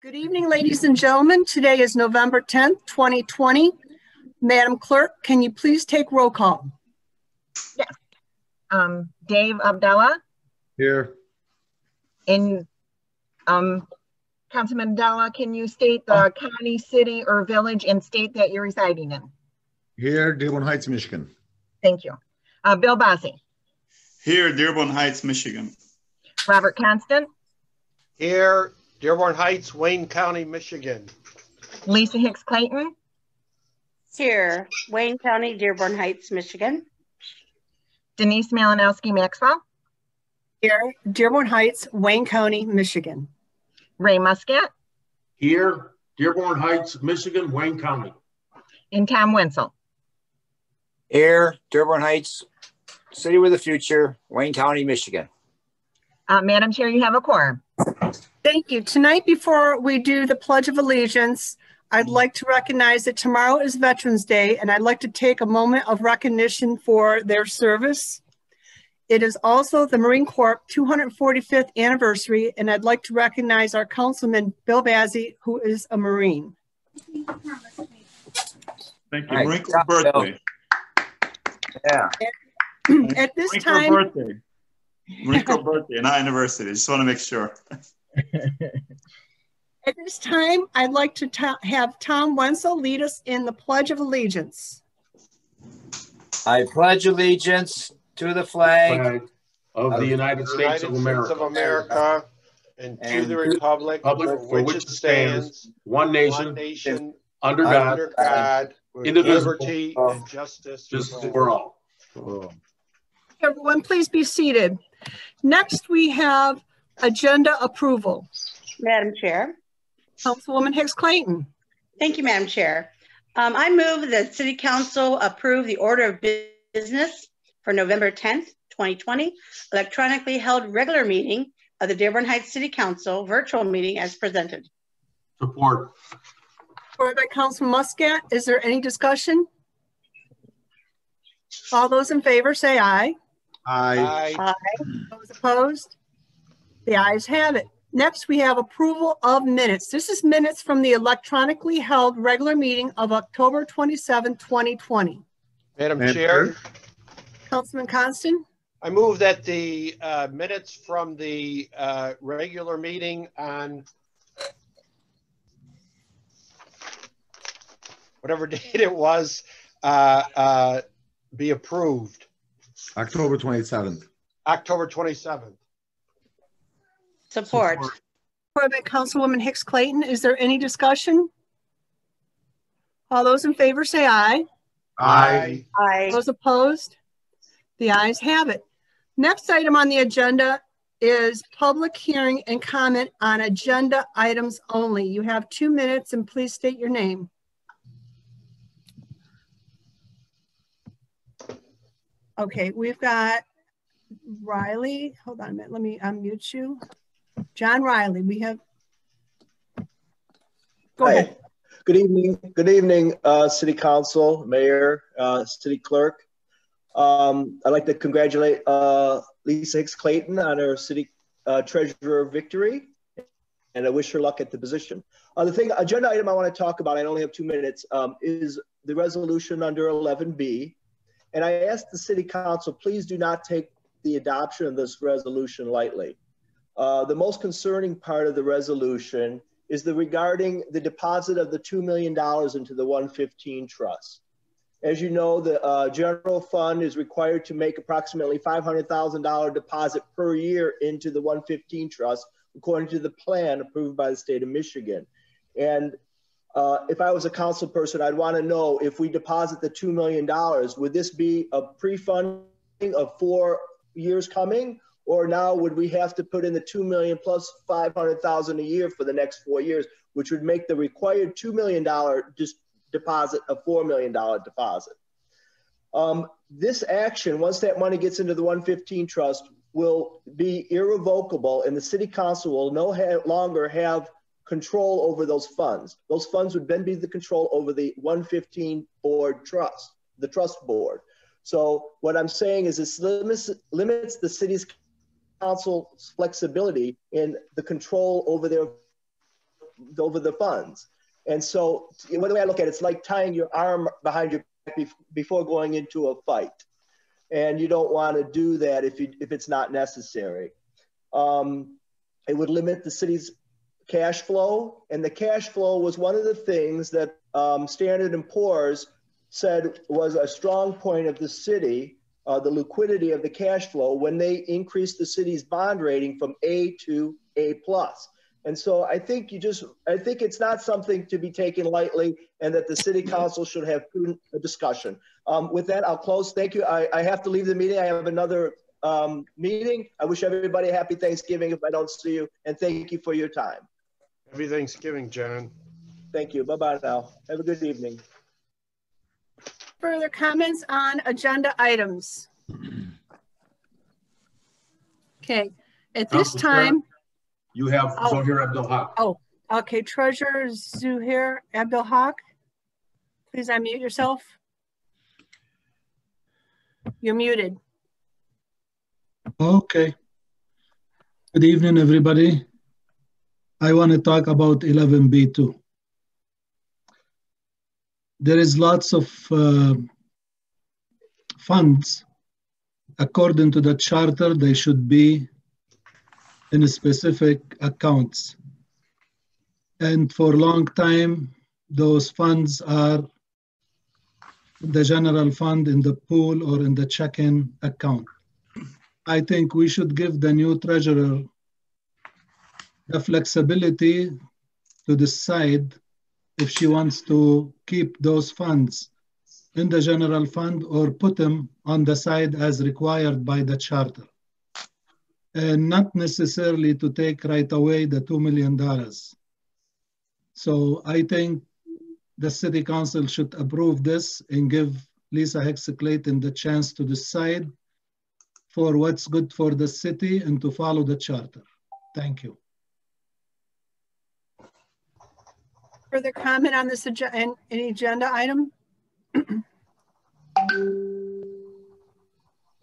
Good evening, ladies and gentlemen. Today is November 10th, 2020. Madam Clerk, can you please take roll call? Yes. Dave Abdallah. Here. And Councilman Abdallah, can you state the county, city, or village and state that you're residing in? Here, Dearborn Heights, Michigan. Thank you. Bill Bossie. Here, Dearborn Heights, Michigan. Robert Constant. Here, Dearborn Heights, Wayne County, Michigan. Lisa Hicks Clayton. Here, Wayne County, Dearborn Heights, Michigan. Denise Malinowski Maxwell. Here, Dearborn Heights, Wayne County, Michigan. Ray Muscat. Here, Dearborn Heights, Michigan, Wayne County. And Tom Wenzel. Here, Dearborn Heights, City with a Future, Wayne County, Michigan. Madam Chair, you have a quorum. Thank you. Tonight, before we do the Pledge of Allegiance, I'd like to recognize that tomorrow is Veterans Day, and I'd like to take a moment of recognition for their service. It is also the Marine Corps 245th anniversary, and I'd like to recognize our Councilman, Bill Bazzi, who is a Marine. Thank you. Marine Corps birthday. Yeah. At this Marine time, Corps birthday. Marine Corps birthday, not anniversary. Just want to make sure. At this time, I'd like to have Tom Wenzel lead us in the Pledge of Allegiance. I pledge allegiance to the flag of the United States of America and to the republic for which it stands, one nation, under God, with indivisible, liberty and justice for all. Everyone, please be seated. Next, we have agenda approval. Madam Chair. Councilwoman Hicks Clayton. Thank you, Madam Chair. I move that City Council approve the order of business for November 10th, 2020, electronically held regular meeting of the Dearborn Heights City Council virtual meeting as presented. Support. Supported by Councilman Muscat. Is there any discussion? All those in favor say aye. Aye. Aye. Those opposed? The ayes have it. Next, we have approval of minutes. This is minutes from the electronically held regular meeting of October 27, 2020. Madam Chair, Councilman Constant? I move that the minutes from the regular meeting on whatever date it was be approved. October 27th. October 27th. Support. Supported by Councilwoman Hicks Clayton. Is there any discussion? All those in favor say aye. Aye. Aye. Those opposed? The ayes have it. Next item on the agenda is public hearing and comment on agenda items only. You have 2 minutes and please state your name. Okay, we've got Riley. Hold on a minute. Let me unmute you. John Riley, we have. Go ahead. Good evening. Good evening, City Council, Mayor, City Clerk. I'd like to congratulate Lisa Hicks Clayton on her City Treasurer victory, and I wish her luck at the position. The agenda item I want to talk about, I only have 2 minutes, is the resolution under 11B. And I asked the City Council, please do not take the adoption of this resolution lightly. The most concerning part of the resolution is regarding the deposit of the $2 million into the 115 trust. As you know, the general fund is required to make approximately $500,000 deposit per year into the 115 trust, according to the plan approved by the state of Michigan. And if I was a council person, I'd want to know, if we deposit the $2 million, would this be a pre-funding of 4 years coming? Or now would we have to put in the $2 million plus $500,000 a year for the next 4 years, which would make the required $2 million deposit a $4 million deposit? This action, once that money gets into the 115 trust, will be irrevocable, and the City Council will no longer have control over those funds. Those funds would then be the control over the 115 board trust, the trust board. So what I'm saying is this limits the city's council's flexibility in the control over their over the funds. And so the way I look at it, it's like tying your arm behind your back before going into a fight. And you don't want to do that if it's not necessary. It would limit the city's cash flow, and the cash flow was one of the things that Standard & Poor's said was a strong point of the city, the liquidity of the cash flow, when they increased the city's bond rating from A to A+. And so I think it's not something to be taken lightly, and that the city council should have a discussion. With that, I'll close. Thank you. I have to leave the meeting. I have another meeting. I wish everybody a happy Thanksgiving if I don't see you, and thank you for your time. Happy Thanksgiving, John. Thank you. Bye-bye now. Have a good evening. Further comments on agenda items? Okay, at this time. You have Zohair Abdul-Haq. Oh, okay. Treasurer Zohair Abdul-Haq, please unmute yourself. You're muted. Okay. Good evening, everybody. I want to talk about 11B2. There is lots of funds. According to the charter, they should be in specific accounts. And for a long time, those funds are in the general fund, in the pool, or in the check-in account. I think we should give the new treasurer the flexibility to decide if she wants to keep those funds in the general fund or put them on the side as required by the charter. And not necessarily to take right away the $2 million. So I think the city council should approve this and give Lisa Hicks-Clayton the chance to decide for what's good for the city and to follow the charter. Thank you. Further comment on this any agenda item?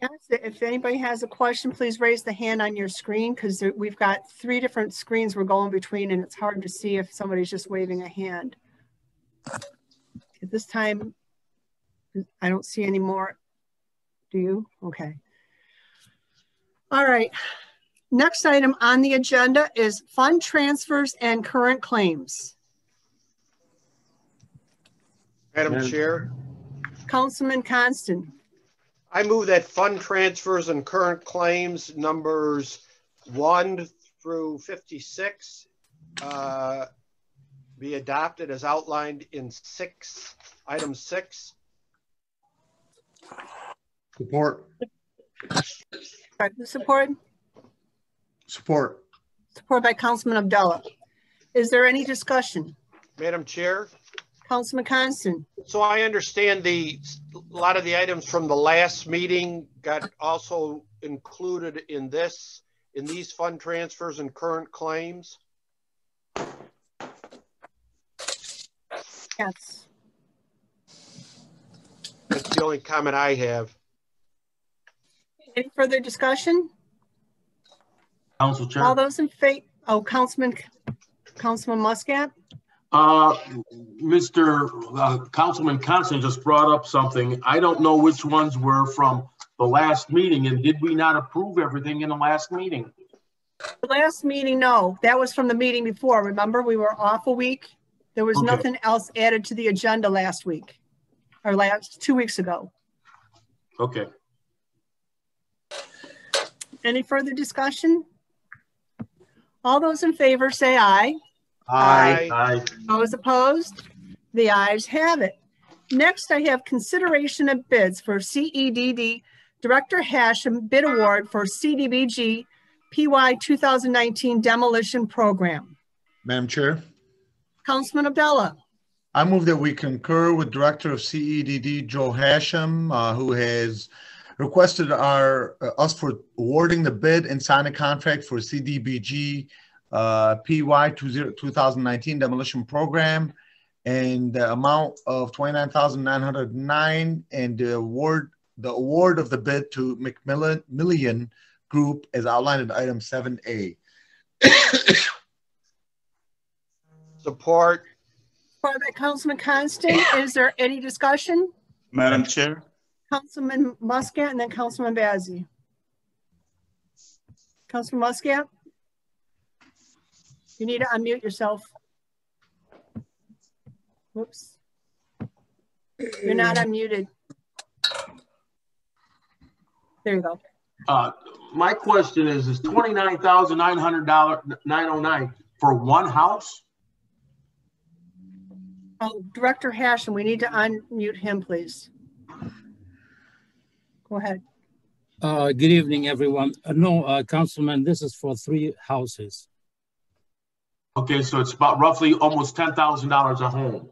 Yes, if anybody has a question, please raise the hand on your screen, because we've got 3 different screens we're going between, and it's hard to see if somebody's just waving a hand. At this time, I don't see any more. Do you? Okay. All right. Next item on the agenda is fund transfers and current claims. Madam Chair. Councilman Constant. I move that fund transfers and current claims numbers 1 through 56 be adopted as outlined in item 6. Support. Support? Support. Support by Councilman Abdullah. Is there any discussion? Madam Chair. Councilman Constant. So I understand a lot of the items from the last meeting got also included in these fund transfers and current claims. Yes. That's the only comment I have. Any further discussion? Council Chair. All those in favor? Oh, Councilman Muscat. Councilman Constant just brought up something. I don't know which ones were from the last meeting, and did we not approve everything in the last meeting? The last meeting, no. That was from the meeting before. Remember, we were off a week. There was nothing else added to the agenda last week, or 2 weeks ago. Okay. Any further discussion? All those in favor say aye. Aye. Aye. Those opposed? The ayes have it. Next, I have consideration of bids for CEDD Director Hashem bid award for CDBG PY 2019 demolition program. Madam Chair. Councilman Abdullah. I move that we concur with Director of CEDD Joe Hashem, who has requested us for awarding the bid and sign a contract for CDBG PY 2019 demolition program, and the amount of $29,909, and the award of the bid to McMillan Group as outlined in item 7A. Support. Support by Councilman Constant. Is there any discussion? Madam Chair. Councilman Muscat and then Councilman Bazey. Councilman Muscat? You need to unmute yourself. Whoops. You're not unmuted. There you go. My question is $29,909 for one house? Oh, Director Hashem, we need to unmute him, please. Go ahead. Good evening, everyone. No, Councilman, this is for 3 houses. Okay, so it's about roughly almost $10,000 a home.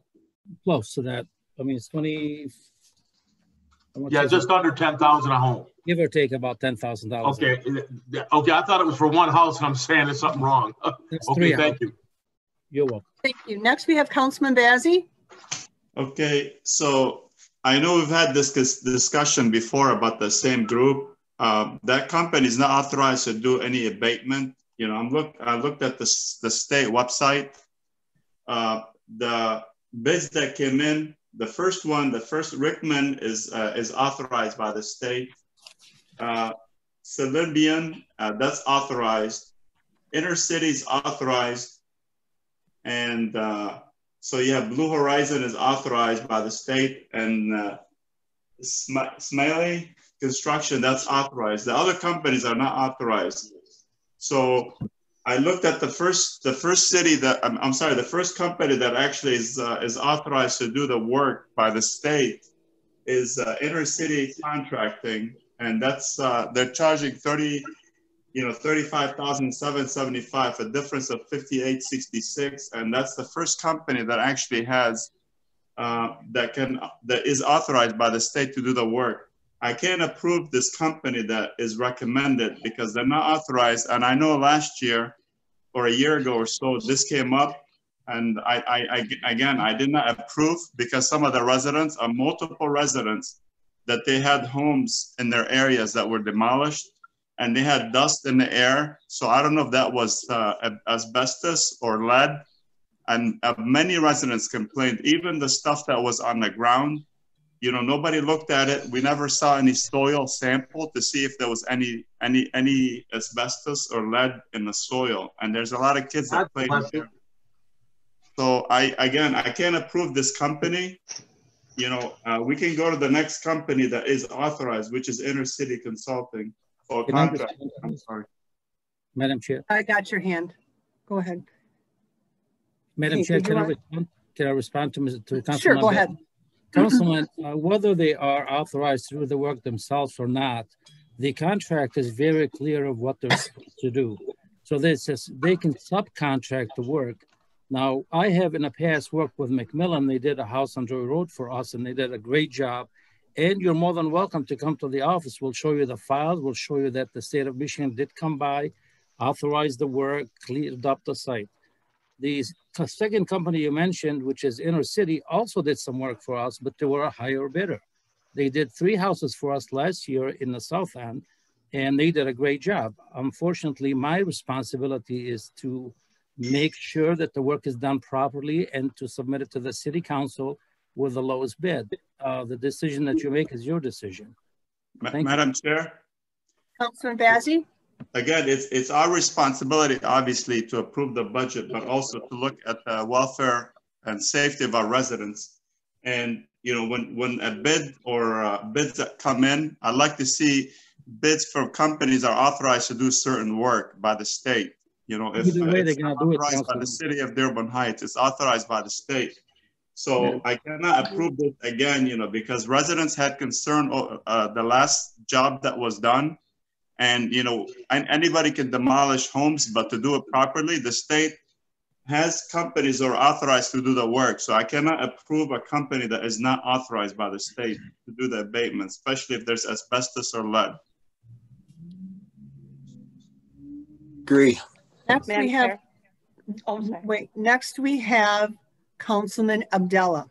Close to that. I mean, it's 20. Yeah, just under 10,000 a home. Give or take about $10,000. Okay, okay. I thought it was for one house, and I'm saying there's something wrong. Okay, thank you. You're welcome. Thank you. Next, we have Councilman Bazey. Okay, so I know we've had this discussion before about the same group. That company is not authorized to do any abatement. You know, I looked at the state website. The bids that came in, the first Rickman is authorized by the state. Selmi, that's authorized. Inner City is authorized. And so yeah, Blue Horizon is authorized by the state, and Smiley Construction, that's authorized. The other companies are not authorized. So I looked at the first city that the first company that actually is authorized to do the work by the state is Inner City Contracting, and that's they're charging $35,775, a difference of $58.66, and that's the first company that actually has that is authorized by the state to do the work. I can't approve this company that is recommended because they're not authorized. And I know last year or a year ago or so, this came up, and I did not approve because some of the residents, multiple residents, that they had homes in their areas that were demolished, and they had dust in the air. So I don't know if that was asbestos or lead. And many residents complained, even the stuff that was on the ground, you know, nobody looked at it. We never saw any soil sample to see if there was any asbestos or lead in the soil. And there's a lot of kids that play there. So I can't approve this company. You know, we can go to the next company that is authorized, which is Inner City Consulting or Contract. I'm sorry. Madam Chair. I got your hand. Go ahead. Madam Chair, can I respond to Councilman? Sure, go ahead. Councilman, whether they are authorized to do the work themselves or not, the contract is very clear of what they're supposed to do. So they can subcontract the work. Now, I have in the past worked with Macmillan. They did a house on Joy Road for us, and they did a great job. And you're more than welcome to come to the office. We'll show you the files. We'll show you that the state of Michigan did come by, authorized the work, cleared up the site. The second company you mentioned, which is Inner City, also did some work for us, but they were a higher bidder. They did 3 houses for us last year in the South End, and they did a great job. Unfortunately, my responsibility is to make sure that the work is done properly and to submit it to the city council with the lowest bid. The decision that you make is your decision. Madam Chair. Councilman Bazey. Again, it's our responsibility, obviously, to approve the budget, but also to look at the welfare and safety of our residents. And, you know, when a bid or bids that come in, I'd like to see bids for companies that are authorized to do certain work by the state. You know, if it's authorized by the city of Dearborn Heights, it's authorized by the state. So I cannot approve this again, you know, because residents had concern the last job that was done. And, you know, anybody can demolish homes, but to do it properly, the state has companies that are authorized to do the work. So I cannot approve a company that is not authorized by the state to do the abatement, especially if there's asbestos or lead. Agree. Next we have, next we have Councilman Abdallah.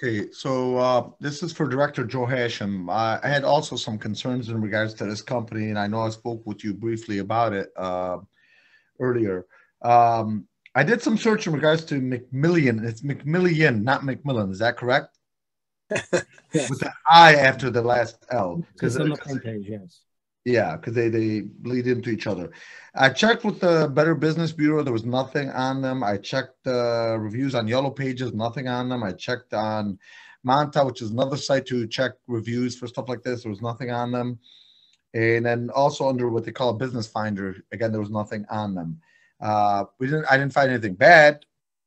Okay, so this is for Director Joe Hashem. I had also some concerns in regards to this company, and I know I spoke with you briefly about it earlier. I did some search in regards to McMillian. It's McMillian, not McMillan. Is that correct? Yes. With the I after the last L. It's on the front page, yes. Yeah, because they bleed into each other. I checked with the Better Business Bureau. There was nothing on them. I checked reviews on Yellow Pages, nothing on them. I checked on Monta, which is another site to check reviews for stuff like this. There was nothing on them. And then also under what they call Business Finder, again, there was nothing on them. I didn't find anything bad,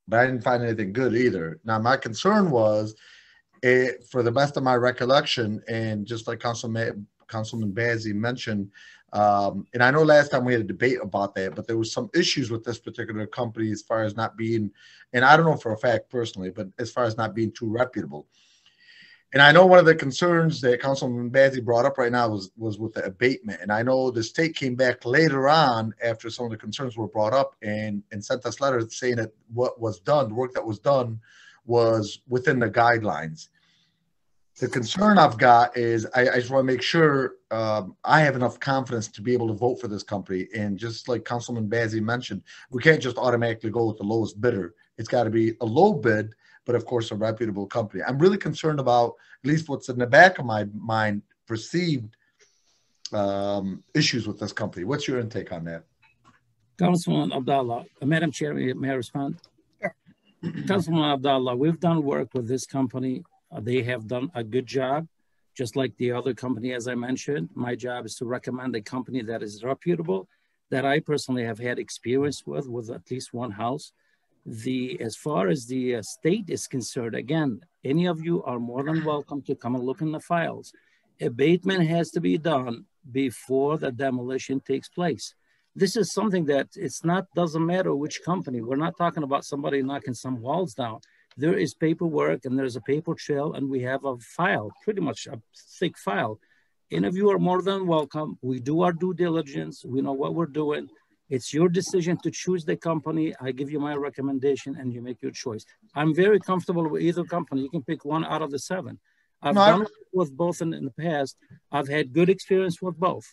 but I didn't find anything good either. Now, my concern was, for the best of my recollection, and just like Councilman Bazzi mentioned, and I know last time we had a debate about that, but there was some issues with this particular company as far as not being, and I don't know for a fact personally, but as far as not being too reputable. And I know one of the concerns that Councilman Bazzi brought up right now was with the abatement. And I know the state came back later on after some of the concerns were brought up and sent us letters saying that what was done, the work that was done, was within the guidelines. The concern I've got is I just want to make sure I have enough confidence to be able to vote for this company. And just like Councilman Bazzi mentioned, we can't just automatically go with the lowest bidder. It's got to be a low bid, but of course a reputable company. I'm really concerned about, at least what's in the back of my mind, perceived issues with this company. What's your intake on that? Councilman Abdallah, Madam Chair, may I respond? Sure. Councilman Abdallah, we've done work with this company. They have done a good job, just like the other company, as I mentioned. My job is to recommend a company that is reputable, that I personally have had experience with at least one house. As far as the state is concerned, again, any of you are more than welcome to come and look in the files. Abatement has to be done before the demolition takes place. This is something that doesn't matter which company. We're not talking about somebody knocking some walls down. There is paperwork and there's a paper trail, and we have a file, pretty much a thick file. Any of you are more than welcome. We do our due diligence. We know what we're doing. It's your decision to choose the company. I give you my recommendation and you make your choice. I'm very comfortable with either company. You can pick one out of the 7. I've done it with both in the past. I've had good experience with both.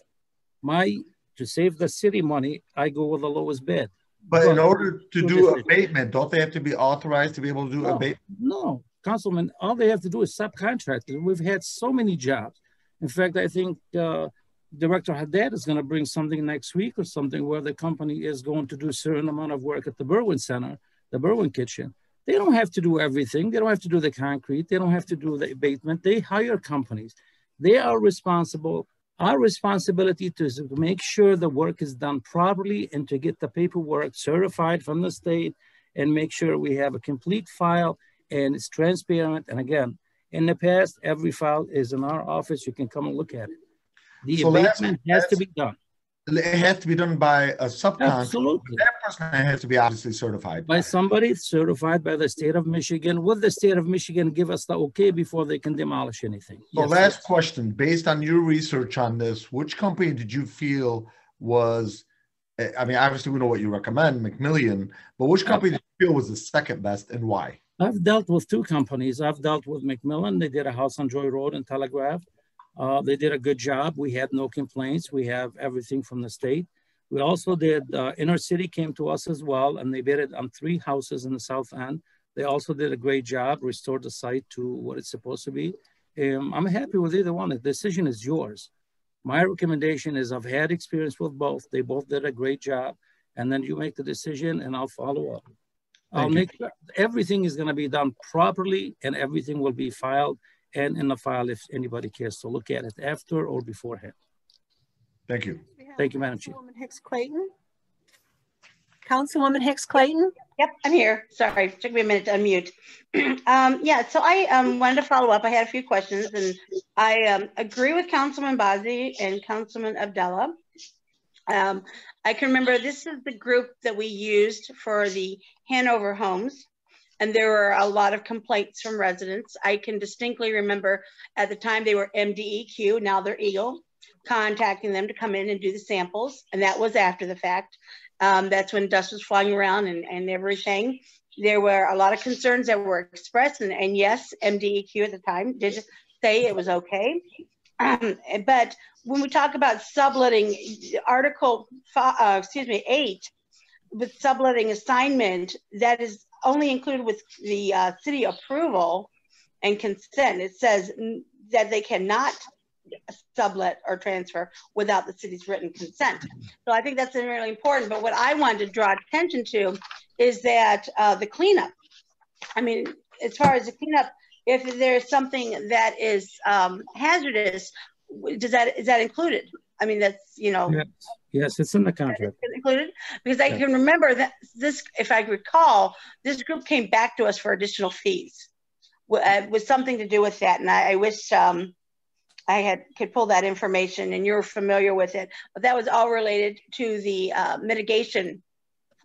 To save the city money, I go with the lowest bid. But in order to do abatement, don't they have to be authorized to be able to do abatement? No, Councilman, all they have to do is subcontract. We've had so many jobs. In fact, I think Director Haddad is going to bring something next week or something where the company is going to do a certain amount of work at the Berwyn Center, the Berwyn Kitchen. They don't have to do everything. They don't have to do the concrete. They don't have to do the abatement. They hire companies. They are responsible. Our responsibility is to make sure the work is done properly and to get the paperwork certified from the state and make sure we have a complete file and it's transparent. And again, in the past, every file is in our office. You can come and look at it. The abatement has to be done. It has to be done by a subcontractor. Absolutely. That person has to be obviously certified. By somebody certified by the state of Michigan, with the state of Michigan give us the okay before they can demolish anything. So last question, based on your research on this, which company did you feel was, I mean, obviously we know what you recommend, McMillian, but which company did you feel was the second best and why? I've dealt with 2 companies. I've dealt with McMillan. They did a house on Joy Road in Telegraph. They did a good job. We had no complaints. We have everything from the state. We also did, Inner City came to us as well, and they bid on 3 houses in the South End. They also did a great job, restored the site to what it's supposed to be. I'm happy with either one. The decision is yours. My recommendation is I've had experience with both. They both did a great job. And then you make the decision and I'll follow up. I'll make sure everything is going to be done properly and everything will be filed and in the file if anybody cares to look at it after or beforehand. Thank you. Thank you, Madam Chair. Councilwoman Hicks-Clayton. Councilwoman Hicks-Clayton. Yep, I'm here. Sorry, it took me a minute to unmute. Yeah, so I wanted to follow up. I had a few questions, and I agree with Councilman Bazzi and Councilman Abdallah. I can remember this is the group that we used for the Hanover homes, and there were a lot of complaints from residents. I can distinctly remember at the time they were MDEQ, now they're Eagle, contacting them to come in and do the samples, and that was after the fact. That's when dust was flying around and everything. There were a lot of concerns that were expressed, and yes, MDEQ at the time did say it was okay. But when we talk about subletting, Article 8 with subletting assignment, that is only included with the city approval and consent. It says that they cannot sublet or transfer without the city's written consent. So I think that's really important. But what I wanted to draw attention to is that the cleanup. I mean, as far as the cleanup, if there's something that is hazardous, is that included? I mean, that's, you know. Yes, it's in the contract. Included? Because I can remember that this, if I recall, this group came back to us for additional fees with something to do with that. And I wish I could pull that information and you're familiar with it. But that was all related to the mitigation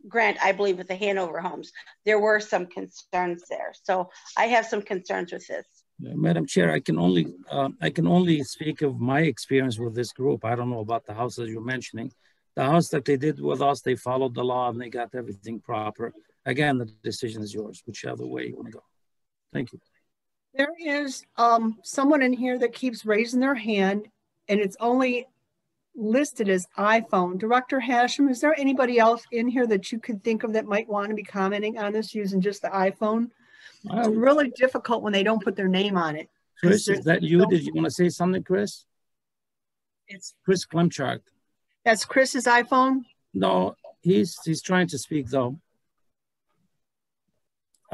grant, I believe, with the Hanover homes. There were some concerns there. So I have some concerns with this. Madam Chair, I can only speak of my experience with this group. I don't know about the houses you're mentioning. The house that they did with us, they followed the law and they got everything proper. Again, the decision is yours, whichever way you want to go. Thank you. There is someone in here that keeps raising their hand, and it's only listed as iPhone. Director Hashem, is there anybody else in here that you could think of that might want to be commenting on this using just the iPhone? It's really difficult when they don't put their name on it. Chris, is that you? Did you want to say something, Chris? It's Chris Klemchak. That's Chris's iPhone? No, he's trying to speak though.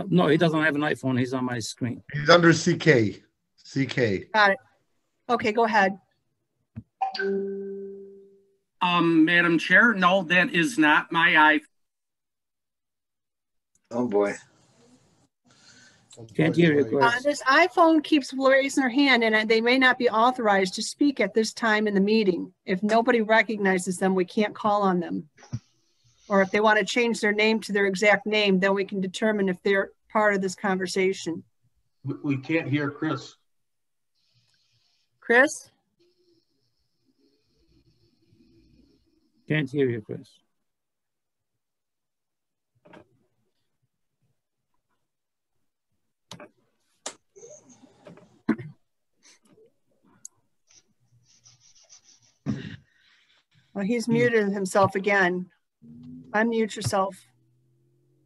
No, he doesn't have an iPhone. He's on my screen. He's under CK. CK. Got it. Okay, go ahead. Madam Chair, no, that is not my iPhone. Oh boy. Can't hear you, Chris. This iPhone keeps raising their hand, and they may not be authorized to speak at this time in the meeting. If nobody recognizes them, we can't call on them. Or if they want to change their name to their exact name, then we can determine if they're part of this conversation. We can't hear Chris. Chris? Can't hear you, Chris. Well, he's muted himself again. Unmute yourself.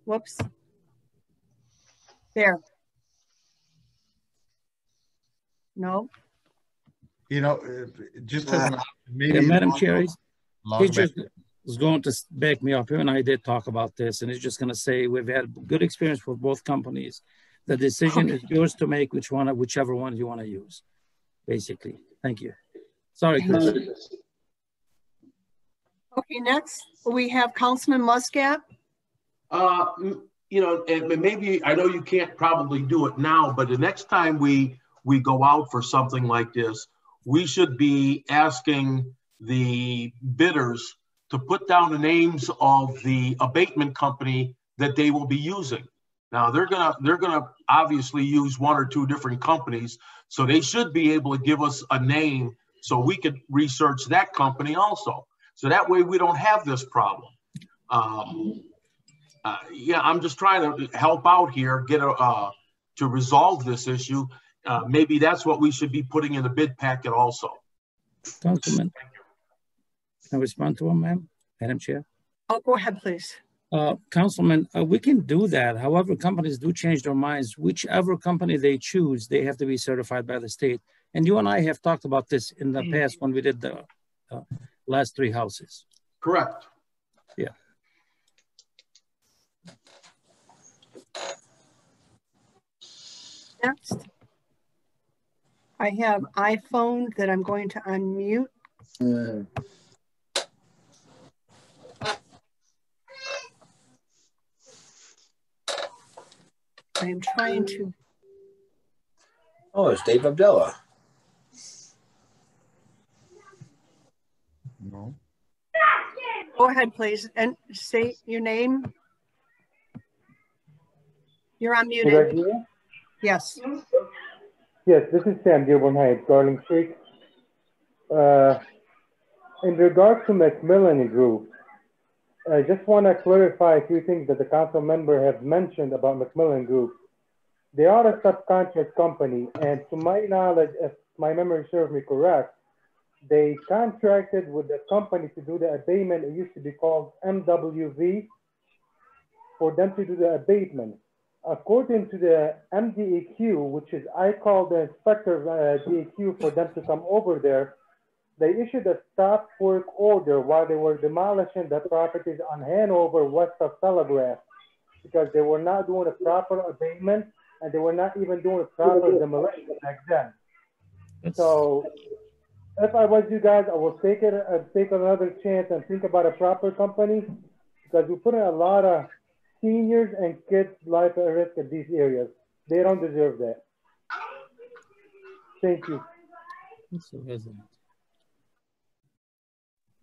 Whoops. There. No. You know, just as an option, maybe. Yeah, Madam Chair, he just was going to back me up. Him and I did talk about this, and he's just going to say we've had good experience with both companies. The decision is yours to make whichever one you want to use, basically. Thank you. Sorry, Chris. Okay, next we have Councilman Muscat. You know, and maybe, I know you can't probably do it now, but the next time we go out for something like this, we should be asking the bidders to put down the names of the abatement company that they will be using. Now they're gonna obviously use one or two different companies, so they should be able to give us a name so we could research that company also. So that way we don't have this problem. Yeah, I'm just trying to help out here, to resolve this issue. Maybe that's what we should be putting in the bid packet also. Councilman, can I respond to him, Madam Chair? Oh, go ahead, please. Councilman, we can do that. However, companies do change their minds. Whichever company they choose, they have to be certified by the state. And you and I have talked about this in the past when we did the last 3 houses. Correct. Yeah. Next, I have iPhone that I'm going to unmute. I am trying to. Oh, it's Dave Abdallah. No. Go ahead, please, and say your name. You're unmuted. Yes. Yes, this is Sam, Dearborn Heights, Garland Creek. In regards to Macmillan Group, I just want to clarify a few things that the council member have mentioned about Macmillan Group. They are a subcontract company, and to my knowledge, if my memory serves me correct, they contracted with the company to do the abatement. It used to be called MWV, for them to do the abatement. According to the MDEQ, which is, I called the inspector DEQ for them to come over there, they issued a stop work order while they were demolishing the properties on Hanover west of Telegraph, because they were not doing a proper abatement and they were not even doing a proper demolition back then. So if I was you guys, I will take another chance and think about a proper company, because we put in a lot of seniors and kids' life at risk in these areas. They don't deserve that. Thank you.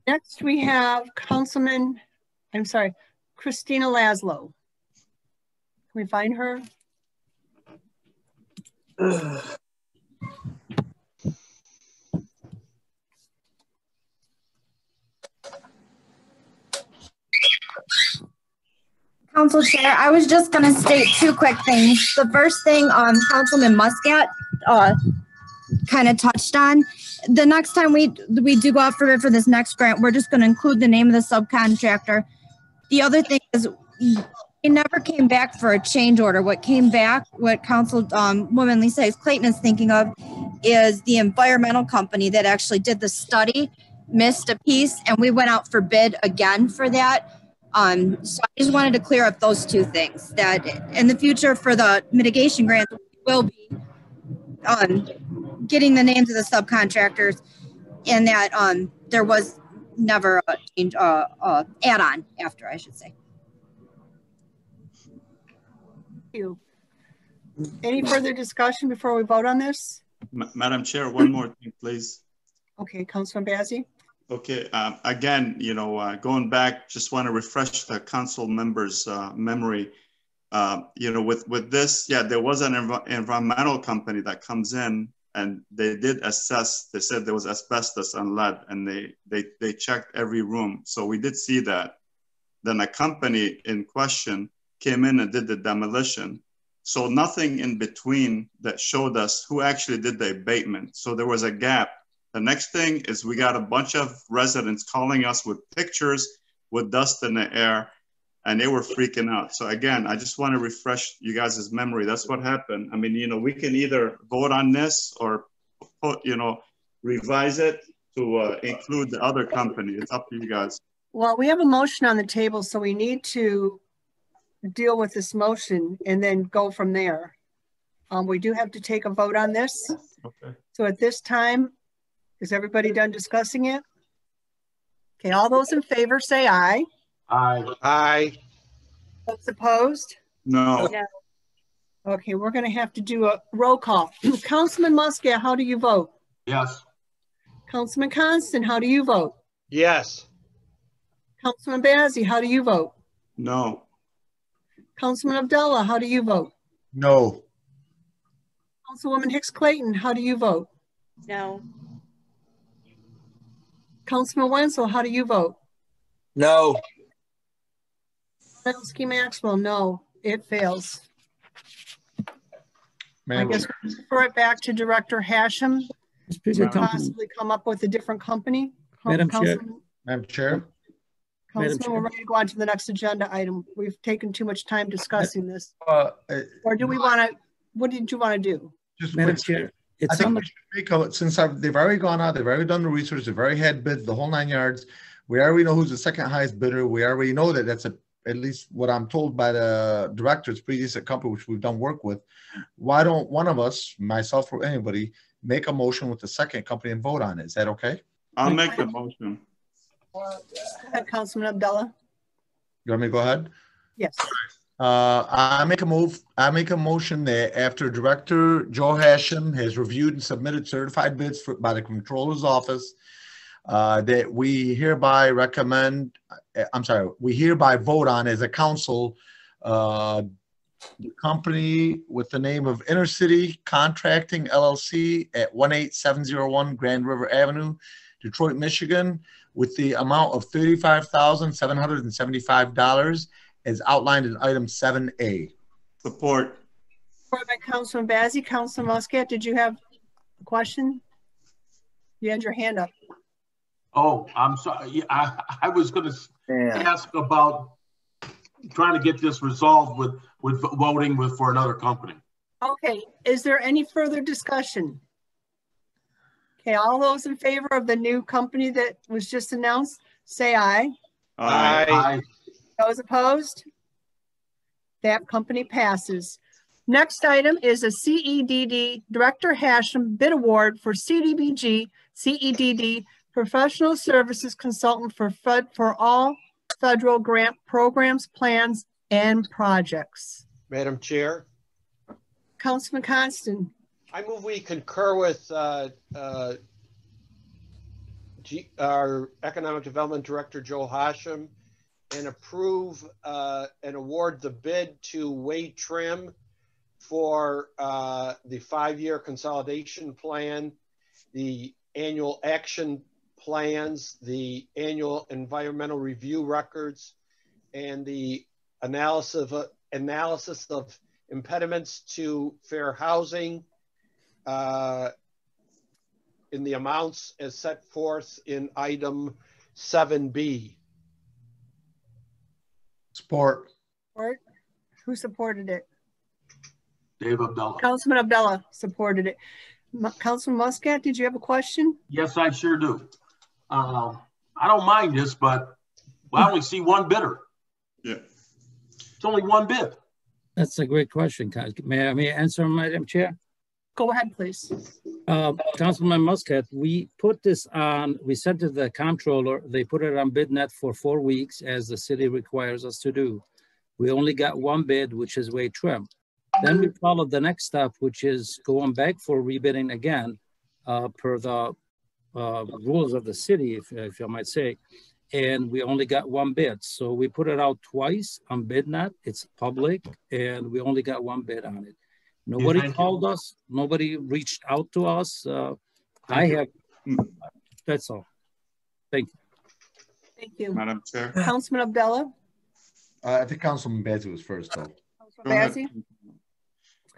Next, we have Krystina Laslo. Can we find her? Council Chair, I was just going to state two quick things. The first thing Councilman Muscat kind of touched on. The next time we do go out for bid for this next grant, we're just going to include the name of the subcontractor. The other thing is it never came back for a change order. What came back, what Councilwoman Lisa Clayton is thinking of, is the environmental company that actually did the study missed a piece, and we went out for bid again for that. So I just wanted to clear up those two things, that in the future for the mitigation grant, we will be getting the names of the subcontractors, and that there was never a change, add-on after, I should say. Thank you. Any further discussion before we vote on this? Madam Chair, one more thing, please. Okay, Councilman Bazey. Okay, again, going back, just want to refresh the council members' memory. With this, yeah, there was an environmental company that comes in and they did assess. They said there was asbestos and lead, and they checked every room. So we did see that. Then a company in question came in and did the demolition. So nothing in between that showed us who actually did the abatement. So there was a gap. The next thing is we got a bunch of residents calling us with pictures with dust in the air, and they were freaking out. So again, I just want to refresh you guys' memory. That's what happened. I mean, we can either vote on this or revise it to include the other company. It's up to you guys. Well, we have a motion on the table, so we need to deal with this motion and then go from there. We do have to take a vote on this. Okay. So at this time, is everybody done discussing it? Okay, all those in favor say aye. Aye. Aye. Those opposed? No. Okay, we're going to have to do a roll call. Councilman Muscat, how do you vote? Yes. Councilman Constant, how do you vote? Yes. Councilman Bazey, how do you vote? No. Councilman Abdullah, how do you vote? No. Councilwoman Hicks Clayton, how do you vote? No. Councilman Wenzel, how do you vote? No. Ski Maxwell, no, it fails. I guess we'll refer it back to Director Hashem to possibly come up with a different company. Madam Chair. Madam Chair. Councilman, we're ready to go on to the next agenda item. We've taken too much time discussing this. Or do we want to, what did you want to do? Just Madam Chair. I think we should make since they've already gone out, they've already done the research, they've already had bids, the whole 9 yards. We already know who's the second highest bidder. We already know that that's at least what I'm told by the directors, previous company, which we've done work with. Why don't one of us, myself or anybody, make a motion with the second company and vote on it? Is that okay? I'll make the motion. Go ahead, Councilman Abdullah. You want me to go ahead? Yes. I make a motion that after Director Joe Hashem has reviewed and submitted certified bids by the Controller's Office, that we hereby vote on as a council the company with the name of Intercity Contracting LLC at 18701 Grand River Avenue, Detroit, Michigan, with the amount of $35,775 as outlined in item 7A. Support. Support by Councilman Bazey. Councilman Muscat, did you have a question? You had your hand up. Oh, I'm sorry. I was going to ask about trying to get this resolved with voting for another company. Okay, is there any further discussion? Okay, all those in favor of the new company that was just announced, say aye. Aye. Aye. Those opposed? That company passes. Next item is a CEDD Director Hashem bid award for CDBG CEDD Professional Services Consultant for all federal grant programs, plans, and projects. Madam Chair, Councilman Constant. I move we concur with our Economic Development Director, Joe Hashem, and approve and award the bid to Wade Trim for the 5-year consolidation plan, the annual action plans, the annual environmental review records, and the analysis of impediments to fair housing in the amounts as set forth in item 7B. Support. Support. Who supported it? Dave Abdullah. Councilman Abdullah supported it. Councilman Muscat, did you have a question? Yes, I sure do. I don't mind this, but I only see one bidder. Yeah. It's only one bid. That's a great question. May I answer, Madam Chair? Go ahead, please. Councilman Muscat, we put this on, we sent it to the comptroller. They put it on BidNet for 4 weeks as the city requires us to do. We only got one bid, which is Wade Trim. Then we followed the next step, which is going back for rebidding again per the rules of the city, if I might say. And we only got one bid. So we put it out twice on BidNet. It's public, and we only got one bid on it. Nobody called us. Nobody reached out to us. That's all. Thank you. Thank you. Madam Chair. Councilman Abdullah. I think Councilman Bazzi was first, though. Councilman Bazzi.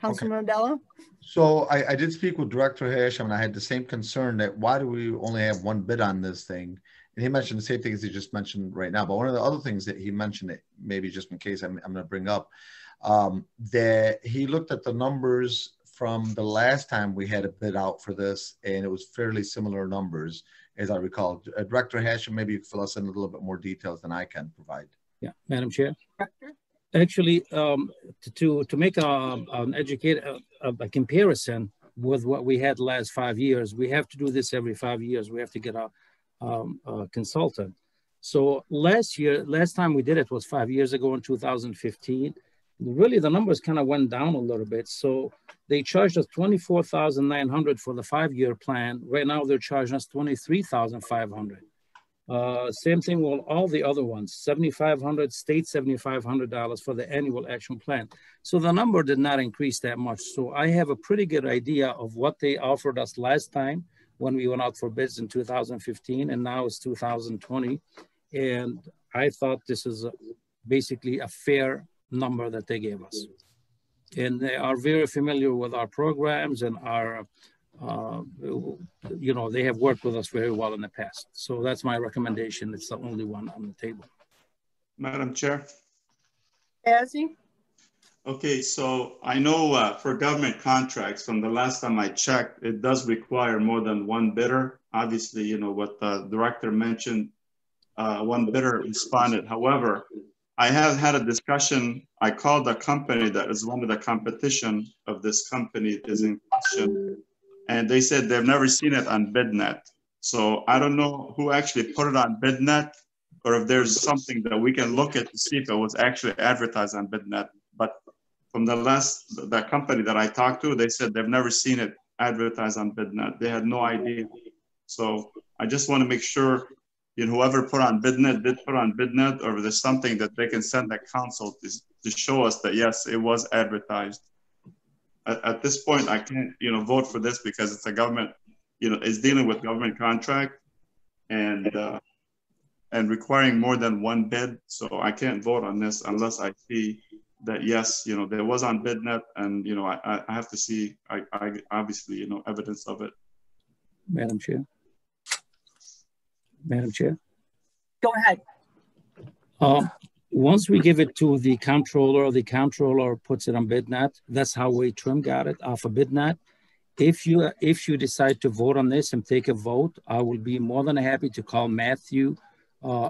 Councilman Abdullah. So I did speak with Director Hashem, and I had the same concern that why do we only have one bid on this thing? And he mentioned the same thing as he just mentioned right now. But one of the other things that he mentioned, that maybe just in case I'm going to bring up, that he looked at the numbers from the last time we had a bid out for this, and it was fairly similar numbers, as I recall. Director Hashem, maybe you can fill us in a little bit more details than I can provide. Yeah, Madam Chair. Actually, to make a comparison with what we had the last 5 years, we have to do this every 5 years. We have to get a consultant. So last time we did it was 5 years ago in 2015. Really, the numbers kind of went down a little bit. So they charged us $24,900 for the 5-year plan. Right now, they're charging us $23,500. Same thing with all the other ones, $7,500, state $7,500 for the annual action plan. So the number did not increase that much. So I have a pretty good idea of what they offered us last time when we went out for bids in 2015, and now it's 2020. And I thought this is basically a fair number that they gave us. And they are very familiar with our programs and our they have worked with us very well in the past. So that's my recommendation. It's the only one on the table. Madam Chair. Bazzi. Okay, so I know for government contracts, from the last time I checked, it does require more than one bidder. Obviously, what the director mentioned, one bidder responded. However, I have had a discussion. I called a company that is one of the competition of this company is in question. And they said they've never seen it on BidNet. So I don't know who actually put it on BidNet, or if there's something that we can look at to see if it was actually advertised on BidNet. But from the company that I talked to, they said they've never seen it advertised on BidNet. They had no idea. So I just want to make sure, whoever put on BidNet did put on BidNet, or if there's something that they can send the council to show us that yes, it was advertised. At this point, I can't, vote for this because it's a government, is dealing with government contract and requiring more than one bid. So I can't vote on this unless I see that yes, there was on BidNet, and I have to see, I obviously, evidence of it. Madam Chair. Madam Chair. Go ahead. once we give it to the comptroller puts it on BidNet. That's how Wade Trim got it off of BidNet. If you decide to vote on this and take a vote, I will be more than happy to call Matthew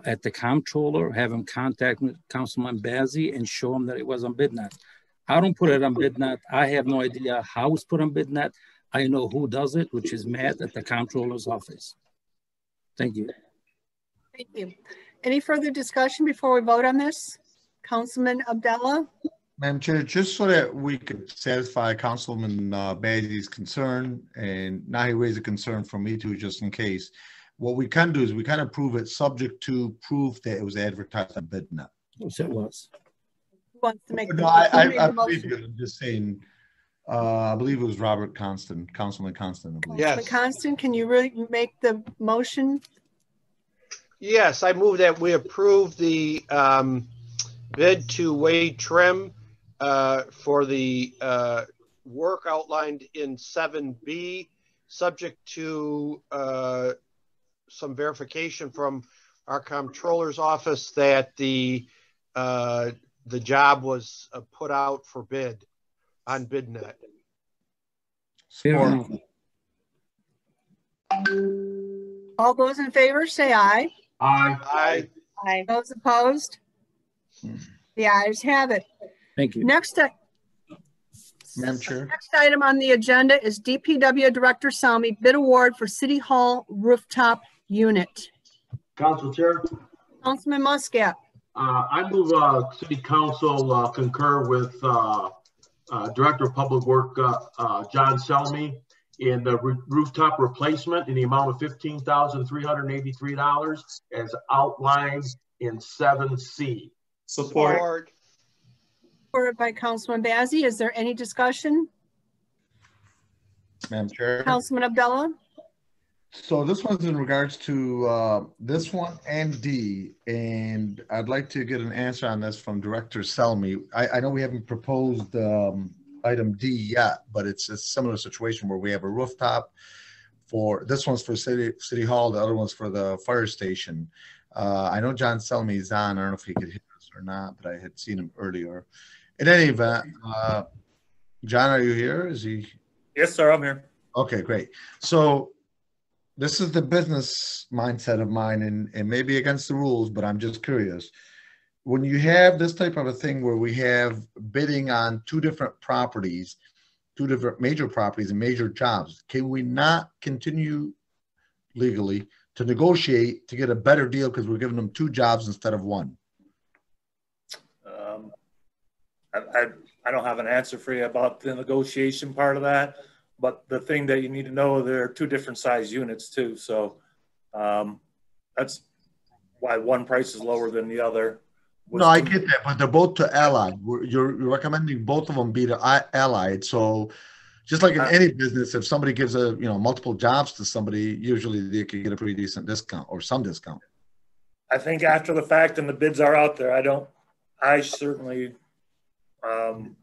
at the comptroller, have him contact Councilman Bazzi and show him that it was on BidNet. I don't put it on BidNet. I have no idea how it's put on BidNet. I know who does it, which is Matt at the comptroller's office. Thank you. Thank you. Any further discussion before we vote on this? Councilman Abdallah? Madam Chair, just so that we could satisfy Councilman Bazzi's concern, and now he raised a concern for me too, just in case. What we can do is we can approve it subject to proof that it was advertised on BidNet. Yes, it was. Who wants to make No, I believe you. I'm just saying, I believe it was Robert Constant, Councilman Constant. Councilman Constant, can you really make the motion? Yes, I move that we approve the bid to Wade Trim for the work outlined in 7B, subject to some verification from our comptroller's office that the job was put out for bid on BidNet. All those in favor say aye. Aye. Aye. Aye. Those opposed? The ayes have it. Thank you. Next, Madam Chair. next item on the agenda is DPW Director Selmi bid award for City Hall rooftop unit. Council Chair. Councilman Muscat. I move City Council concur with Director of Public Work John Selmi in the rooftop replacement in the amount of $15,383 as outlined in 7C. Support. Supported by Councilman Bazzi. Is there any discussion? Madam Chair. Councilman Abdallah. So this one's in regards to this one and D, and I'd like to get an answer on this from Director Selmi. I know we haven't proposed item D yet, but it's a similar situation where we have a rooftop for, this one's for City Hall, the other one's for the fire station. I know John Selmi is on. I don't know if he could hear us or not, but I had seen him earlier. In any event, John, are you here? Is he? Yes, sir, I'm here. Okay, great. So this is the business mindset of mine, and maybe against the rules, but I'm just curious. When you have this type of a thing where we have bidding on two different properties, two different major properties and major jobs, can we not continue legally to negotiate to get a better deal because we're giving them two jobs instead of one? I don't have an answer for you about the negotiation part of that, but the thing that you need to know, there are two different size units too. So that's why one price is lower than the other. No, I get that, but they're both to Allied. You're recommending both of them be to Allied. So just like in any business, if somebody gives multiple jobs to somebody, usually they could get a pretty decent discount or some discount. I think after the fact and the bids are out there, I certainly.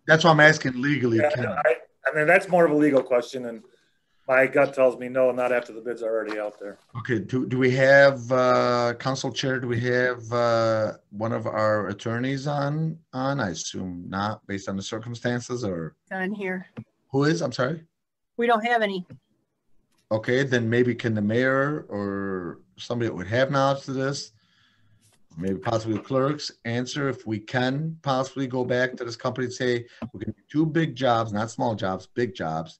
That's why I'm asking legally. Yeah, I mean, that's more of a legal question, and my gut tells me no, not after the bids are already out there. Okay. Do we have Council Chair? Do we have one of our attorneys on? I assume not, based on the circumstances, or On here. Who is? I'm sorry. We don't have any. Okay, then maybe can the mayor or somebody that would have knowledge to this, maybe possibly the clerks, answer if we can possibly go back to this company and say, we're going to do two big jobs, not small jobs, big jobs.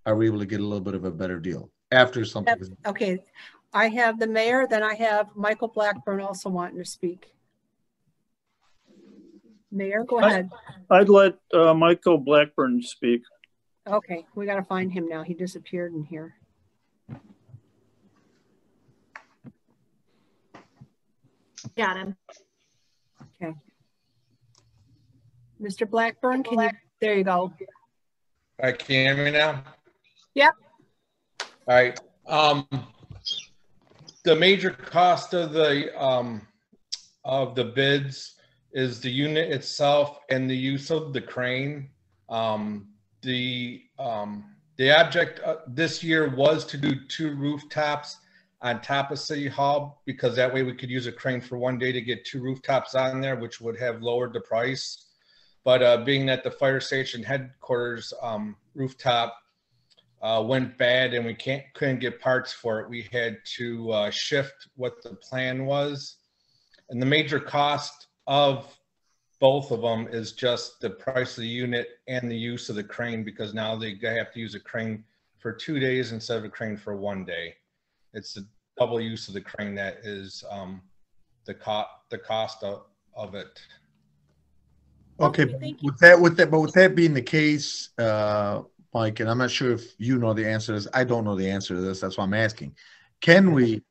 Are we able to get a little bit of a better deal after something? Okay, I have the mayor, then I have Michael Blackburn also wanting to speak. Mayor, go ahead. I'd let Michael Blackburn speak. Okay, we got to find him now. He disappeared in here. Got him. Okay. Mr. Blackburn, can you, there you go. All right, can you hear me now? Yep. All right. The major cost of the bids is the unit itself and the use of the crane. The object this year was to do two rooftops on top of City Hall, because that way we could use a crane for one day to get 2 rooftops on there, which would have lowered the price. But being that the fire station headquarters rooftop went bad and we couldn't get parts for it, we had to shift what the plan was. And the major cost of both of them is just the price of the unit and the use of the crane, because now they have to use a crane for 2 days instead of a crane for 1 day. It's the double use of the crane that is the cost of it. Okay, with that being the case, Mike, and I'm not sure if you know the answer to this. I don't know the answer to this. That's why I'm asking. Can we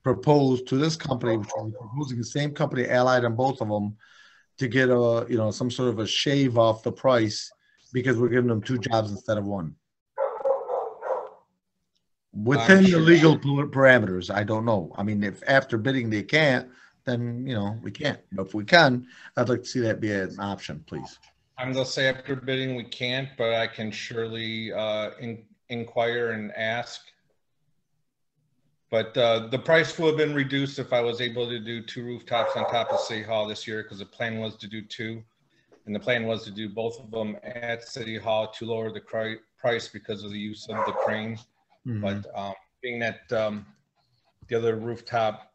propose to this company, which we're proposing the same company, Allied on both of them, to get a some sort of a shave off the price because we're giving them 2 jobs instead of 1? Within the legal parameters, I don't know. I mean, if after bidding they can't, then we can't. But if we can, I'd like to see that be an option, please. I'm gonna say after bidding we can't, but I can surely inquire and ask. But the price would have been reduced if I was able to do 2 rooftops on top of City Hall this year, because the plan was to do 2, and the plan was to do both of them at City Hall to lower the price because of the use of the crane. But being that the other rooftop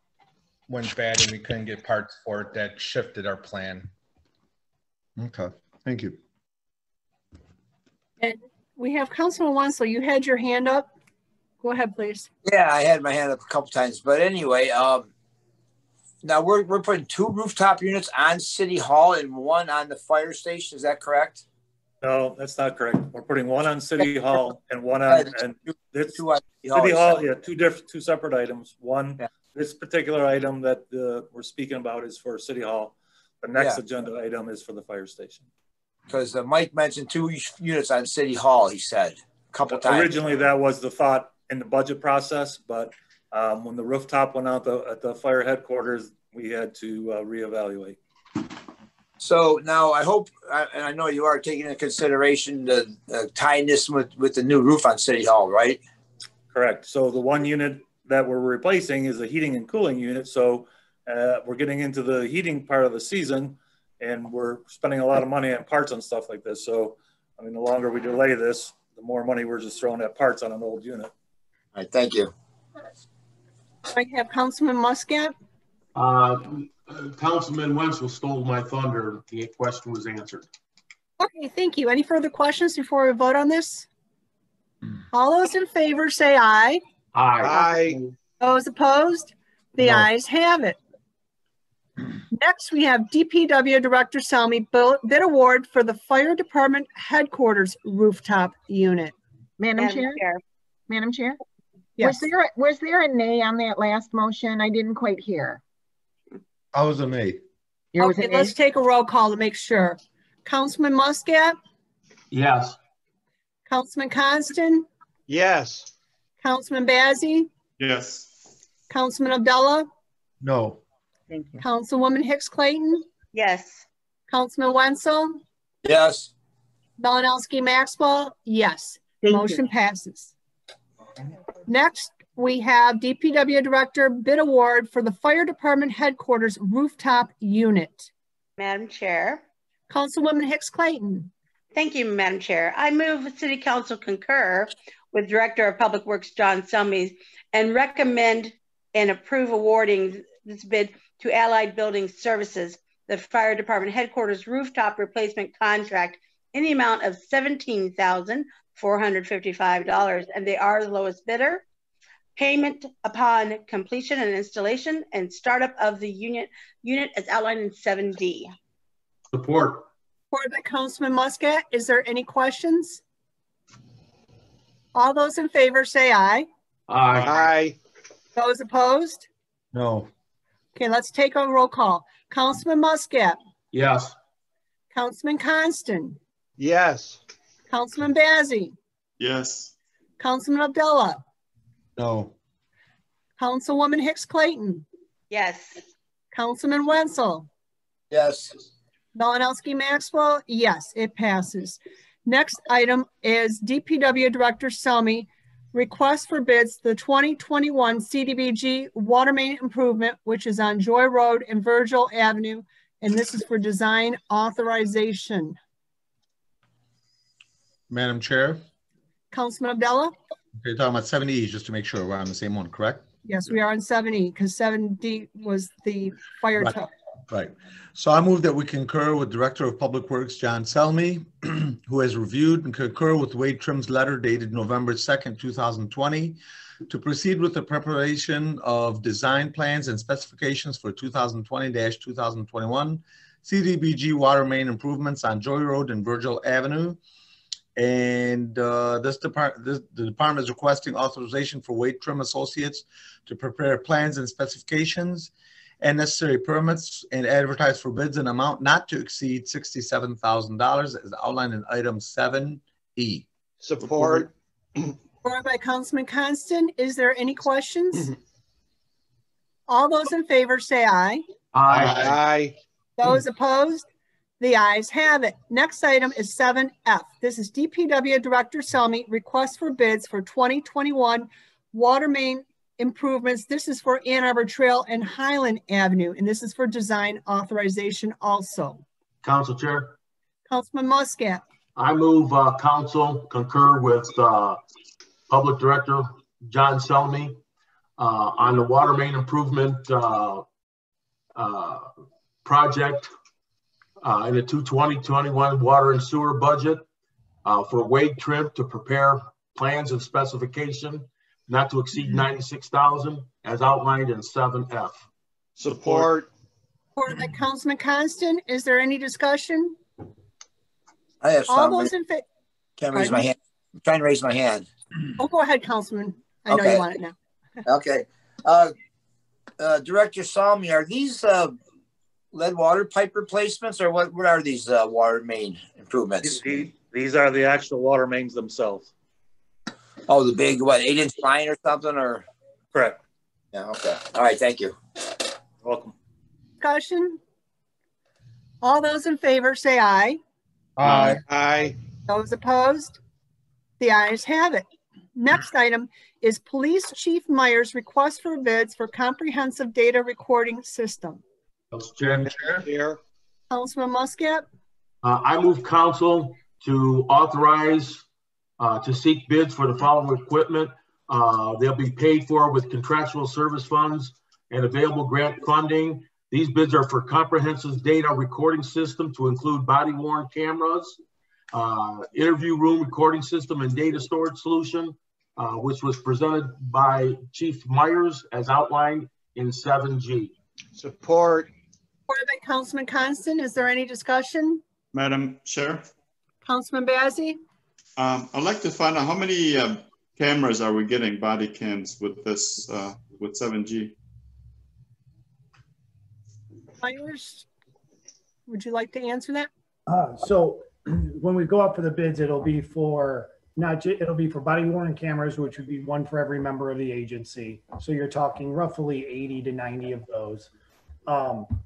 went bad and we couldn't get parts for it, that shifted our plan. Okay, thank you. And we have Councilman Wenzel. You had your hand up. Go ahead, please. Yeah, I had my hand up a couple times, but anyway, now we're putting 2 rooftop units on City Hall and 1 on the fire station. Is that correct? No, that's not correct. We're putting 1 on City Hall and 1 on two on City Hall. Yeah, 2 separate items. One, this particular item that we're speaking about is for City Hall. The next agenda item is for the fire station. Because Mike mentioned 2 units on City Hall, he said a couple times. Originally, that was the thought in the budget process, but when the rooftop went out at the fire headquarters, we had to reevaluate. So now I hope, and I know you are taking into consideration the tying this with the new roof on City Hall, right? Correct. So the 1 unit that we're replacing is a heating and cooling unit. So we're getting into the heating part of the season, and we're spending a lot of money on parts and stuff like this. So, I mean, the longer we delay this, the more money we're just throwing at parts on an old unit. All right, thank you. I have Councilman Muscat. Councilman Wenzel stole my thunder. The question was answered. Okay, thank you. Any further questions before we vote on this? All those in favor say aye. Aye. Aye. Those opposed? The No. ayes have it. Next, we have DPW Director Selmi bid award for the Fire Department Headquarters rooftop unit. Madam Chair? Madam Chair? Yes. Was there a nay on that last motion? I didn't quite hear. I was a nay. Okay, let's take a roll call to make sure. Councilman Muscat? Yes. Councilman Constant? Yes. Councilman Bazey? Yes. Councilman Abdullah? No. Thank you. Councilwoman Hicks Clayton? Yes. Councilman Wenzel? Yes. Malinowski Maxwell? Yes. Motion passes. Next, we have DPW Director bid award for the Fire Department Headquarters rooftop unit. Madam Chair. Councilwoman Hicks Clayton. Thank you, Madam Chair. I move City Council concur with Director of Public Works John Selmi and recommend and approve awarding this bid to Allied Building Services, the Fire Department Headquarters rooftop replacement contract in the amount of $17,455, and they are the lowest bidder. Payment upon completion and installation and startup of the unit as outlined in 7D. Support. Supported by Councilman Muscat. Is there any questions? All those in favor say aye. Aye. Aye. Those opposed? No. Okay, let's take a roll call. Councilman Muscat. Yes. Councilman Constant. Yes. Councilman Bazey. Yes. Councilman Abdullah. No. Councilwoman Hicks Clayton. Yes. Councilman Wenzel. Yes. Malinowski Maxwell. Yes, it passes. Next item is DPW Director Selmi request for bids, the 2021 CDBG water main improvement, which is on Joy Road and Virgil Avenue, and this is for design authorization. Madam Chair. Councilman Abdullah? You're talking about 7E, just to make sure we're on the same one, correct? Yes, we are on 7E because 7D was the fire truck. Right. So I move that we concur with Director of Public Works, John Selmi, who has reviewed and concur with Wade Trim's letter dated November 2nd, 2020, to proceed with the preparation of design plans and specifications for 2020-2021 CDBG water main improvements on Joy Road and Virgil Avenue. And the department is requesting authorization for Wade Trim Associates to prepare plans and specifications and necessary permits and advertise for bids in amount not to exceed $67,000 as outlined in item 7E. Support. Supported by Councilman Constant. Is there any questions? All those in favor say aye. Aye. Aye. Those opposed? The ayes have it. Next item is 7F. This is DPW Director Selmi, request for bids for 2021 water main improvements. This is for Ann Arbor Trail and Highland Avenue, and this is for design authorization also. Council Chair. Councilman Muscat. I move council concur with Public Director John Selmi on the water main improvement project in the 2021 water and sewer budget for Wade Trim to prepare plans and specification not to exceed $96,000 as outlined in 7F. Support. Supported by Councilman Constant. Is there any discussion? I have All those in favor. Can't raise my hand. I'm trying to raise my hand. Oh, go ahead, Councilman. I know you want it now. Okay. Director Selmi, are these lead water pipe replacements, or what are these water main improvements? These are the actual water mains themselves. Oh, the big, what, 8-inch line or something, or? Correct. Yeah, okay. All right, thank you. Welcome. Discussion? All those in favor say aye. Aye. Aye. Those opposed? The ayes have it. Next item is Police Chief Myers' request for bids for comprehensive data recording system. Chair. Councilman Muscat. I move council to authorize to seek bids for the following equipment. They'll be paid for with contractual service funds and available grant funding. These bids are for comprehensive data recording system to include body-worn cameras, interview room recording system, and data storage solution, which was presented by Chief Myers as outlined in 7G. Support. Supported by Councilman Constant. Is there any discussion? Madam Chair, Councilman Bazey. I'd like to find out how many cameras are we getting, body cams, with this, with 7G? Myers, would you like to answer that? So when we go up for the bids, it'll be for it'll be for body worn cameras, which would be one for every member of the agency. So you're talking roughly 80 to 90 of those.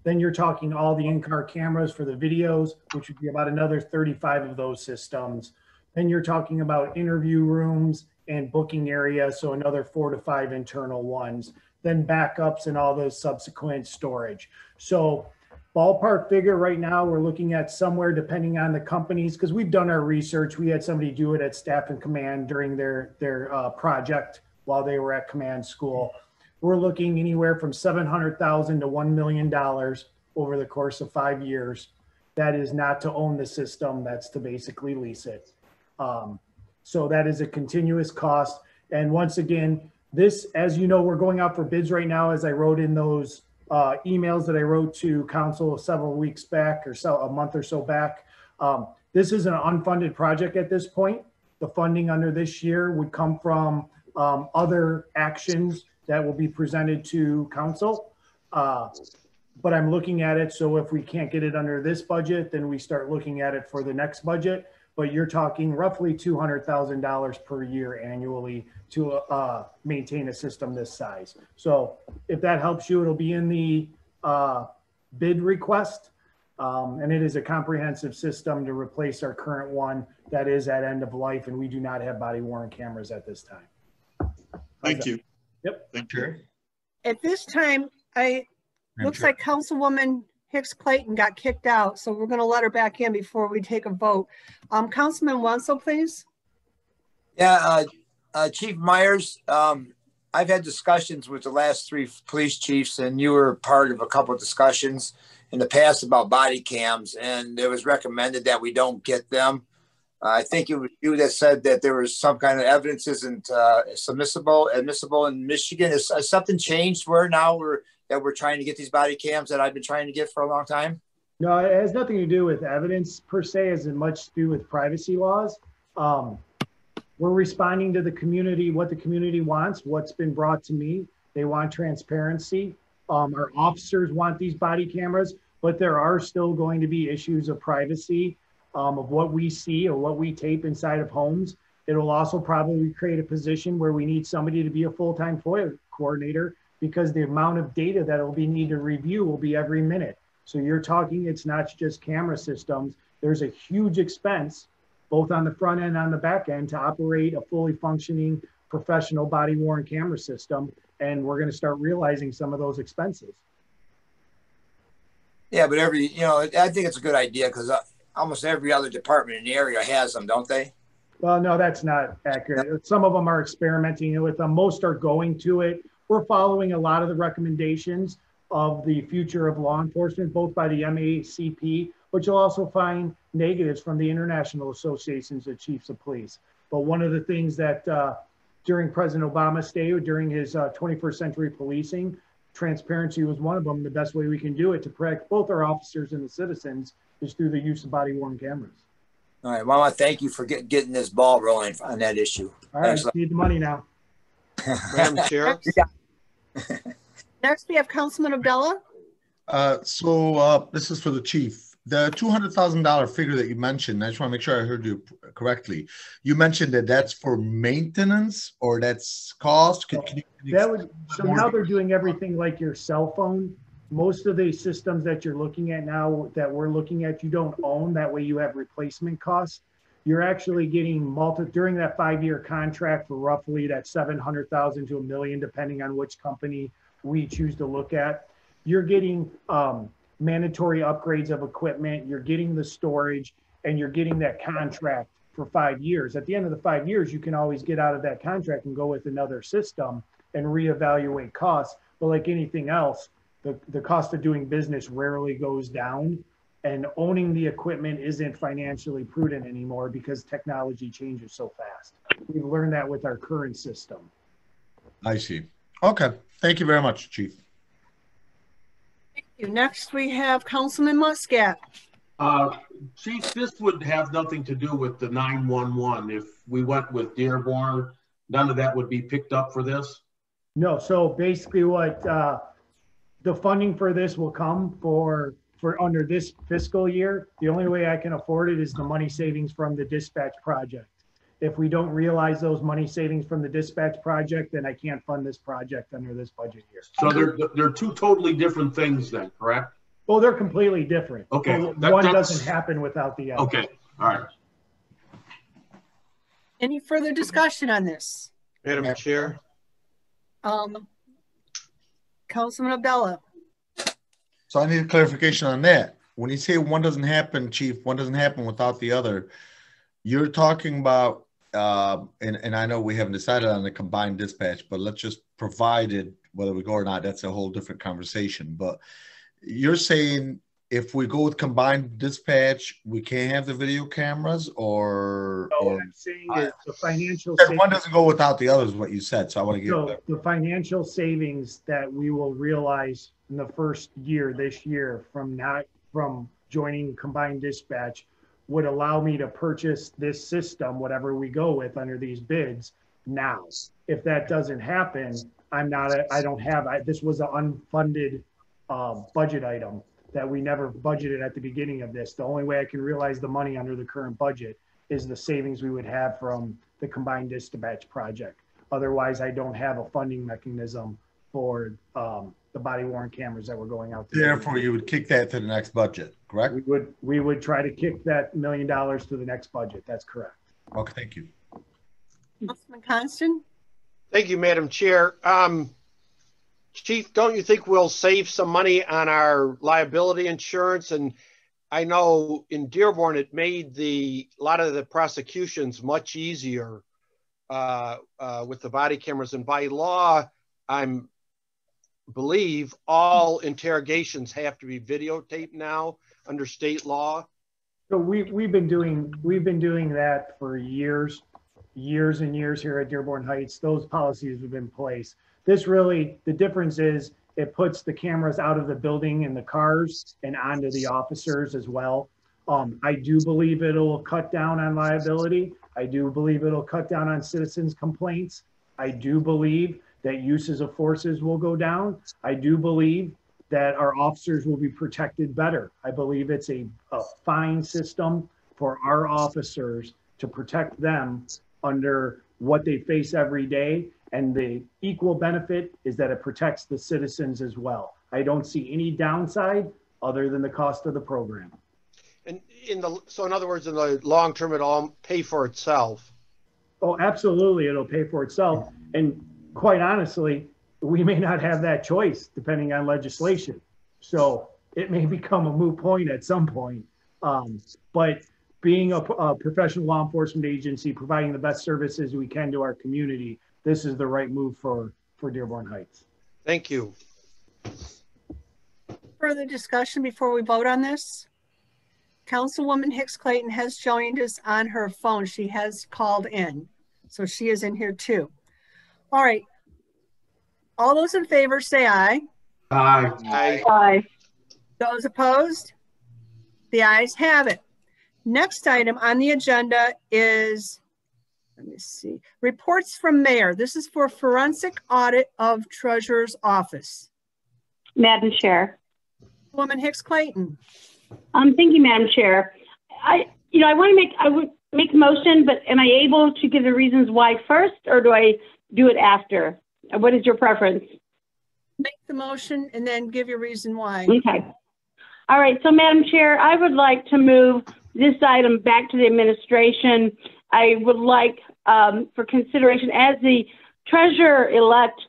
Then you're talking all the in-car cameras for the videos, which would be about another 35 of those systems. Then you're talking about interview rooms and booking area, so another 4 to 5 internal ones. Then backups and all those subsequent storage. So ballpark figure right now, we're looking at somewhere, depending on the companies, because we've done our research. We had somebody do it at Staff and Command during their project while they were at command school. We're looking anywhere from $700,000 to $1 million over the course of 5 years. That is not to own the system, that's to basically lease it. So that is a continuous cost. And once again, this, as you know, we're going out for bids right now, as I wrote in those emails that I wrote to council several weeks back, or so a month or so back. This is an unfunded project at this point. The funding under this year would come from other actions that will be presented to council. But I'm looking at it, so if we can't get it under this budget, then we start looking at it for the next budget. But you're talking roughly $200,000 per year annually to maintain a system this size. So if that helps you, it'll be in the bid request. And it is a comprehensive system to replace our current one that is at end of life, and we do not have body worn cameras at this time. Thank you. Yep. Thank you. At this time, looks like Councilwoman Hicks Clayton got kicked out, so we're going to let her back in before we take a vote. Councilman Wenzel, please. Yeah, Chief Myers, I've had discussions with the last 3 police chiefs, and you were part of a couple of discussions in the past about body cams, and it was recommended that we don't get them. I think it was you that said that there was some kind of evidence isn't admissible in Michigan. Has something changed where now we're trying to get these body cams that I've been trying to get for a long time? No, it has nothing to do with evidence per se, as much to do with privacy laws. We're responding to the community, what the community wants, what's been brought to me. They want transparency. Our officers want these body cameras, but there are still going to be issues of privacy of what we see or what we tape inside of homes. It'll also probably create a position where we need somebody to be a full-time FOIA coordinator, because the amount of data that will be needed to review will be every minute. So you're talking, it's not just camera systems. There's a huge expense, both on the front end and on the back end, to operate a fully functioning professional body worn camera system. And we're going to start realizing some of those expenses. Yeah, but I think it's a good idea, because almost every other department in the area has them, don't they? Well, no, that's not accurate. Some of them are experimenting with them. Most are going to it. We're following a lot of the recommendations of the future of law enforcement, both by the MACP, but you'll also find negatives from the international associations of chiefs of police. But one of the things that during President Obama's stay, or during his 21st century policing, transparency was one of them. The best way we can do it to protect both our officers and the citizens is through the use of body worn cameras. All right, well, I want to thank you for getting this ball rolling on that issue. All right, need the money now. Madam Chair. Next, we have Councilman Abdullah. This is for the chief. The $200,000 figure that you mentioned, I just want to make sure I heard you correctly. You mentioned that that's for maintenance, or that's cost? Can you So now they're doing everything like your cell phone. Most of the systems that you're looking at now, that we're looking at, you don't own. That way you have replacement costs. You're actually getting during that 5-year contract for roughly that $700,000 to $1 million, depending on which company we choose to look at. You're getting mandatory upgrades of equipment, you're getting the storage, and you're getting that contract for 5 years. At the end of the 5 years, you can always get out of that contract and go with another system and reevaluate costs. But like anything else, the cost of doing business rarely goes down, and owning the equipment isn't financially prudent anymore because technology changes so fast. We've learned that with our current system. I see. Okay. Thank you very much, Chief. Thank you. Next, we have Councilman Muscat. Chief, this would have nothing to do with the 911. If we went with Dearborn, none of that would be picked up for this? No, so basically what the funding for this will come for under this fiscal year. The only way I can afford it is the money savings from the dispatch project. If we don't realize those money savings from the dispatch project, then I can't fund this project under this budget year. So they're two totally different things then, correct? Oh, they're completely different. Okay. One doesn't happen without the other. Okay, all right. Any further discussion on this? Madam Chair. Councilman Abdullah. So I need a clarification on that. When you say one doesn't happen, Chief, one doesn't happen without the other, you're talking about, and I know we haven't decided on the combined dispatch, but let's just provide it, whether we go or not, that's a whole different conversation. But you're saying if we go with combined dispatch, we can't have the video cameras, or? No, what I'm saying is the financial one doesn't go without the other is what you said, so I want to get so the financial savings that we will realize in the first year, this year, from joining combined dispatch would allow me to purchase this system, whatever we go with under these bids now. If that doesn't happen, this was an unfunded budget item that we never budgeted at the beginning of this. The only way I can realize the money under the current budget is the savings we would have from the combined dispatch project. Otherwise, I don't have a funding mechanism for the body worn cameras that we're going out there. Therefore, you would kick that to the next budget, correct? We would try to kick that $1 million to the next budget. That's correct. Okay, thank you. Councilman Constant. Thank you, Madam Chair. Chief, don't you think we'll save some money on our liability insurance? And I know in Dearborn, it made a lot of the prosecutions much easier with the body cameras. And by law, I believe all interrogations have to be videotaped now under state law. So we've been doing that for years and years here at Dearborn Heights. Those policies have been in place. This really, the difference is it puts the cameras out of the building and the cars and onto the officers as well. I do believe it'll cut down on liability. I do believe it'll cut down on citizens' complaints. I do believe that uses of forces will go down. I do believe that our officers will be protected better. I believe it's a fine system for our officers to protect them under what they face every day. And the equal benefit is that it protects the citizens as well. I don't see any downside other than the cost of the program. And so in other words, in the long term, it'll all pay for itself. Oh, absolutely. It'll pay for itself. And quite honestly, we may not have that choice depending on legislation. So it may become a moot point at some point. But being a professional law enforcement agency, providing the best services we can to our community, this is the right move for Dearborn Heights. Thank you. Further discussion before we vote on this? Councilwoman Hicks Clayton has joined us on her phone. She has called in, so she is in here too. All right. All those in favor say aye. Aye. Aye. Aye. Those opposed? The ayes have it. Next item on the agenda is, let me see, reports from mayor. This is for forensic audit of treasurer's office. Madam Chair. Woman Hicks Clayton. Thank you, Madam Chair. I would make a motion, but am I able to give the reasons why first, or do I do it after? What is your preference? Make the motion and then give your reason why. Okay. All right. So, Madam Chair, I would like to move this item back to the administration. I would like for consideration as the treasurer-elect,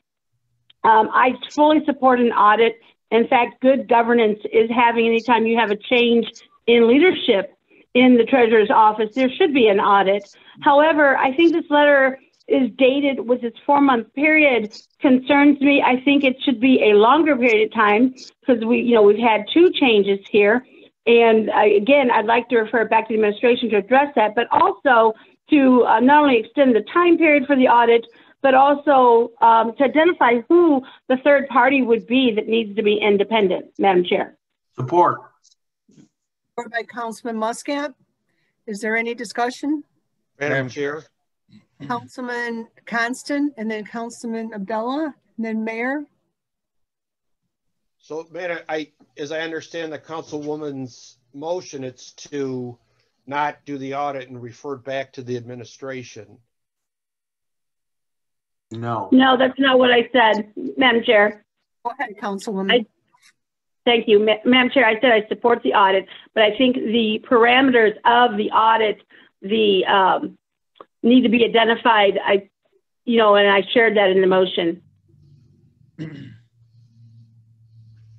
I fully support an audit. In fact, good governance is having, anytime you have a change in leadership in the treasurer's office, there should be an audit. However, I think this letter is dated with its 4-month period concerns me. I think it should be a longer period of time because we've had 2 changes here. And again, I'd like to refer back to the administration to address that, but also to not only extend the time period for the audit, but also to identify who the third party would be that needs to be independent, Madam Chair. Support. Support by Councilman Muscat. Is there any discussion? Madam Chair. Councilman Constant, and then Councilman Abdullah, and then Mayor. So, Madam, as I understand the councilwoman's motion, it's to not do the audit and refer back to the administration. No. No, that's not what I said, Madam Chair. Go ahead, Councilwoman. Thank you, Madam Chair. I said I support the audit, but I think the parameters of the audit, need to be identified. And I shared that in the motion.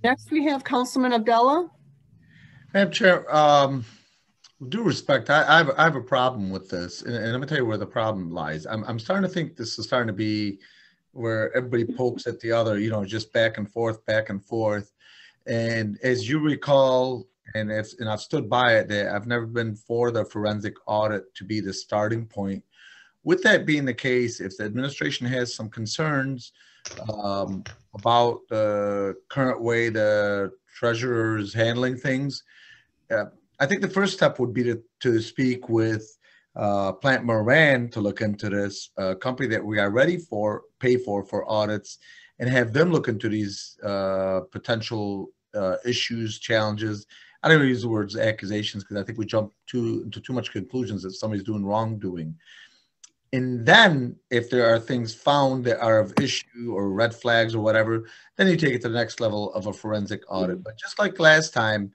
Next, we have Councilman Abdullah. Madam Chair, with due respect, I have a problem with this, and let me tell you where the problem lies. I'm starting to think this is starting to be where everybody pokes at the other, just back and forth. And as you recall, and I've stood by it, that I've never been for the forensic audit to be the starting point. With that being the case, if the administration has some concerns about the current way the treasurer is handling things, I think the first step would be to speak with Plant Moran to look into this company that we are ready for, pay for audits, and have them look into these potential issues, challenges. I don't even use the words accusations because I think we jump into too much conclusions that somebody's doing wrongdoing. And then if there are things found that are of issue or red flags or whatever, then you take it to the next level of a forensic audit. But just like last time,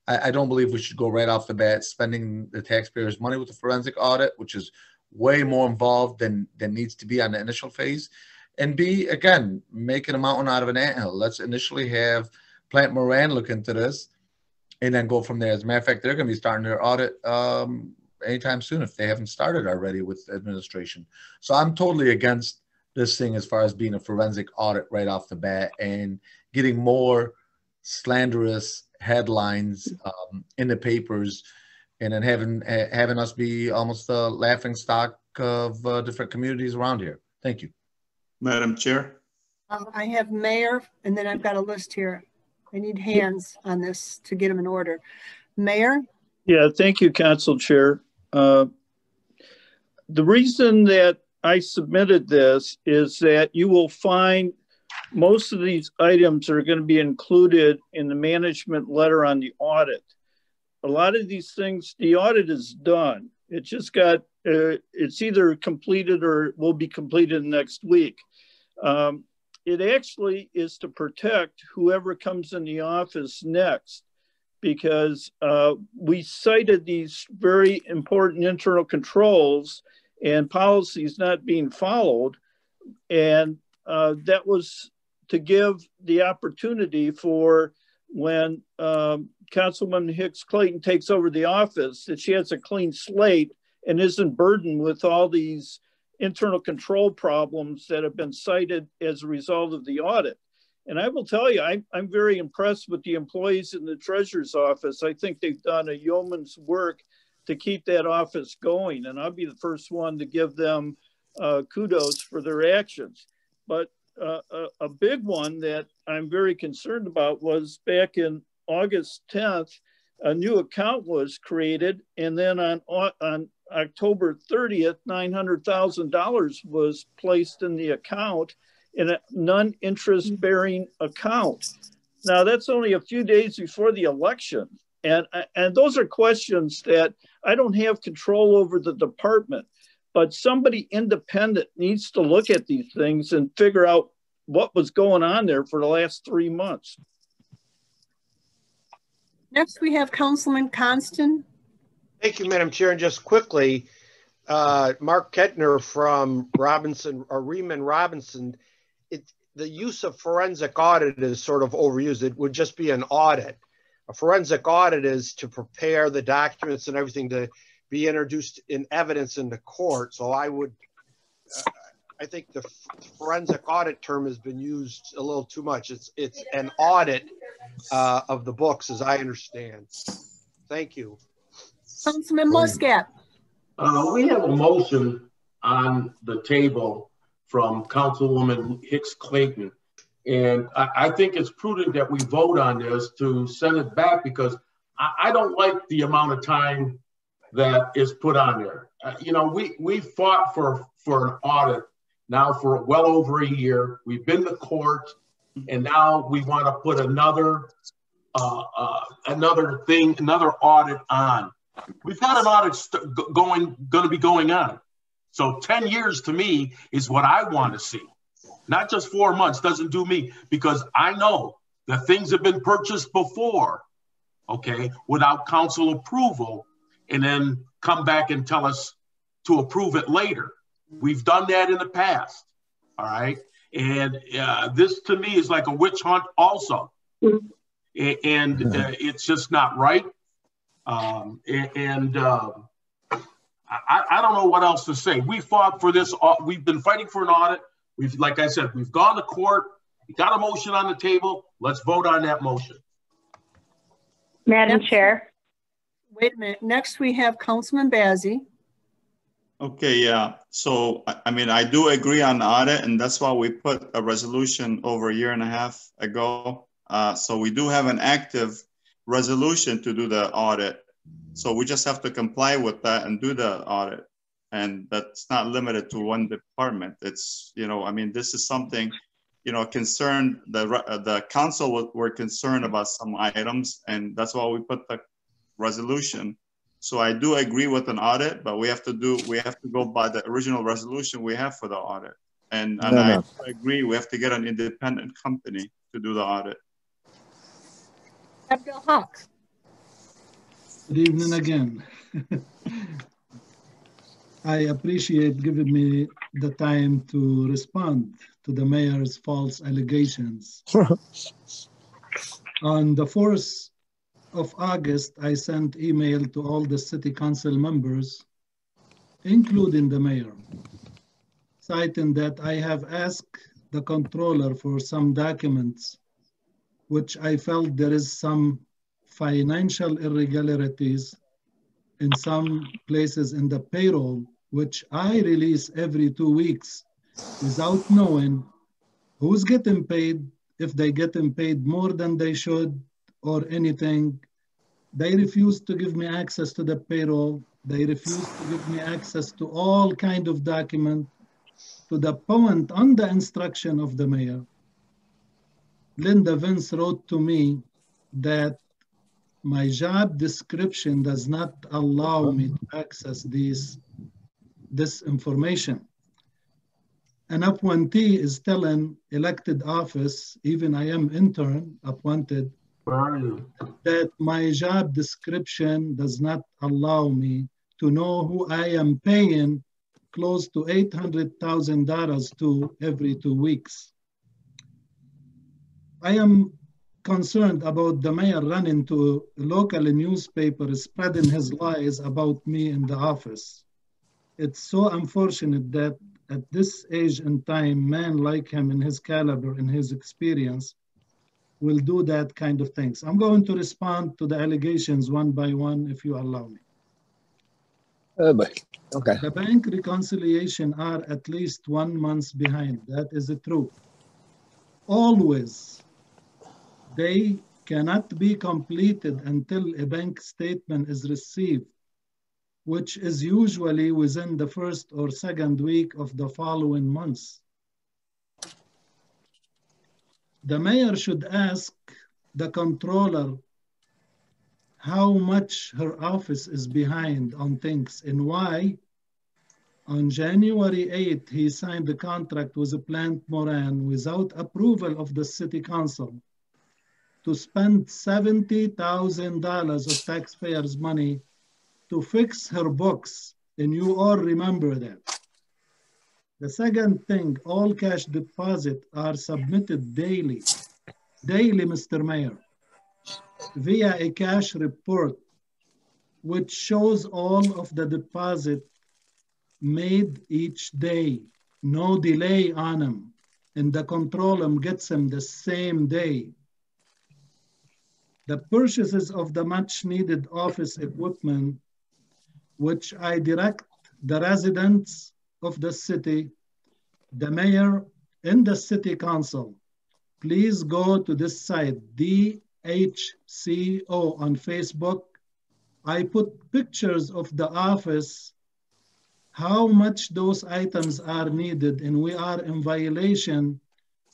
I don't believe we should go right off the bat spending the taxpayers' money with the forensic audit, which is way more involved than needs to be on the initial phase. And B, again, making a mountain out of an anthill. Let's initially have Plant Moran look into this and then go from there. As a matter of fact, they're going to be starting their audit anytime soon if they haven't started already with administration. So I'm totally against this thing as far as being a forensic audit right off the bat and getting more slanderous headlines in the papers and then having us be almost a laughing stock of different communities around here. Thank you. Madam Chair. I have Mayor, and then I've got a list here. I need hands on this to get them in order. Mayor? Yeah, thank you, Council Chair. The reason that I submitted this is that you will find most of these items are going to be included in the management letter on the audit. A lot of these things, the audit is done. It just got, it's either completed or will be completed next week. It actually is to protect whoever comes in the office next, because we cited these very important internal controls and policies not being followed. And that was to give the opportunity for when Councilwoman Hicks Clayton takes over the office, that she has a clean slate and isn't burdened with all these internal control problems that have been cited as a result of the audit. And I will tell you, I'm very impressed with the employees in the Treasurer's office. I think they've done a yeoman's work to keep that office going. And I'll be the first one to give them kudos for their actions. But a big one that I'm very concerned about was back in August 10th, a new account was created. And then on October 30th, $900,000 was placed in the account in a non-interest bearing account. Now that's only a few days before the election. And those are questions that I don't have control over the department, but somebody independent needs to look at these things and figure out what was going on there for the last 3 months. Next, we have Councilman Constant. Thank you, Madam Chair. And just quickly, Mark Kettner from Riemann Robinson, the use of forensic audit is sort of overused. It would just be an audit. A forensic audit is to prepare the documents and everything to be introduced in evidence in the court. So I think the forensic audit term has been used a little too much. It's an audit of the books, as I understand. Thank you. Councilman Muscat. We have a motion on the table from Councilwoman Hicks Clayton. And I think it's prudent that we vote on this to send it back, because I don't like the amount of time that is put on there. You know, we fought for an audit now for well over a year. We've been to court, and now we want to put another audit on. We've had an audit going to be going on. So 10 years to me is what I want to see. Not just 4 months doesn't do me, because I know that things have been purchased before, okay, without council approval, and then come back and tell us to approve it later. We've done that in the past, all right? And this to me is like a witch hunt also. And it's just not right. I don't know what else to say. We fought for this. We've been fighting for an audit. Like I said, we've gone to court. We got a motion on the table. Let's vote on that motion. Madam Chair. Wait a minute. Next, we have Councilman Bazey. Okay, yeah. So, I mean, I do agree on the audit, and that's why we put a resolution over a year and a half ago. So we do have an active resolution to do the audit. So we just have to comply with that and do the audit. And that's not limited to one department. It's, you know, I mean, this is something, you know, concerned, the council were concerned about some items, and that's why we put the resolution. So I do agree with an audit, but we have to go by the original resolution we have for the audit. And I agree, we have to get an independent company to do the audit. Abdul Haq. Good evening again. I appreciate giving me the time to respond to the mayor's false allegations. On the 4th of August, I sent email to all the city council members, including the mayor, citing that I have asked the controller for some documents, which I felt there is some financial irregularities in some places in the payroll, which I release every 2 weeks without knowing who's getting paid, if they getting paid more than they should or anything. They refuse to give me access to the payroll. They refuse to give me access to all kind of document, to the point on the instruction of the mayor. Linda Vince wrote to me that my job description does not allow me to access this information. An appointee is telling elected office, even I am intern appointed, that my job description does not allow me to know who I am paying close to $800,000 to every 2 weeks. I am concerned about the mayor running to a local newspaper spreading his lies about me in the office. It's so unfortunate that at this age and time, man like him in his caliber and his experience will do that kind of things. I'm going to respond to the allegations one by one, if you allow me. Okay. The bank reconciliation are at least 1 month behind. That is true. Always. They cannot be completed until a bank statement is received, which is usually within the 1st or 2nd week of the following month. The mayor should ask the controller how much her office is behind on things and why. On January 8th, he signed the contract with Plant Moran without approval of the city council to spend $70,000 of taxpayers' money to fix her books, and you all remember that. The second thing, all cash deposits are submitted daily, Mr. Mayor, via a cash report, which shows all of the deposit made each day, no delay on them, and the controller gets them the same day. The purchases of the much needed office equipment, which I direct the residents of the city, the mayor, and the city council. Please go to this site, DHCO on Facebook. I put pictures of the office, how much those items are needed, and we are in violation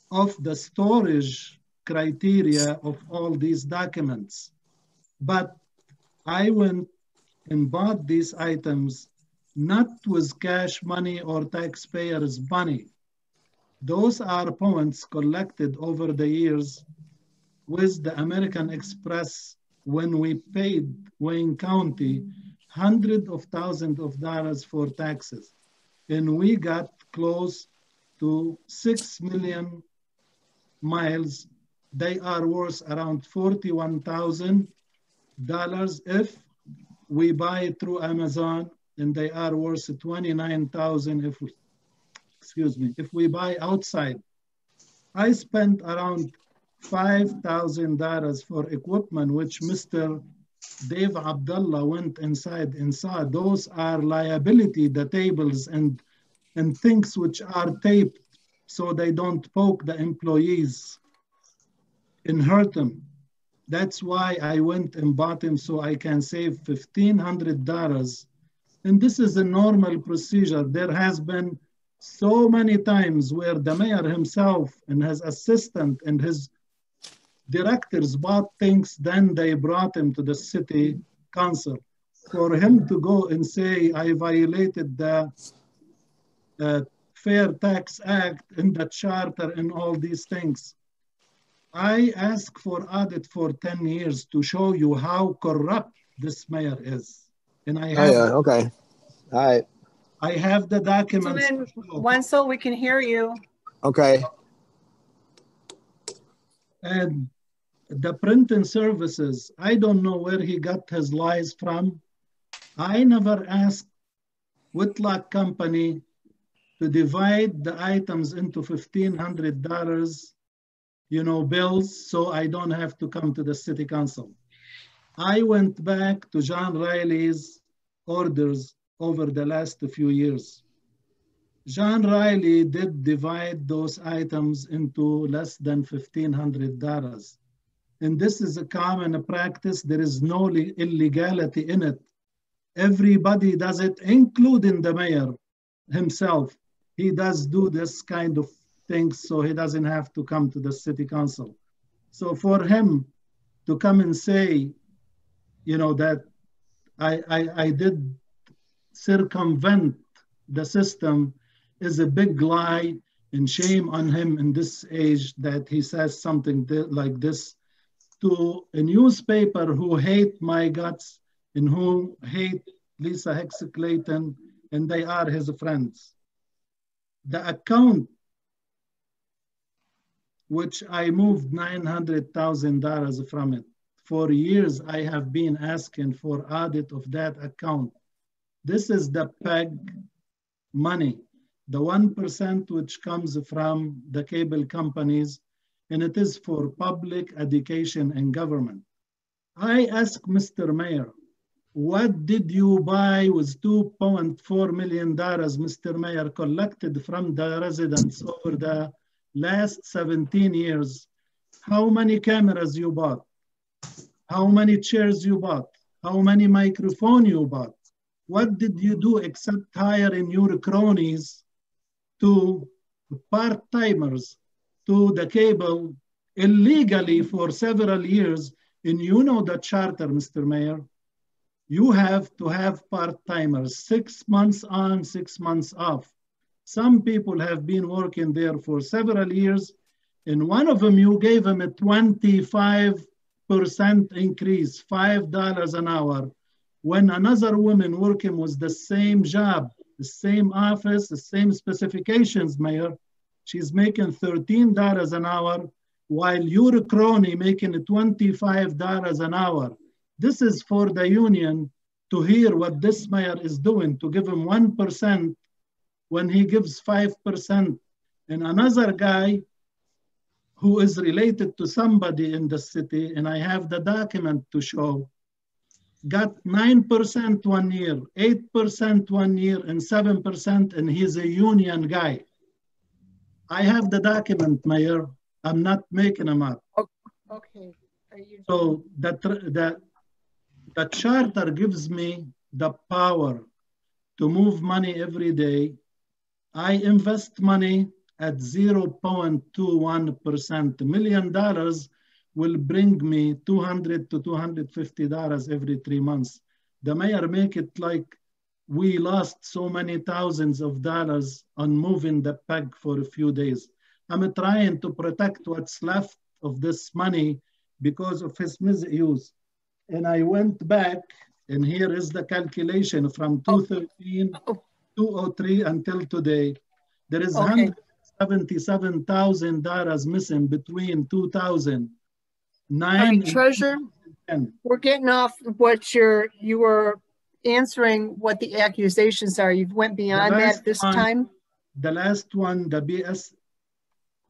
of the storage criteria of all these documents. But I went and bought these items not with cash money or taxpayers' money. Those are points collected over the years with the American Express when we paid Wayne County hundreds of thousands of dollars for taxes. And we got close to 6 million miles. They are worth around $41,000 if we buy it through Amazon, and they are worth $29,000 if we buy outside. I spent around $5,000 for equipment, which Mr. Dave Abdullah went inside and saw. Those are liability, the tables and things which are taped so they don't poke the employees and hurt them. That's why I went and bought them so I can save $1,500. And this is a normal procedure. There has been so many times where the mayor himself and his assistant and his directors bought things, then they brought him to the city council. For him to go and say, I violated the Fair Tax Act and the charter and all these things. I asked for audit for 10 years to show you how corrupt this mayor is. And I have, okay. All right. I have the documents. Wenzel, we can hear you. Okay. And the printing services, I don't know where he got his lies from. I never asked Whitlock Company to divide the items into $1,500, bills, so I don't have to come to the city council. I went back to John Riley's orders over the last few years. John Riley did divide those items into less than $1,500. And this is a common practice. There is no illegality in it. Everybody does it, including the mayor himself. He does do this kind of things, so he doesn't have to come to the city council. So for him to come and say, that I did circumvent the system is a big lie, and shame on him in this age that he says something like this to a newspaper who hate my guts and who hate Lisa Hicks Clayton, and they are his friends. The account, which I moved $900,000 from it. For years, I have been asking for audit of that account. This is the PEG money, the 1% which comes from the cable companies, and it is for public education and government. I asked Mr. Mayor, what did you buy with $2.4 million, Mr. Mayor, collected from the residents over the last 17 years? How many cameras you bought? How many chairs you bought? How many microphones you bought? What did you do except hiring your cronies to part-timers to the cable illegally for several years? And you know the charter, Mr. Mayor. You have to have part-timers, 6 months on, 6 months off. Some people have been working there for several years, and one of them, you gave them a 25% increase, $5 an hour, when another woman working with the same job, the same office, the same specifications, Mayor, she's making $13 an hour, while your crony making $25 an hour. This is for the union to hear what this mayor is doing, to give him 1% when he gives 5%. And another guy who is related to somebody in the city, and I have the document to show, got 9% 1 year, 8% 1 year, and 7%, and he's a union guy. I have the document, Mayor. I'm not making them up. Okay. So the charter gives me the power to move money every day. I invest money at 0.21%. $1 million will bring me $200 to $250 every 3 months. The mayor make it like we lost so many thousands of dollars on moving the peg for a few days. I'm trying to protect what's left of this money because of his misuse. And I went back, and here is the calculation from 2013, 2003 until today. There is $177,000 missing between 2009 Treasurer, we're getting off what you were answering what the accusations are. You went beyond that this time. The last one, the BS,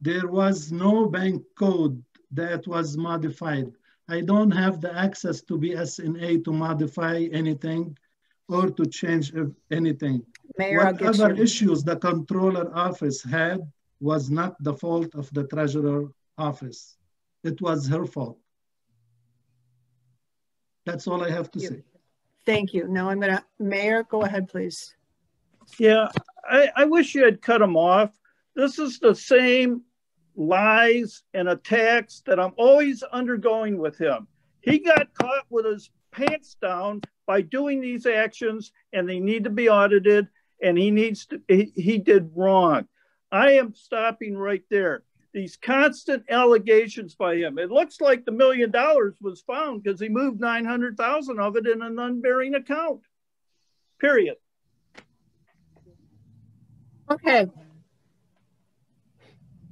there was no bank code that was modified. I don't have the access to BSNA to modify anything or to change anything. Mayor, whatever issues the controller office had was not the fault of the treasurer office. It was her fault. That's all I have to say. Thank you. Now I'm gonna, Mayor, go ahead, please. Yeah, I wish you had cut him off. This is the same lies and attacks that I'm always undergoing with him. He got caught with his pants down by doing these actions, and they need to be audited, and he did wrong. I am stopping right there. These constant allegations by him. It looks like the $1 million was found because he moved 900,000 of it in an unbearing account. Period. Okay.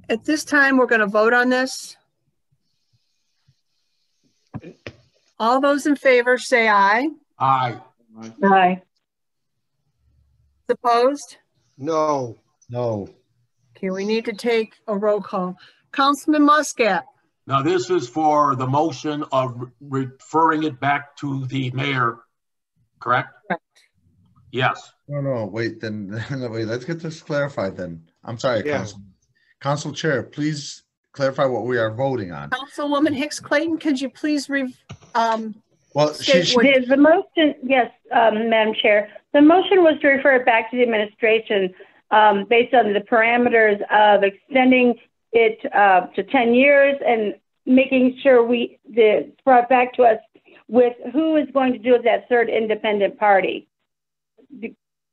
At this time, we're going to vote on this. All those in favor say aye. Aye. Aye. Opposed? No. No. Okay, we need to take a roll call. Councilman Muscat. Now, this is for the motion of referring it back to the mayor, correct? Correct. Yes. No, wait, wait, let's get this clarified then. I'm sorry, Yeah. Council Chair, please clarify what we are voting on. Councilwoman Hicks Clayton, could you please Well, The motion, yes, Madam Chair. The motion was to refer it back to the administration based on the parameters of extending it to 10 years and making sure brought back to us with who is going to do that third independent party.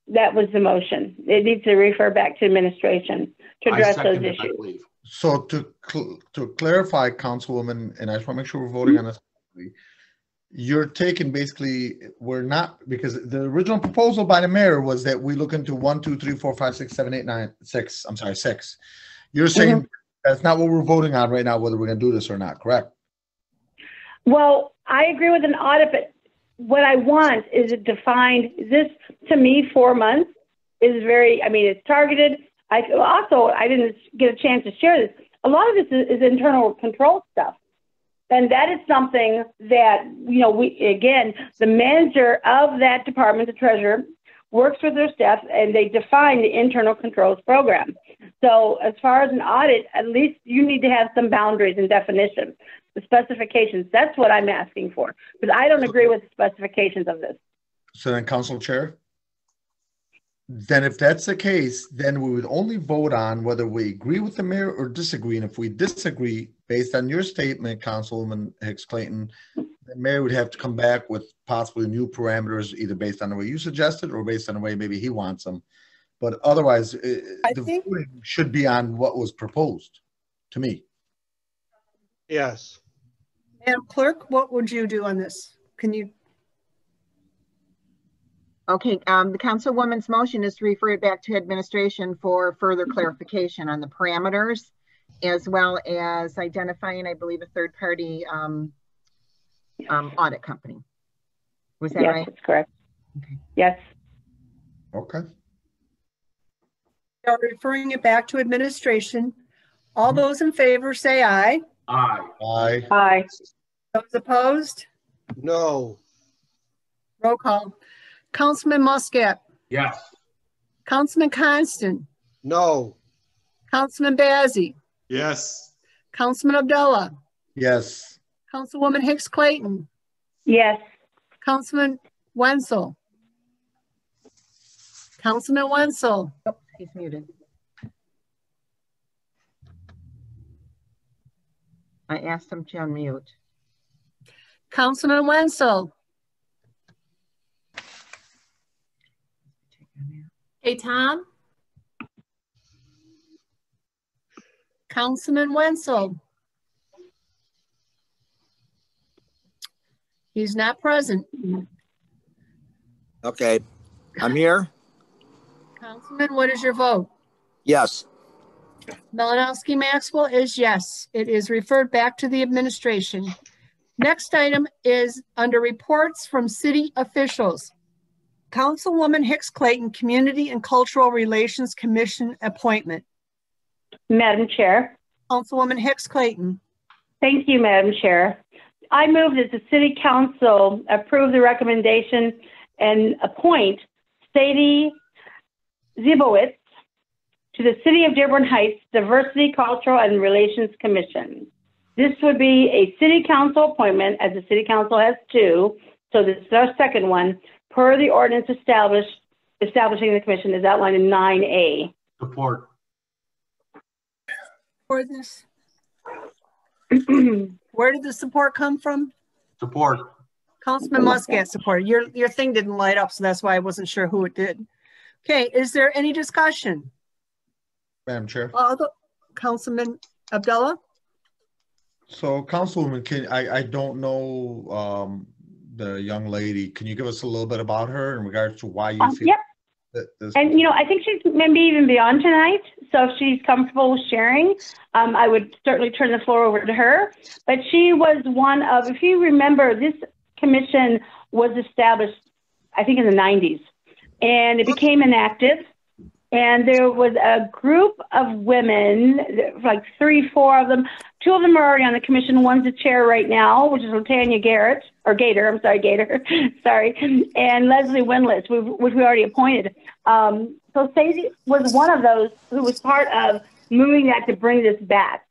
That was the motion. It needs to refer back to administration to address those issues. So to clarify, Councilwoman, and I just want to make sure we're voting on this, you're taking basically, we're not, because the original proposal by the mayor was that we look into 1, 2, 3, 4, 5, 6, 7, 8, 9, 6. I'm sorry, 6. You're saying that's not what we're voting on right now, whether we're going to do this or not, correct? Well, I agree with an audit, but what I want is it defined. This, to me, 4 months is very, I mean, it's targeted. I didn't get a chance to share this. A lot of this is internal control stuff. And that is something that, the manager of that department, the treasurer, works with their staff and they define the internal controls program. So as far as an audit, at least you need to have some boundaries and definition, the specifications. That's what I'm asking for, because I don't agree with the specifications of this. So then, Council Chair, then if that's the case, then we would only vote on whether we agree with the mayor or disagree. And if we disagree, based on your statement, Councilwoman Hicks Clayton, the mayor would have to come back with possibly new parameters, either based on the way you suggested or based on the way maybe he wants them. But otherwise, the voting should be on what was proposed to me. Yes. Madam Clerk, what would you do on this? Can you? Okay, the councilwoman's motion is to refer it back to administration for further clarification on the parameters, as well as identifying, I believe, a third-party audit company. Was that right? Yes, that's correct. Okay. Yes. Okay. We are referring it back to administration. All those in favor say aye. Aye. Aye. Aye. Those opposed? No. Roll call. Councilman Muscat. Yes. Councilman Constant. No. Councilman Bazey. Yes. Councilman Abdullah. Yes. Councilwoman Hicks Clayton. Yes. Councilman Wenzel. Councilman Wenzel. Oh, he's muted. I asked him to unmute. Councilman Wenzel. Hey, Tom. Councilman Wenzel. He's not present. Okay, I'm here. Councilman, what is your vote? Yes. Malinowski Maxwell is yes. It is referred back to the administration. Next item is under reports from city officials. Councilwoman Hicks Clayton, Community and Cultural Relations Commission appointment. Madam Chair. Councilwoman Hicks Clayton. Thank you, Madam Chair. I move that the City Council approve the recommendation and appoint Sadie Zibowitz to the City of Dearborn Heights Diversity, Cultural, and Relations Commission. This would be a City Council appointment, as the City Council has two, so this is our second one, per the ordinance establishing the commission is outlined in 9A. Support. For this. Where did the support come from? Support. Councilman Muscat support. Your thing didn't light up, so that's why I wasn't sure who it did. Okay, is there any discussion? Madam Chair. Councilman Abdullah? So, Councilwoman, I don't know the young lady. Can you give us a little bit about her in regards to why you feel? Yep. And, you know, I think she's maybe even beyond tonight. So if she's comfortable sharing, I would certainly turn the floor over to her. But she was one of, if you remember, this commission was established, I think, in the 90s. And it became inactive. And there was a group of women, like 3, 4 of them. 2 of them are already on the commission. One's the chair right now, which is Latanya Gator, sorry, and Leslie Windless, which we already appointed. So Sadie was one of those who was part of moving that to bring this back,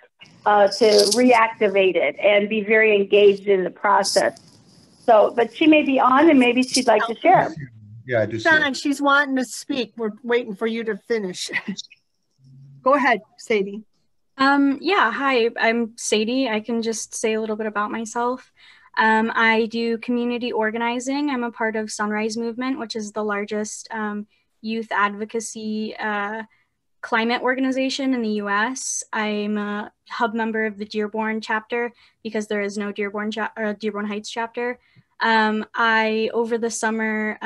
to reactivate it and be very engaged in the process. So, but she may be on and maybe she'd like to share. Yeah, I do. She's wanting to speak. We're waiting for you to finish. Go ahead, Sadie. Yeah, hi, I'm Sadie. I can just say a little bit about myself. I do community organizing. I'm a part of Sunrise Movement, which is the largest youth advocacy climate organization in the US. I'm a hub member of the Dearborn chapter because there is no Dearborn Heights chapter. I, over the summer,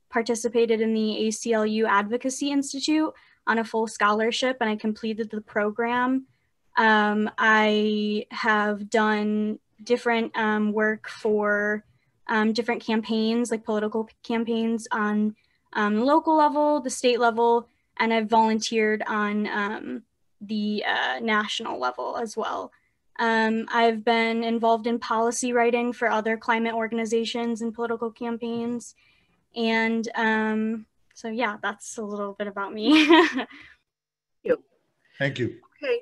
participated in the ACLU Advocacy Institute on a full scholarship, and I completed the program. I have done different work for different campaigns, like political campaigns on the local level, the state level, and I've volunteered on the national level as well. I've been involved in policy writing for other climate organizations and political campaigns. And so, yeah, that's a little bit about me. Thank you. Okay.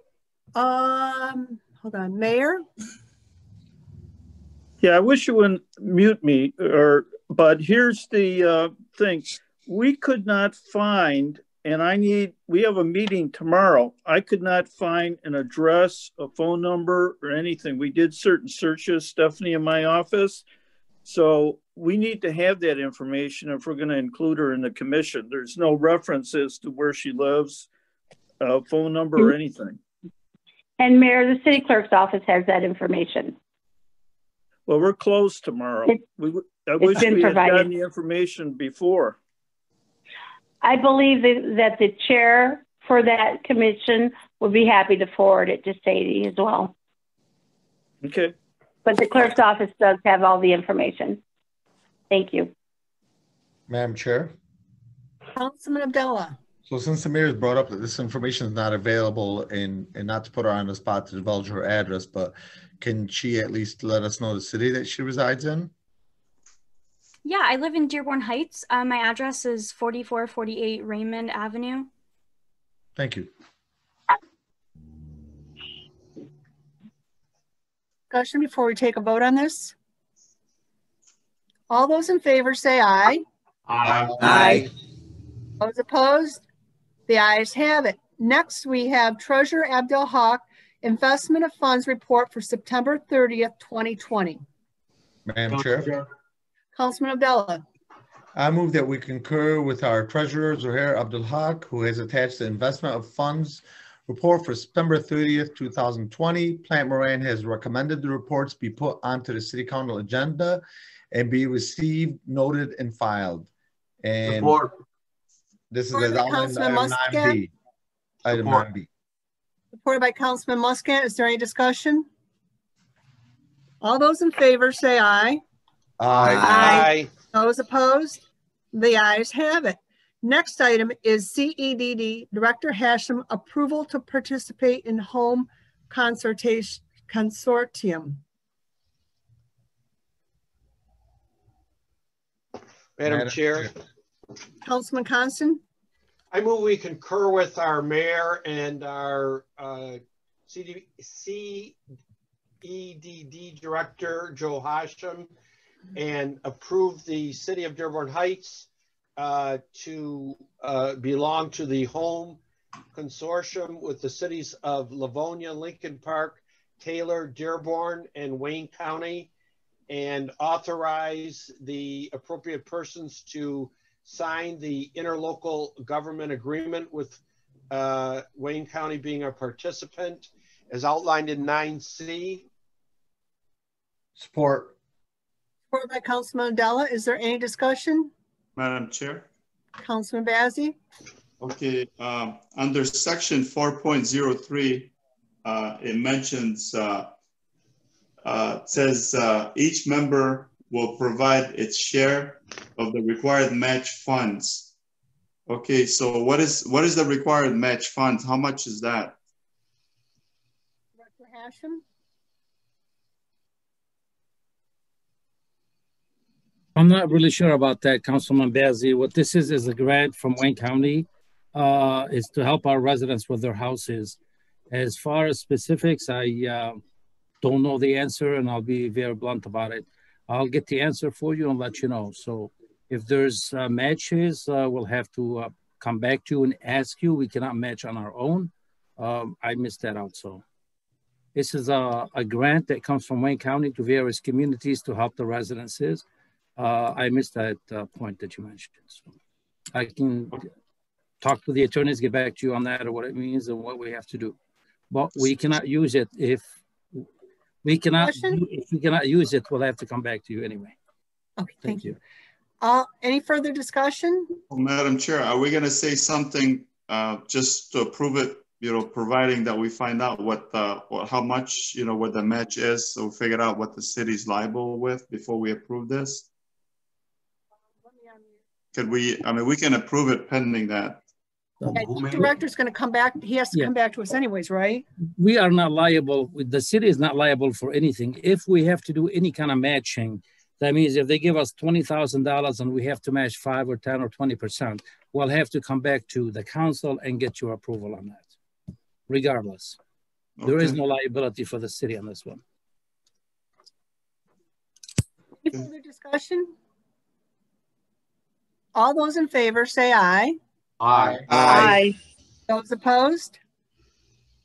Hold on, Mayor? Yeah, I wish you wouldn't mute me, but here's the thing. We could not find, and we have a meeting tomorrow. I could not find an address, a phone number, or anything. We did certain searches, Stephanie, in my office. So we need to have that information if we're going to include her in the commission. There's no references to where she lives, phone number, or anything. And Mayor, the city clerk's office has that information. Well, we're closed tomorrow. I wish we had gotten the information before. I believe that the chair for that commission would be happy to forward it to Sadie as well. Okay. But the clerk's office does have all the information. Thank you. Madam Chair. Councilman Abdullah. So since the mayor has brought up that this information is not available and not to put her on the spot to divulge her address, but can she at least let us know the city that she resides in? Yeah, I live in Dearborn Heights. My address is 4448 Raymond Avenue. Thank you. Discussion before we take a vote on this? All those in favor say aye. Aye. Aye. Those opposed? The ayes have it. Next, we have Treasurer Abdel Haq, Investment of Funds Report for September 30th, 2020. Madam Chair. Councilman Abdullah. I move that we concur with our Treasurer, Zuhair Abdul Haq, who has attached the Investment of Funds Report for September 30th, 2020. Plant Moran has recommended the reports be put onto the City Council agenda and be received, noted, and filed. And support. This is as outlined in item 9B. Item 9B. Supported by Councilman Muscat. Is there any discussion? All those in favor say aye. Aye. Aye. Those opposed? The ayes have it. Next item is CEDD Director Hashem approval to participate in home consortium. Madam Chair. Councilman Constant. I move we concur with our mayor and our CEDD director, Joe Hashem, and approve the city of Dearborn Heights to belong to the home consortium with the cities of Livonia, Lincoln Park, Taylor, Dearborn, and Wayne County, and authorize the appropriate persons to sign the interlocal government agreement with Wayne County being a participant as outlined in 9C. Support. Supported by Councilman Abdullah. Is there any discussion? Madam Chair. Councilman Bazey? Okay, under section 4.03, it mentions, says each member will provide its share of the required match funds. Okay, so what is the required match funds? How much is that? Director Hashem? I'm not really sure about that, Councilman Bazey. What this is a grant from Wayne County. Is to help our residents with their houses. As far as specifics, I don't know the answer, and I'll be very blunt about it. I'll get the answer for you and let you know. So if there's matches, we'll have to come back to you and ask you. We cannot match on our own. I missed that out. So this is a grant that comes from Wayne County to various communities to help the residences. I missed that point that you mentioned. So I can talk to the attorneys, get back to you on that or what it means and what we have to do. But we cannot use it if we cannot use it, we'll have to come back to you anyway. Okay, thank you. Any further discussion? Well, Madam Chair, are we going to say something just to approve it, you know, providing that we find out what how much, you know, what the match is, so we figure out what the city's liable with before we approve this? Could we, I mean, we can approve it pending that. Yeah, the director's going to come back. He has to come back to us anyways, right? We are not liable. The city is not liable for anything. If we have to do any kind of matching, that means if they give us $20,000 and we have to match 5 or 10 or 20%, we'll have to come back to the council and get your approval on that. Regardless, there is no liability for the city on this one. Any further discussion? All those in favor say aye. Aye. Aye. Those opposed?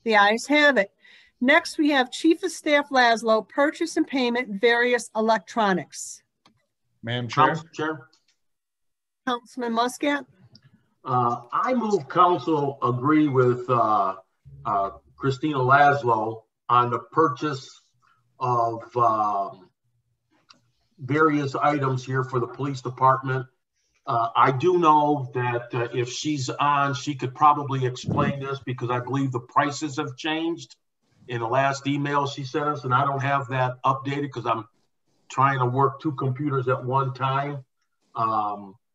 The ayes have it. Next, we have Chief of Staff Laslo, purchase and payment various electronics. Madam Chair. Chair. Councilman Muscat. I move council agree with Krystina Laslo on the purchase of various items here for the police department. I do know that if she's on, she could probably explain this because I believe the prices have changed in the last email she sent us, and I don't have that updated because I'm trying to work 2 computers at one time.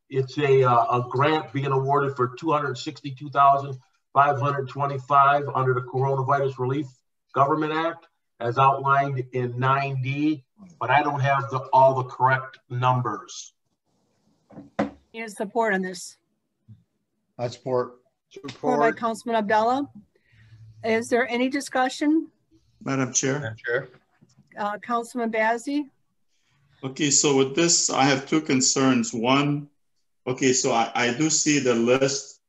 It's a grant being awarded for $262,525 under the Coronavirus Relief Government Act as outlined in 9D, but I don't have all the correct numbers. Need support on this. I support. Support by Councilman Abdallah. Is there any discussion? Madam Chair. Madam Chair. Councilman Bazey. Okay, so with this, I have 2 concerns. One, okay, so I do see the list,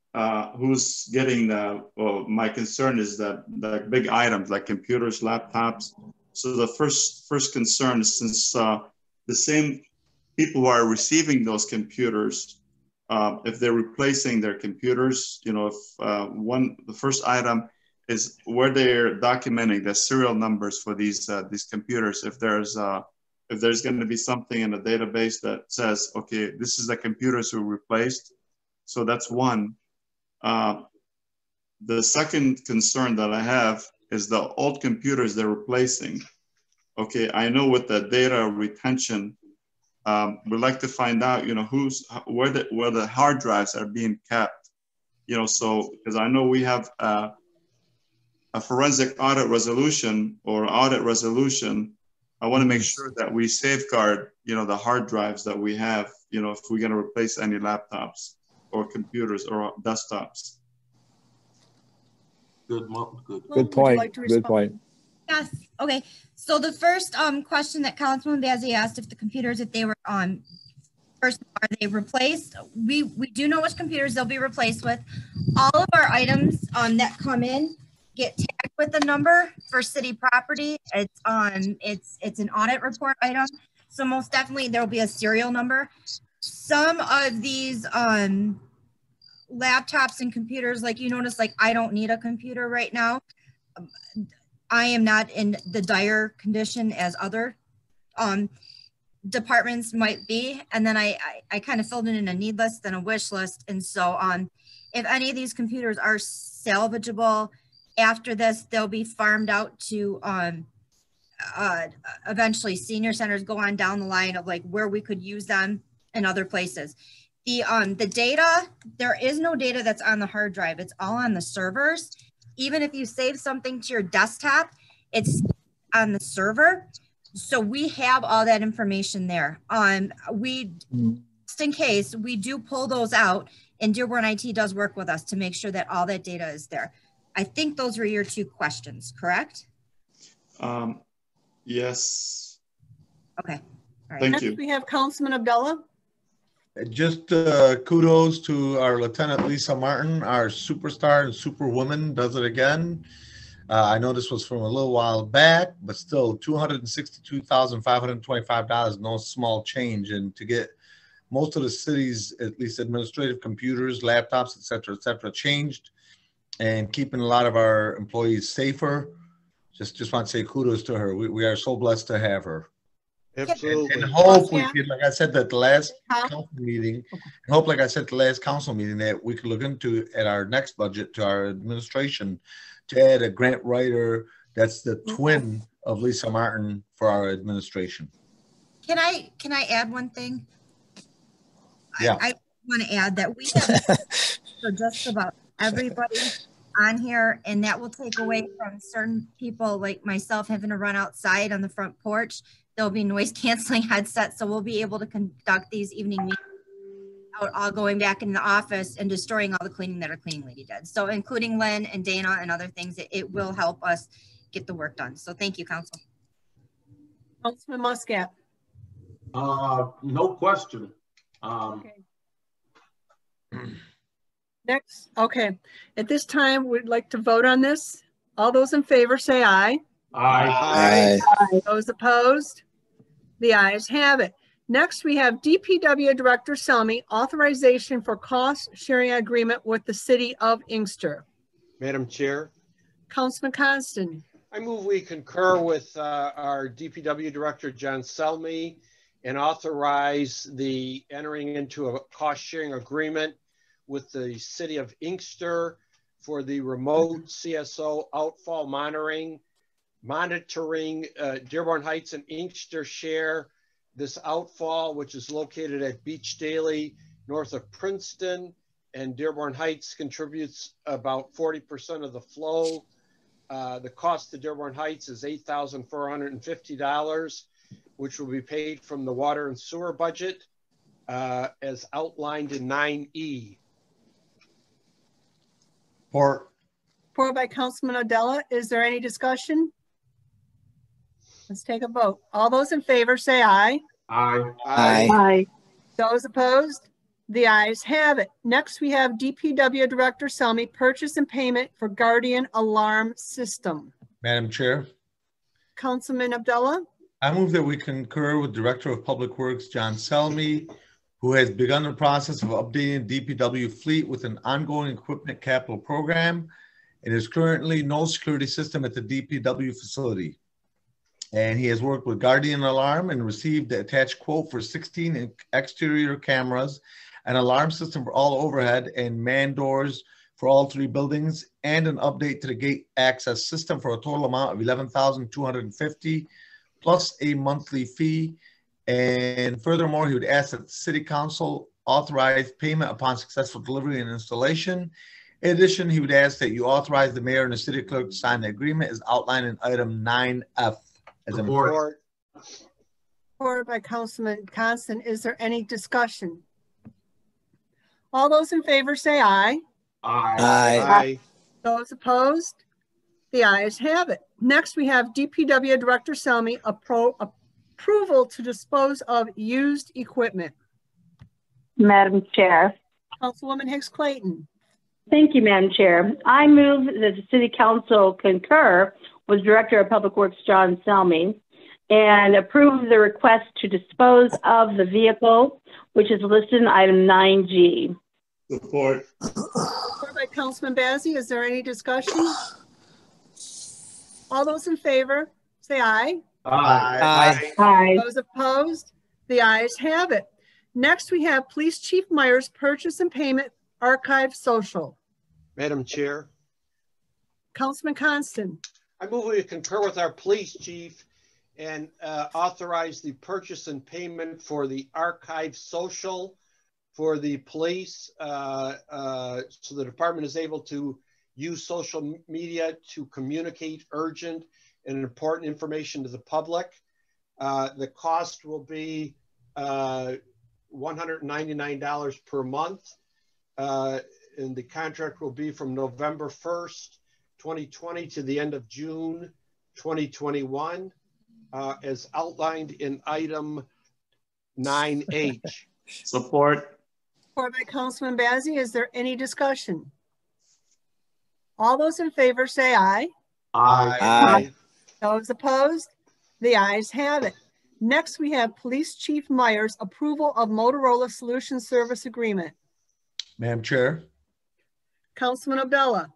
who's getting the, well, my concern is that the big items like computers, laptops. So the first concern is since the same people who are receiving those computers, if they're replacing their computers, you know, if the first item is where they're documenting the serial numbers for these computers. If there's going to be something in the database that says, okay, this is the computers who replaced. So that's one. The second concern that I have is the old computers they're replacing. Okay, I know with the data retention, we'd like to find out, you know, where the hard drives are being kept, you know, so because I know we have a forensic audit resolution or audit resolution. I want to make sure that we safeguard, you know, the hard drives that we have, you know, if we're going to replace any laptops or computers or desktops. Good point. Like good point. Yes. Okay. So the first question that Councilman Bazey asked if the computers, if they were first, are they replaced? We do know which computers they'll be replaced with. All of our items that come in get tagged with a number for city property. It's an audit report item. So most definitely there'll be a serial number. Some of these laptops and computers, like you notice, like I don't need a computer right now. I am not in the dire condition as other. departments might be. And then I kind of filled it in a need list and a wish list. And so if any of these computers are salvageable after this, they'll be farmed out to eventually senior centers, go on down the line of like where we could use them in other places. The data, there is no data that's on the hard drive. It's all on the servers. Even if you save something to your desktop, it's on the server. So we have all that information there. Just in case, we do pull those out, and Dearborn IT does work with us to make sure that all that data is there. I think those were your 2 questions, correct? Yes. Okay. All right. Thank Next you. we have Councilman Abdullah. Just kudos to our Lieutenant Lisa Martin, our superstar and superwoman, does it again. I know this was from a little while back, but still $262,525, no small change. And to get most of the city's, at least administrative computers, laptops, et cetera, changed and keeping a lot of our employees safer. Just want to say kudos to her. We are so blessed to have her. Absolutely. And hope we could, like I said, that the last council meeting, that we could look into at our next budget to our administration to add a grant writer that's the twin of Lisa Martin for our administration. Can I add one thing? Yeah. I want to add that we have for just about everybody on here, and that will take away from certain people like myself having to run outside on the front porch. There'll be noise canceling headsets, so we'll be able to conduct these evening meetings without all going back in the office and destroying all the cleaning that our cleaning lady did. So including Lynn and Dana and other things, it will help us get the work done. So thank you, Council. Councilman Muscat. No question. Okay. Next, okay. At this time, we'd like to vote on this. All those in favor say aye. Aye. Aye. Those opposed? The ayes have it. Next, we have DPW Director Selmi, authorization for cost sharing agreement with the City of Inkster. Madam Chair. Councilman Constant. I move we concur with our DPW Director, John Selmi, and authorize the entering into a cost sharing agreement with the City of Inkster for the remote CSO outfall monitoring Dearborn Heights and Inkster share this outfall, which is located at Beach Daily north of Princeton, and Dearborn Heights contributes about 40% of the flow. The cost to Dearborn Heights is $8,450, which will be paid from the water and sewer budget as outlined in 9E. Support by Councilman Odella. Is there any discussion? Let's take a vote. All those in favor say aye. Aye. Aye. Those opposed? The ayes have it. Next, we have DPW Director Selmi, purchase and payment for Guardian Alarm System. Madam Chair. Councilman Abdullah. I move that we concur with Director of Public Works, John Selmi, who has begun the process of updating DPW fleet with an ongoing equipment capital program. It is currently no security system at the DPW facility. And he has worked with Guardian Alarm and received the attached quote for 16 exterior cameras, an alarm system for all overhead and man doors for all 3 buildings, and an update to the gate access system for a total amount of $11,250 plus a monthly fee. And furthermore, he would ask that the City Council authorize payment upon successful delivery and installation. In addition, he would ask that you authorize the mayor and the city clerk to sign the agreement as outlined in item 9F. Support. Supported by Councilman Constant. Is there any discussion? All those in favor say aye. Aye. Those opposed? The ayes have it. Next, we have DPW Director Selmi, approval to dispose of used equipment. Madam Chair. Councilwoman Hicks Clayton. Thank you, Madam Chair. I move that the City Council concur with Director of Public Works John Selmi and approve the request to dispose of the vehicle, which is listed in item 9G. Support. Support by Councilman Bazey. Is there any discussion? All those in favor say aye. Aye. Those opposed? The ayes have it. Next, we have Police Chief Myers, Purchase and Payment, Archive Social. Madam Chair. Councilman Constant. I move we concur with our police chief and authorize the purchase and payment for the archive social for the police, so the department is able to use social media to communicate urgent and important information to the public. The cost will be $199 per month, and the contract will be from November 1st, 2020 to the end of June 2021, as outlined in item 9H. Support. Support by Councilman Bazey. Is there any discussion? All those in favor say aye. Aye. Aye. Those opposed? The ayes have it. Next, we have Police Chief Myers, approval of Motorola Solution Service Agreement. Madam Chair, Councilman Abdullah.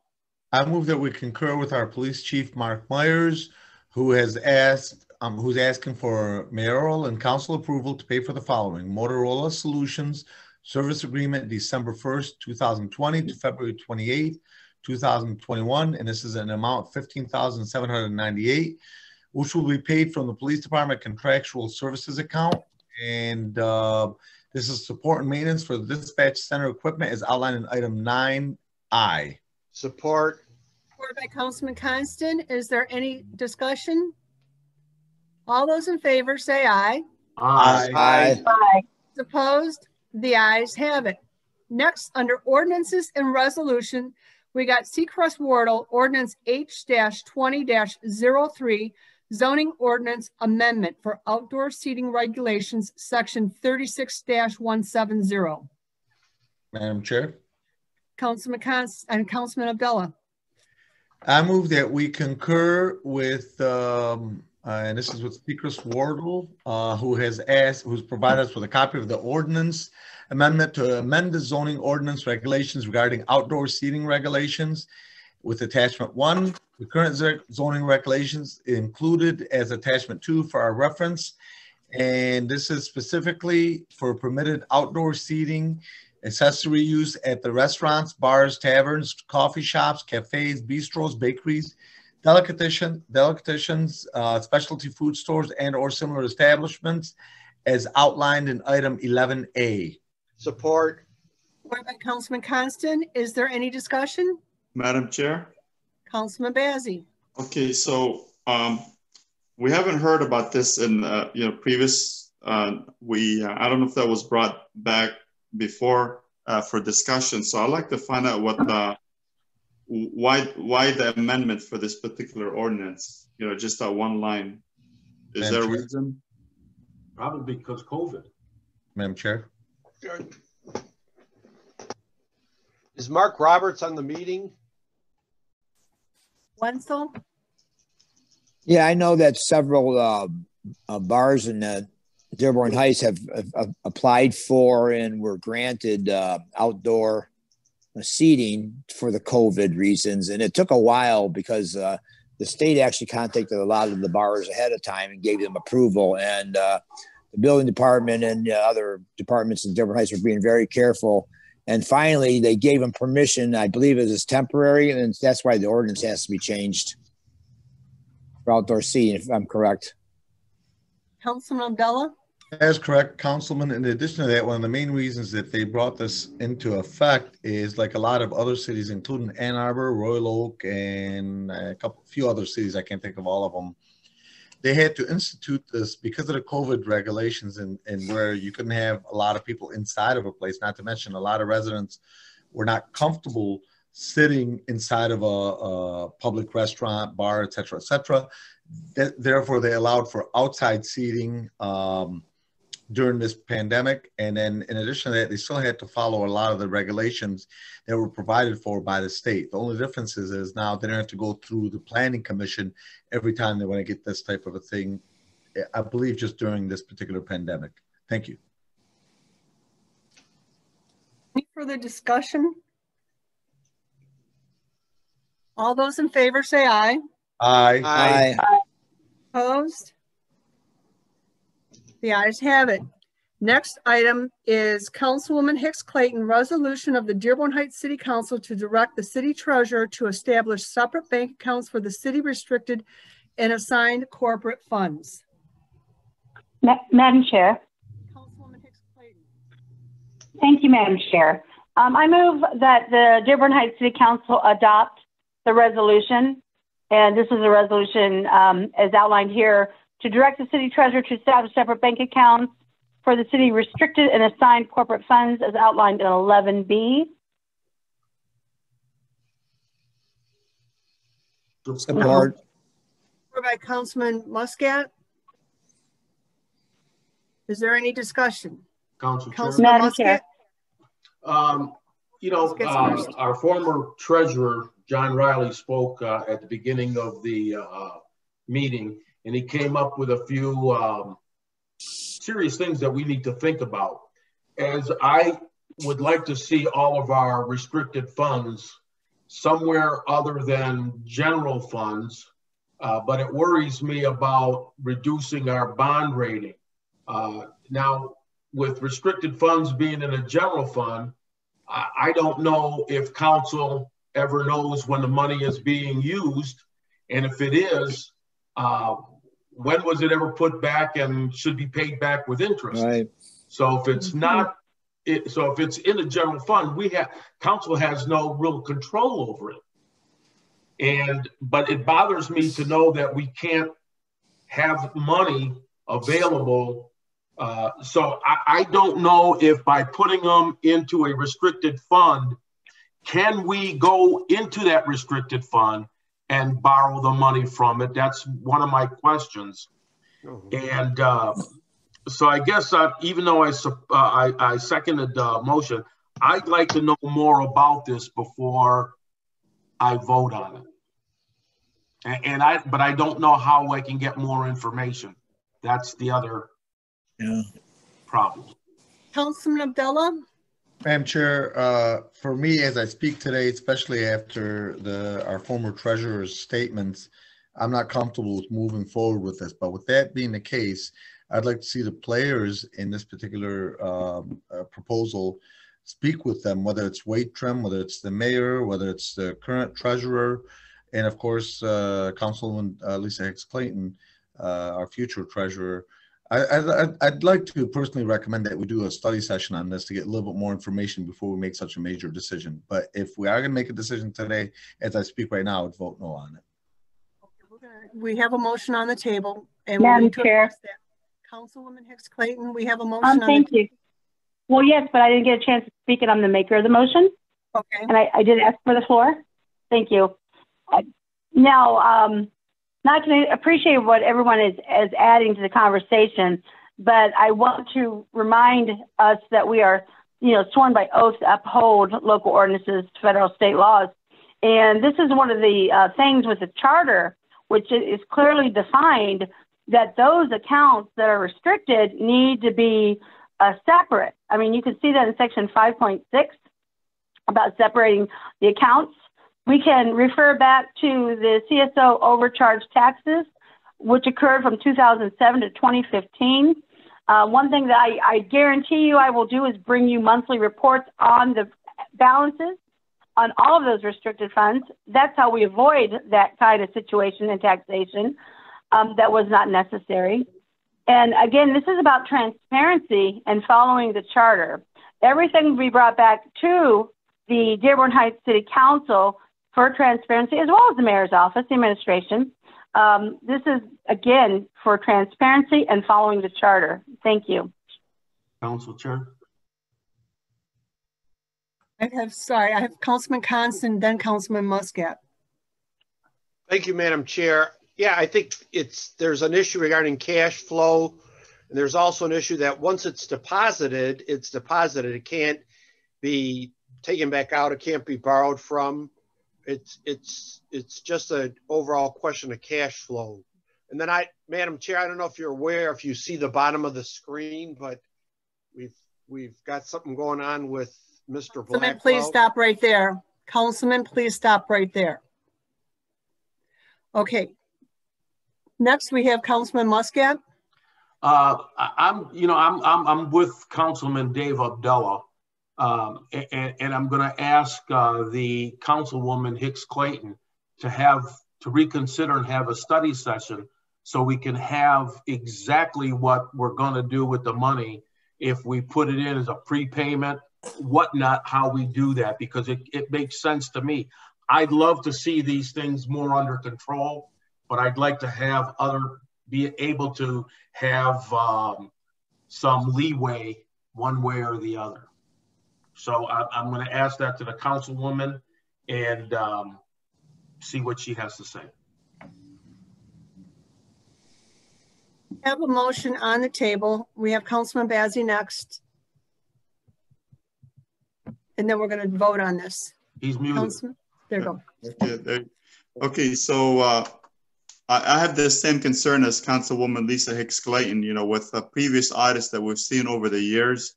I move that we concur with our Police Chief Mark Myers, who has asked, who's asking for mayoral and council approval to pay for the following: Motorola Solutions Service Agreement, December 1st, 2020 to February 28th, 2021, and this is an amount of $15,798, which will be paid from the Police Department Contractual Services account. And this is support and maintenance for the dispatch center equipment as outlined in item 9I. Support. Support by Councilman Constant. Is there any discussion? All those in favor say aye. Aye. Aye. Aye. Opposed? The ayes have it. Next, under ordinances and resolution, we got Seacrest Wardle Ordinance H-20-03, Zoning Ordinance Amendment for Outdoor Seating Regulations, Section 36-170. Madam Chair, Councilman Constant and Councilman Abdullah. I move that we concur with, and this is with Seacrest Wardle, who's provided us with a copy of the ordinance amendment to amend the zoning ordinance regulations regarding outdoor seating regulations with attachment 1. The current zoning regulations included as attachment 2 for our reference. And this is specifically for permitted outdoor seating, accessory use at the restaurants, bars, taverns, coffee shops, cafes, bistros, bakeries, delicatessens, specialty food stores, and or similar establishments as outlined in item 11A. Support. Support by Councilman Constant. Is there any discussion? Madam Chair. Councilman Bazey. Okay, so we haven't heard about this in previous. I don't know if that was brought back before for discussion. So I'd like to find out what why the amendment for this particular ordinance. Just that one line. Is there a reason? Probably because COVID. Madam Chair. Is Mark Roberts on the meeting? Wenzel? Yeah, I know that several bars in Dearborn Heights have applied for and were granted outdoor seating for the COVID reasons. And it took a while because the state actually contacted a lot of the bars ahead of time and gave them approval. And the building department and other departments in Dearborn Heights were being very careful. And finally, they gave them permission. I believe it is temporary, and that's why the ordinance has to be changed for outdoor seating, if I'm correct. Councilman Abdullah? That's correct, Councilman. In addition to that, one of the main reasons that they brought this into effect is like a lot of other cities, including Ann Arbor, Royal Oak, and a few other cities, I can't think of all of them. They had to institute this because of the COVID regulations and where you couldn't have a lot of people inside of a place, not to mention a lot of residents were not comfortable sitting inside of a public restaurant, bar, et cetera, et cetera. Therefore, they allowed for outside seating during this pandemic. And then in addition to that, they still had to follow a lot of the regulations that were provided for by the state. The only difference is now they don't have to go through the planning commission every time they want to get this type of a thing, I believe just during this particular pandemic. Thank you. Any further discussion? All those in favor say aye. Aye. Aye. Opposed? The ayes have it. Next item is Councilwoman Hicks Clayton, resolution of the Dearborn Heights City Council to direct the city treasurer to establish separate bank accounts for the city restricted and assigned corporate funds. Madam Chair. Councilwoman Hicks Clayton. Thank you, Madam Chair. I move that the Dearborn Heights City Council adopt the resolution, and this is a resolution as outlined here, to direct the city treasurer to establish separate bank accounts for the city restricted and assigned corporate funds as outlined in 11B. Support. By Councilman Muscat. Is there any discussion? Councilman Muscat? You know, our former treasurer, John Riley, spoke at the beginning of the meeting, and he came up with a few serious things that we need to think about. As I would like to see all of our restricted funds somewhere other than general funds, but it worries me about reducing our bond rating. Now, with restricted funds being in a general fund, I don't know if council ever knows when the money is being used, and if it is, when was it ever put back and should be paid back with interest? Right. So if it's not, so if it's in a general fund, council has no real control over it. But it bothers me to know that we can't have money available. So I don't know if by putting them into a restricted fund, can we go into that restricted fund and borrow the money from it? That's one of my questions. And so I guess even though I seconded the motion, I'd like to know more about this before I vote on it. But I don't know how I can get more information. That's the other problem. Councilman Abdullah? Madam Chair, for me, as I speak today, especially after our former treasurer's statements, I'm not comfortable with moving forward with this. But with that being the case, I'd like to see the players in this particular proposal speak with them, whether it's Wade Trim, whether it's the mayor, whether it's the current treasurer, and of course, Councilwoman Lisa Hicks Clayton, our future treasurer. I'd like to personally recommend that we do a study session on this to get a little bit more information before we make such a major decision. But if we are going to make a decision today, as I speak right now, I would vote no on it. We have a motion on the table. And Madam Chair. Councilwoman Hicks Clayton, we have a motion on thank you. Well, yes, but I didn't get a chance to speak it. I'm the maker of the motion. Okay. And I did ask for the floor. Thank you. Now, not to appreciate what everyone is adding to the conversation, but I want to remind us that we are, sworn by oath to uphold local ordinances, federal, state laws. And this is one of the things with the charter, which is clearly defined that those accounts that are restricted need to be separate. I mean, you can see that in section 5.6 about separating the accounts. We can refer back to the CSO overcharge taxes, which occurred from 2007 to 2015. One thing that I guarantee you I will do is bring you monthly reports on the balances on all of those restricted funds. That's how we avoid that kind of situation in taxation that was not necessary. And again, this is about transparency and following the charter. Everything will be brought back to the Dearborn Heights City Council for transparency, as well as the mayor's office, the administration. This is, again, for transparency and following the charter. Thank you. Council Chair. I have Councilman Constant, then Councilman Muscat. Thank you, Madam Chair. Yeah, I think there's an issue regarding cash flow. And there's also an issue that once it's deposited, it's deposited. It can't be taken back out. It can't be borrowed from. It's just an overall question of cash flow. And then Madam Chair, I don't know if you're aware, if you see the bottom of the screen, but we've got something going on with Mr. Blackburn. Councilman, please stop right there. Councilman, please stop right there. Okay. Next, we have Councilman Muscat. I'm with Councilman Dave Abdullah, and I'm going to ask the Councilwoman Hicks Clayton to reconsider and have a study session so we can have exactly what we're going to do with the money if we put it in as a prepayment, whatnot, how we do that, because it makes sense to me. I'd love to see these things more under control, but I'd like to be able to have some leeway one way or the other. So I'm going to ask that to the Councilwoman and see what she has to say. We have a motion on the table. We have Councilman Bazey next. And then we're going to vote on this. He's muted. There you go. Okay, so I have the same concern as Councilwoman Lisa Hicks Clayton. You know, with previous audits that we've seen over the years,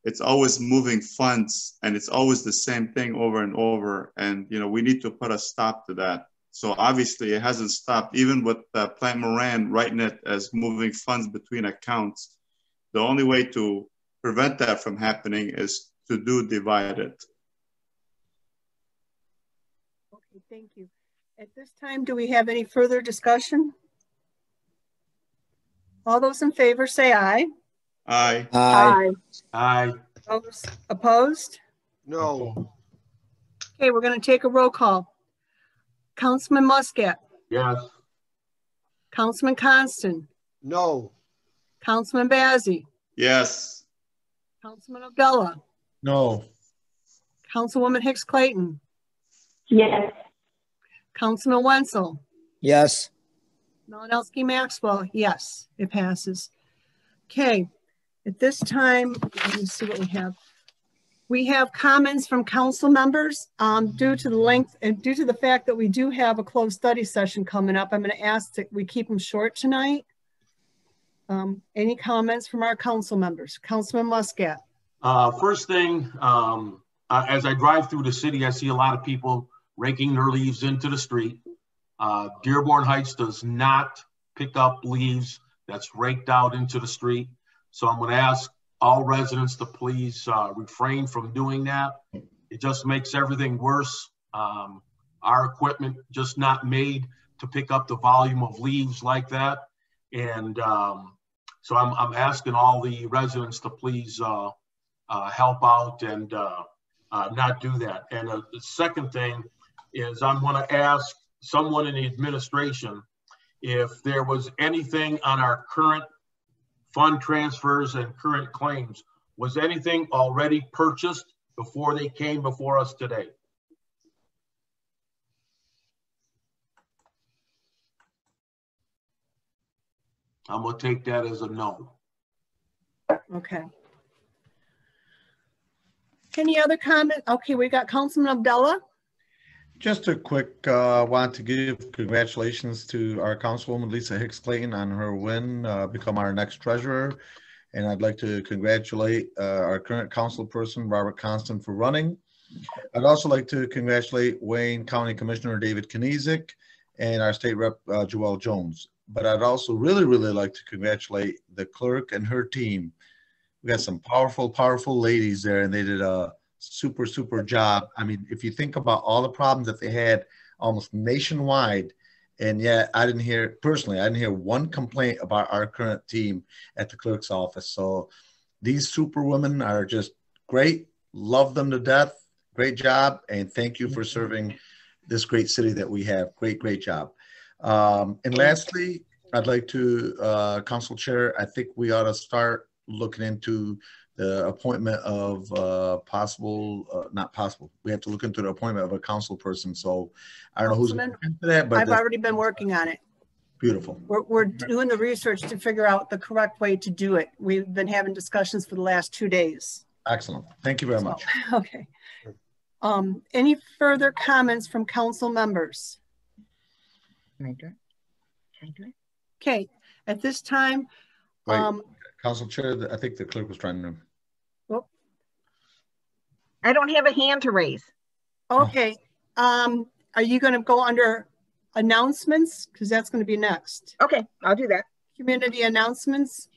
it's always moving funds and it's always the same thing over and over. And, you know, we need to put a stop to that. So obviously it hasn't stopped, even with Plant Moran writing it as moving funds between accounts. The only way to prevent that from happening is to divide it. Okay, thank you. At this time, do we have any further discussion? All those in favor say aye. Aye. Aye. Aye. Opposed? No. Okay, we're going to take a roll call. Councilman Muscat. Yes. Councilman Constant. No. Councilman Bazey. Yes. Councilman Abdullah. No. Councilwoman Hicks Clayton. Yes. Councilman Wenzel. Yes. Malinowski Maxwell. Yes, it passes. Okay, at this time, let me see what we have. We have comments from council members due to the length and due to the fact that we do have a closed study session coming up. I'm going to ask that we keep them short tonight. Any comments from our council members? Councilman Muscat. First thing, as I drive through the city, I see a lot of people raking their leaves into the street. Dearborn Heights does not pick up leaves that's raked out into the street. So I'm going to ask all residents to please refrain from doing that. It just makes everything worse. Our equipment just not made to pick up the volume of leaves like that. And so I'm asking all the residents to please help out and not do that. And the second thing is I'm going to ask someone in the administration if there was anything on our current fund transfers and current claims. Was anything already purchased before they came before us today? I'm going to take that as a no. Okay. Any other comment? Okay, we got Councilman Abdullah. Just a quick, want to give congratulations to our Councilwoman Lisa Hicks Clayton on her win, become our next treasurer. And I'd like to congratulate our current councilperson, Robert Constant, for running. I'd also like to congratulate Wayne County Commissioner David Kniezek and our state rep, Joelle Jones. But I'd also really like to congratulate the clerk and her team. We got some powerful ladies there, and they did a super job. I mean, if you think about all the problems that they had almost nationwide, and yet I didn't hear one complaint about our current team at the clerk's office. So these super women are just great. Love them to death. Great job. And thank you for serving this great city that we have. Great job. And lastly, I'd like to, Council Chair, I think we ought to start looking into the appointment of we have to look into the appointment of a council person. So I don't know who's into that, but I've already been working on it. Beautiful. We're doing the research to figure out the correct way to do it. We've been having discussions for the last 2 days. Excellent. Thank you very much. Okay. Any further comments from council members? Can I do it? Okay. At this time, Council Chair, I think the clerk was trying to. I don't have a hand to raise. Okay. Are you going to go under announcements? Because that's going to be next. Okay, I'll do that. Community announcements.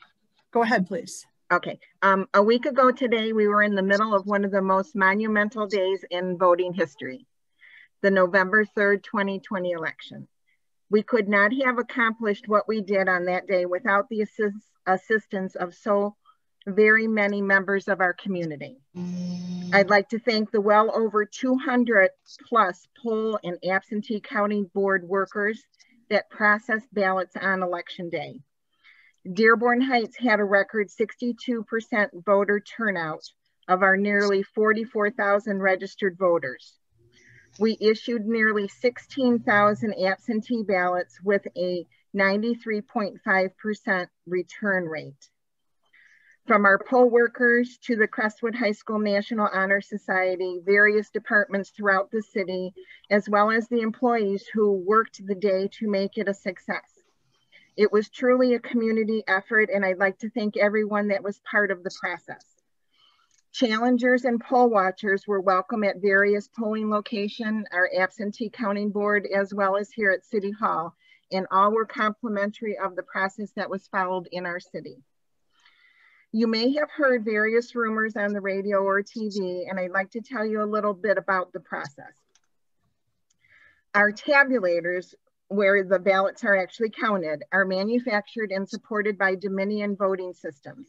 Go ahead, please. Okay. A week ago today, we were in the middle of one of the most monumental days in voting history, the November 3rd, 2020 election. We could not have accomplished what we did on that day without the assistance of so very many members of our community. I'd like to thank the well over 200 plus poll and absentee counting board workers that processed ballots on election day. Dearborn Heights had a record 62% voter turnout of our nearly 44,000 registered voters. We issued nearly 16,000 absentee ballots with a 93.5% return rate. From our poll workers to the Crestwood High School National Honor Society, various departments throughout the city, as well as the employees who worked the day to make it a success. It was truly a community effort, and I'd like to thank everyone that was part of the process. Challengers and poll watchers were welcome at various polling locations, our absentee counting board, as well as here at City Hall, and all were complimentary of the process that was followed in our city. You may have heard various rumors on the radio or TV, and I'd like to tell you a little bit about the process. Our tabulators, where the ballots are actually counted, are manufactured and supported by Dominion Voting Systems.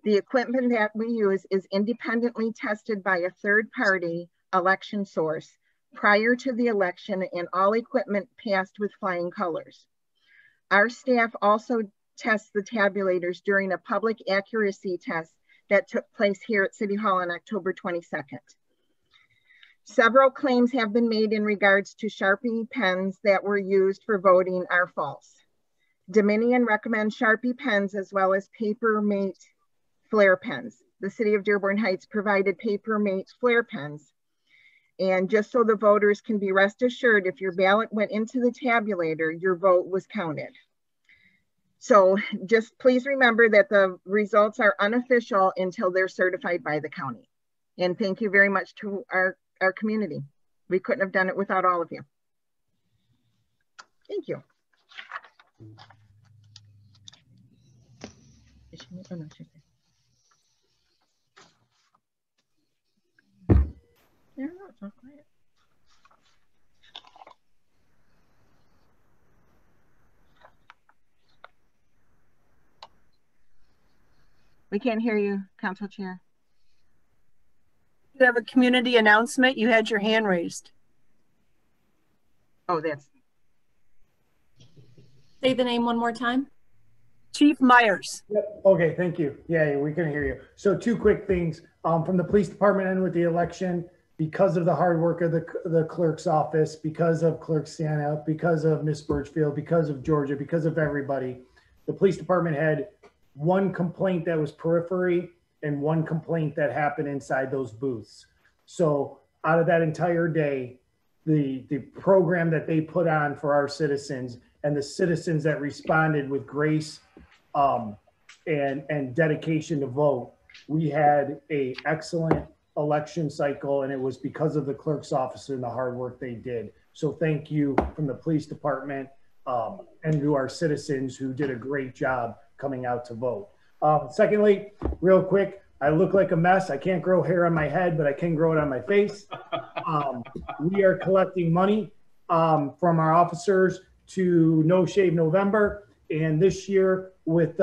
The equipment that we use is independently tested by a third-party election source prior to the election, and all equipment passed with flying colors. Our staff also tests the tabulators during a public accuracy test that took place here at City Hall on October 22nd. Several claims have been made in regards to Sharpie pens that were used for voting are false. Dominion recommends Sharpie pens as well as Paper Mate flare pens. The City of Dearborn Heights provided Paper Mate flare pens. And just so the voters can be rest assured, if your ballot went into the tabulator, your vote was counted. So just please remember that the results are unofficial until they're certified by the county. And thank you very much to our community. We couldn't have done it without all of you. Thank you. It's not quiet. We can't hear you, Council Chair. You have a community announcement. You had your hand raised. Oh, that's. Say the name one more time. Chief Myers. Yep. Okay, thank you. Yeah, we can hear you. So 2 quick things from the police department and with the election, because of the hard work of the clerk's office, because of Clerk Santa, because of Miss Birchfield, because of Georgia, because of everybody, the police department had 1 complaint that was periphery and 1 complaint that happened inside those booths. So out of that entire day, the program that they put on for our citizens and the citizens that responded with grace and dedication to vote, we had an excellent election cycle, and it was because of the clerk's office and the hard work they did. So thank you from the police department and to our citizens who did a great job coming out to vote. Secondly, real quick, I look like a mess. I can't grow hair on my head, but I can grow it on my face. We are collecting money from our officers to No Shave November. And this year, with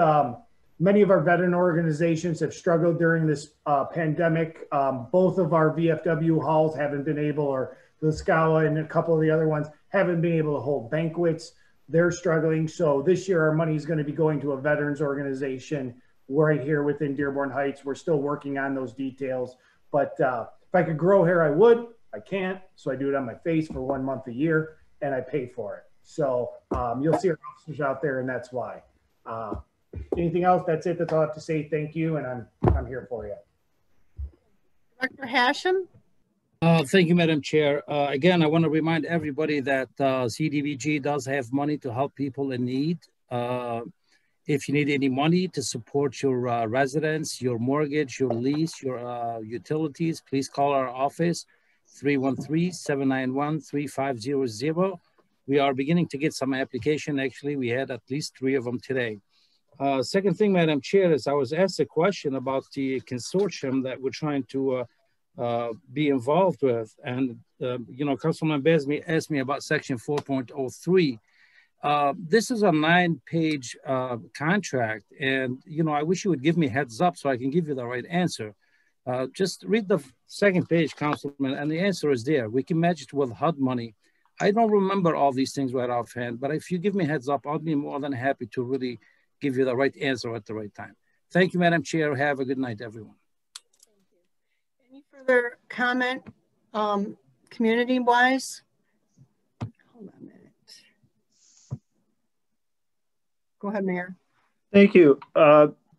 many of our veteran organizations have struggled during this pandemic. Both of our VFW halls haven't been able, or the Scala and a couple of the other ones haven't been able to hold banquets. They're struggling. So this year our money is going to be going to a veterans organization right here within Dearborn Heights. We're still working on those details, but if I could grow hair, I would. I can't, so I do it on my face for 1 month a year, and I pay for it. So you'll see our officers out there, and that's why. Anything else? That's it. That's all I have to say. Thank you, and I'm here for you. Director Hashem. Thank you, Madam Chair. Again, I want to remind everybody that CDBG does have money to help people in need. If you need any money to support your residence, your mortgage, your lease, your utilities, please call our office, 313-791-3500. We are beginning to get some application. Actually, we had at least 3 of them today. Second thing, Madam Chair, is I was asked a question about the consortium that we're trying to be involved with. And, you know, Councilman Besme asked me about section 4.03. This is a 9-page contract. And, you know, I wish you would give me heads up so I can give you the right answer. Just read the second page, Councilman, and the answer is there. We can match it with HUD money. I don't remember all these things right offhand, but if you give me heads up, I'll be more than happy to really give you the right answer at the right time. Thank you, Madam Chair. Have a good night, everyone. Any further comment, community-wise? Hold on a minute. Go ahead, Mayor. Thank you.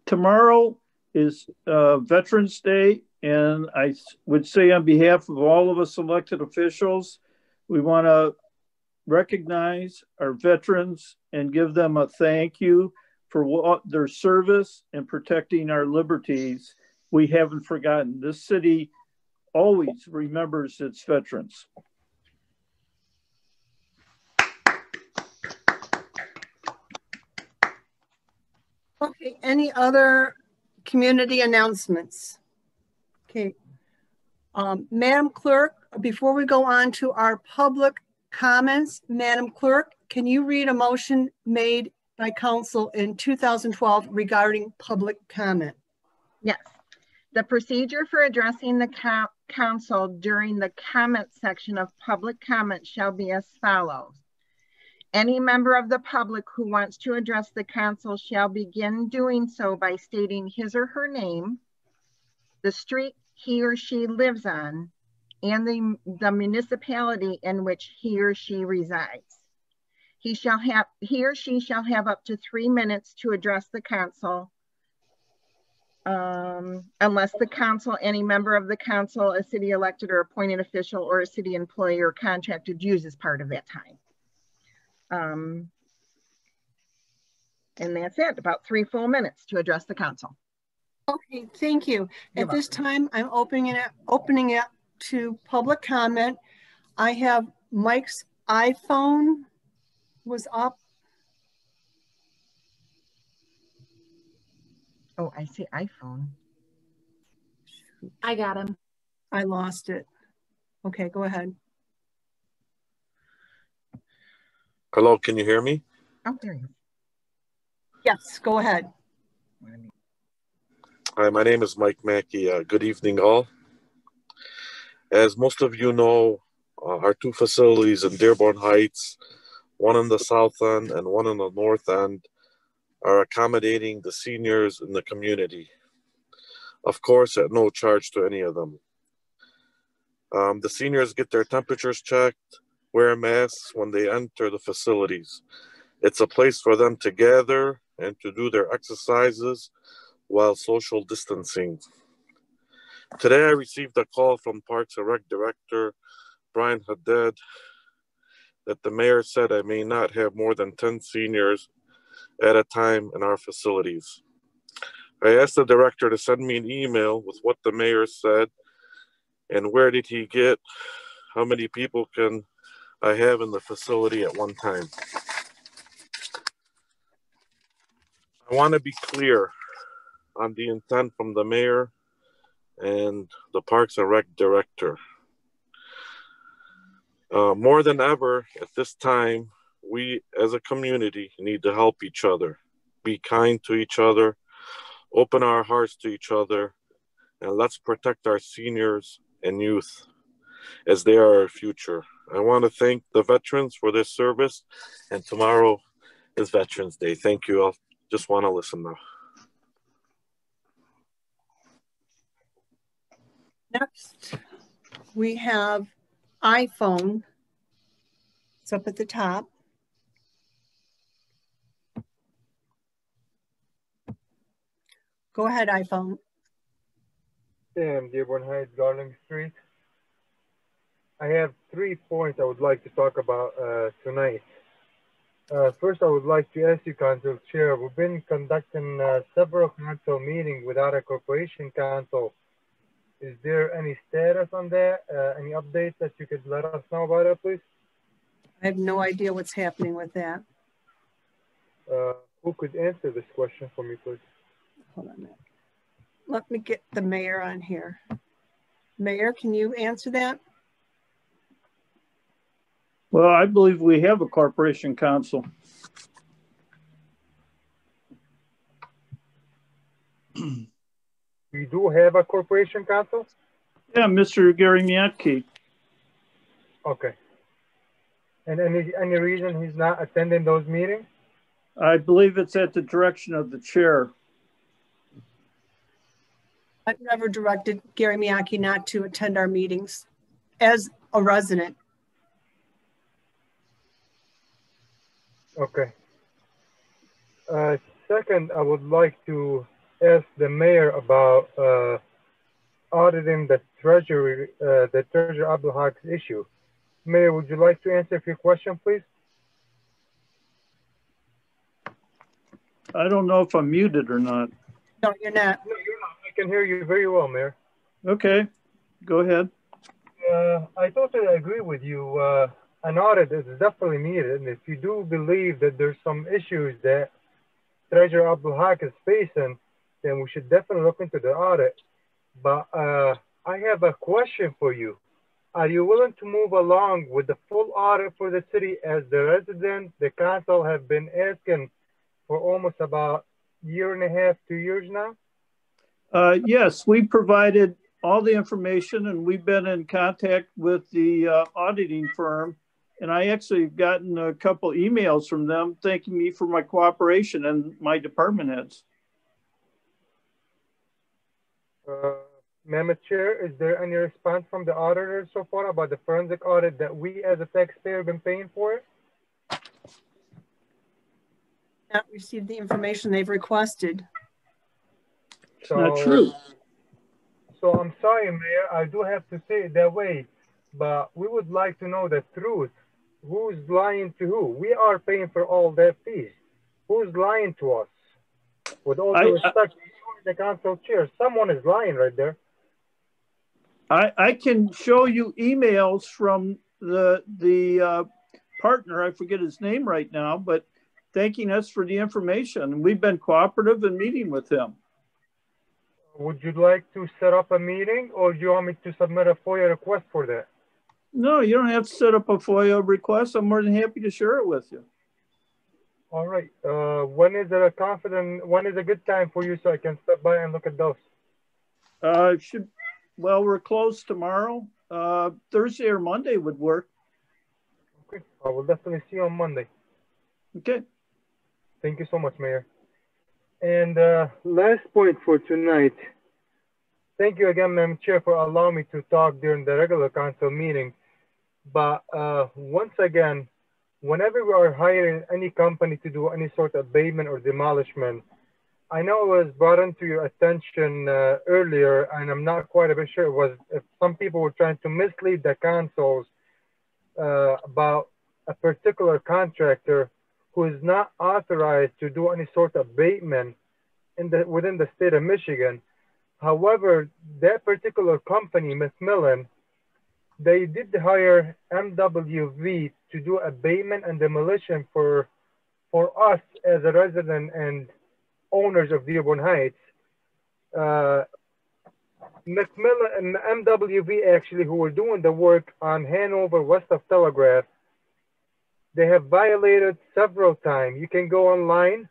Tomorrow is Veterans Day, and I would say on behalf of all of us elected officials, we want to recognize our veterans and give them a thank you for their service and protecting our liberties. We haven't forgotten. This city always remembers its veterans. Okay, any other community announcements? Okay, Madam Clerk, before we go on to our public comments, Madam Clerk, can you read a motion made by Council in 2012 regarding public comment? Yes. The procedure for addressing the Council during the comment section of public comment shall be as follows. Any member of the public who wants to address the Council shall begin doing so by stating his or her name, the street he or she lives on, and the municipality in which he or she resides. He or she shall have up to 3 minutes to address the Council, unless the Council, any member of the Council, a city elected or appointed official, or a city employee or contracted uses part of that time. And that's it, about 3 full minutes to address the Council. Okay, thank you. At this time, I'm opening it to public comment. I have Mike's iPhone was up. Oh, I see iPhone. I got him. I lost it. Okay, go ahead. Hello, can you hear me? Oh, there you go. Yes, go ahead. Hi, my name is Mike Mackey. Good evening, all. As most of you know, our 2 facilities in Dearborn Heights, one in the south end and one in the north end, are accommodating the seniors in the community. Of course, at no charge to any of them. The seniors get their temperatures checked, wear masks when they enter the facilities. It's a place for them to gather and to do their exercises while social distancing. Today I received a call from Parks and Rec Director Brian Haddad that the mayor said I may not have more than 10 seniors at a time in our facilities. I asked the director to send me an email with what the mayor said and where did he get how many people can I have in the facility at one time. I want to be clear on the intent from the mayor and the Parks and Rec Director. More than ever at this time, we as a community need to help each other, be kind to each other, open our hearts to each other, and let's protect our seniors and youth as they are our future. I want to thank the veterans for their service, and tomorrow is Veterans Day. Thank you. I'll just want to listen now. Next, we have iPhone. It's up at the top. Go ahead, iPhone. Sam, Dearborn Heights, Garland Street. I have 3 points I would like to talk about tonight. First, I would like to ask you, Council Chair, we've been conducting several council meetings without a corporation council. Is there any status on that? Any updates that you could let us know about it, please? I have no idea what's happening with that. Who could answer this question for me, please? Hold on a minute. Let me get the mayor on here. Mayor, can you answer that? Well, I believe we have a corporation counsel. We do have a corporation counsel? Yeah, Mr. Gary Miatke. Okay. And any reason he's not attending those meetings? I believe it's at the direction of the chair. I've never directed Gary Miyake not to attend our meetings as a resident. Okay. Second, I would like to ask the mayor about auditing the treasury Abdulhaq's issue. Mayor, would you like to answer a few questions, please? I don't know if I'm muted or not. No, you're not. No, you're not. I can hear you very well, Mayor. Okay, go ahead. I totally agree with you. An audit is definitely needed. And if you do believe that there's some issues that Treasurer Abdulhaq is facing, then we should definitely look into the audit. But I have a question for you. Are you willing to move along with the full audit for the city as the residents, the council have been asking for almost about a year and a half, 2 years now? Yes, we provided all the information and we've been in contact with the auditing firm. And I actually have gotten a couple emails from them thanking me for my cooperation and my department heads. Madam Chair, is there any response from the auditor so far about the forensic audit that we as a taxpayer have been paying for it? Not received the information they've requested. It's not true. So I'm sorry, Mayor, I do have to say it that way, but we would like to know the truth. Who's lying to who? We are paying for all that fees. Who's lying to us? With all due respect, the council chair, someone is lying right there. I can show you emails from the partner, I forget his name right now, but thanking us for the information. We've been cooperative in meeting with him. Would you like to set up a meeting or do you want me to submit a FOIA request for that? No, you don't have to set up a FOIA request. I'm more than happy to share it with you. All right. When is a good time for you so I can stop by and look at those? Well, we're closed tomorrow. Thursday or Monday would work. Okay, I will definitely see you on Monday. Okay. Thank you so much, Mayor. And last point for tonight. Thank you again, Madam Chair, for allowing me to talk during the regular council meeting. But once again, whenever we are hiring any company to do any sort of abatement or demolishment, I know it was brought into your attention earlier, and I'm not quite a bit sure it was if some people were trying to mislead the councils about a particular contractor who is not authorized to do any sort of abatement within the state of Michigan. However, that particular company, Macmillan, they did hire MWV to do abatement and demolition for us as a resident and owners of Dearborn Heights. Macmillan and MWV actually, who were doing the work on Hanover west of Telegraph, they have violated several times. You can go online.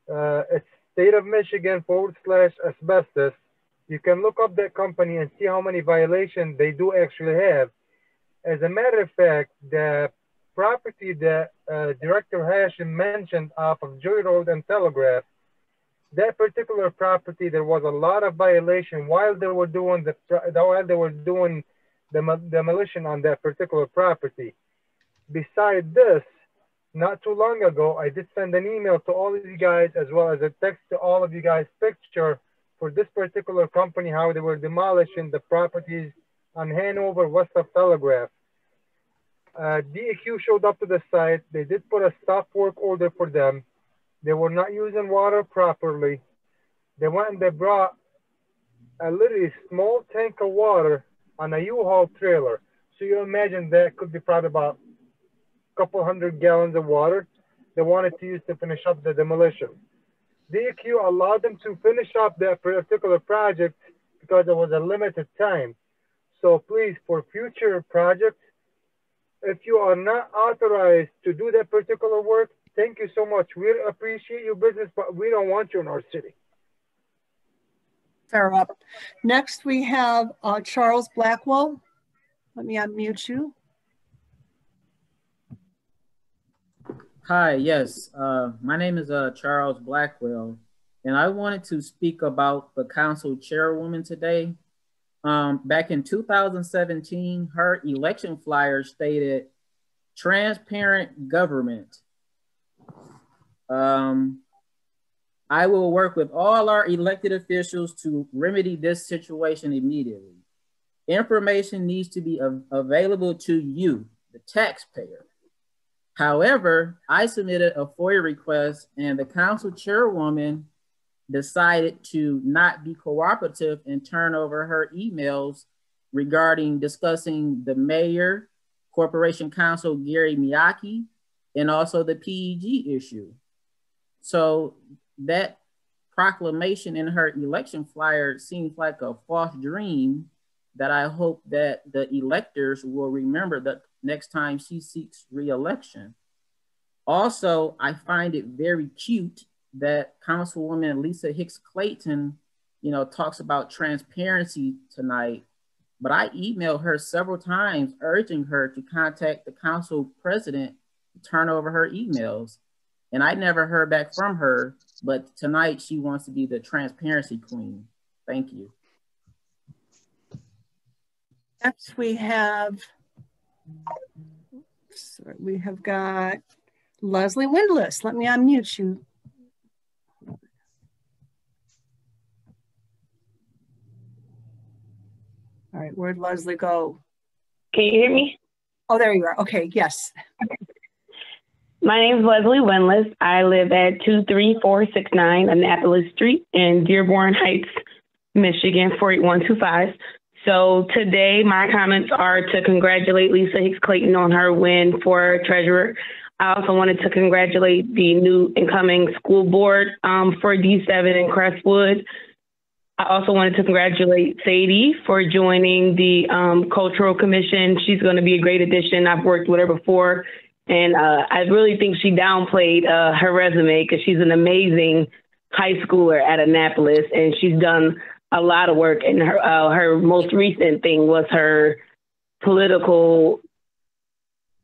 It's State of Michigan /asbestos. You can look up that company and see how many violations they do actually have. As a matter of fact, the property that Director Hashem mentioned off of Joy Road and Telegraph, that particular property, there was a lot of violation while they were doing the demolition on that particular property. Besides this, not too long ago, I did send an email to all of you guys, as well as a text to all of you guys, picture for this particular company, how they were demolishing the properties on Hanover west of Telegraph. DEQ showed up to the site. They did put a stop work order for them. They were not using water properly. They went and they brought a literally small tank of water on a U-Haul trailer. So you imagine that could be probably about a couple 100 gallons of water. they wanted to use to finish up the demolition. DEQ allowed them to finish up that particular project because it was a limited time. So please, for future projects, if you are not authorized to do that particular work, thank you so much. We appreciate your business, but we don't want you in our city. Fair up. Next, we have Charles Blackwell. Let me unmute you. Hi, yes. My name is Charles Blackwell, and I wanted to speak about the council chairwoman today. Back in 2017, her election flyer stated, "Transparent government. I will work with all our elected officials to remedy this situation immediately. Information needs to be available to you, the taxpayer. However, I submitted a FOIA request and the council chairwoman decided to not be cooperative and turn over her emails regarding discussing the mayor, Corporation Counsel Gary Miyake, and also the PEG issue. So that proclamation in her election flyer seems like a false dream that I hope that the electors will remember that next time she seeks re-election. Also, I find it very cute that Councilwoman Lisa Hicks Clayton, talks about transparency tonight, but I emailed her several times urging her to contact the council president to turn over her emails. And I never heard back from her, but tonight she wants to be the transparency queen. Thank you. Next we have got Leslie Windlass. Let me unmute you. All right, where'd Leslie go? Can you hear me? Oh, there you are. Okay, yes. Okay. My name is Leslie Windlass. I live at 23469 Annapolis Street in Dearborn Heights, Michigan, 48125. So today my comments are to congratulate Lisa Hicks Clayton on her win for treasurer. I also wanted to congratulate the new incoming school board for D7 in Crestwood. I also wanted to congratulate Sadie for joining the Cultural Commission. She's going to be a great addition. I've worked with her before, and I really think she downplayed her resume because she's an amazing high schooler at Annapolis, and she's done a lot of work. And her most recent thing was her political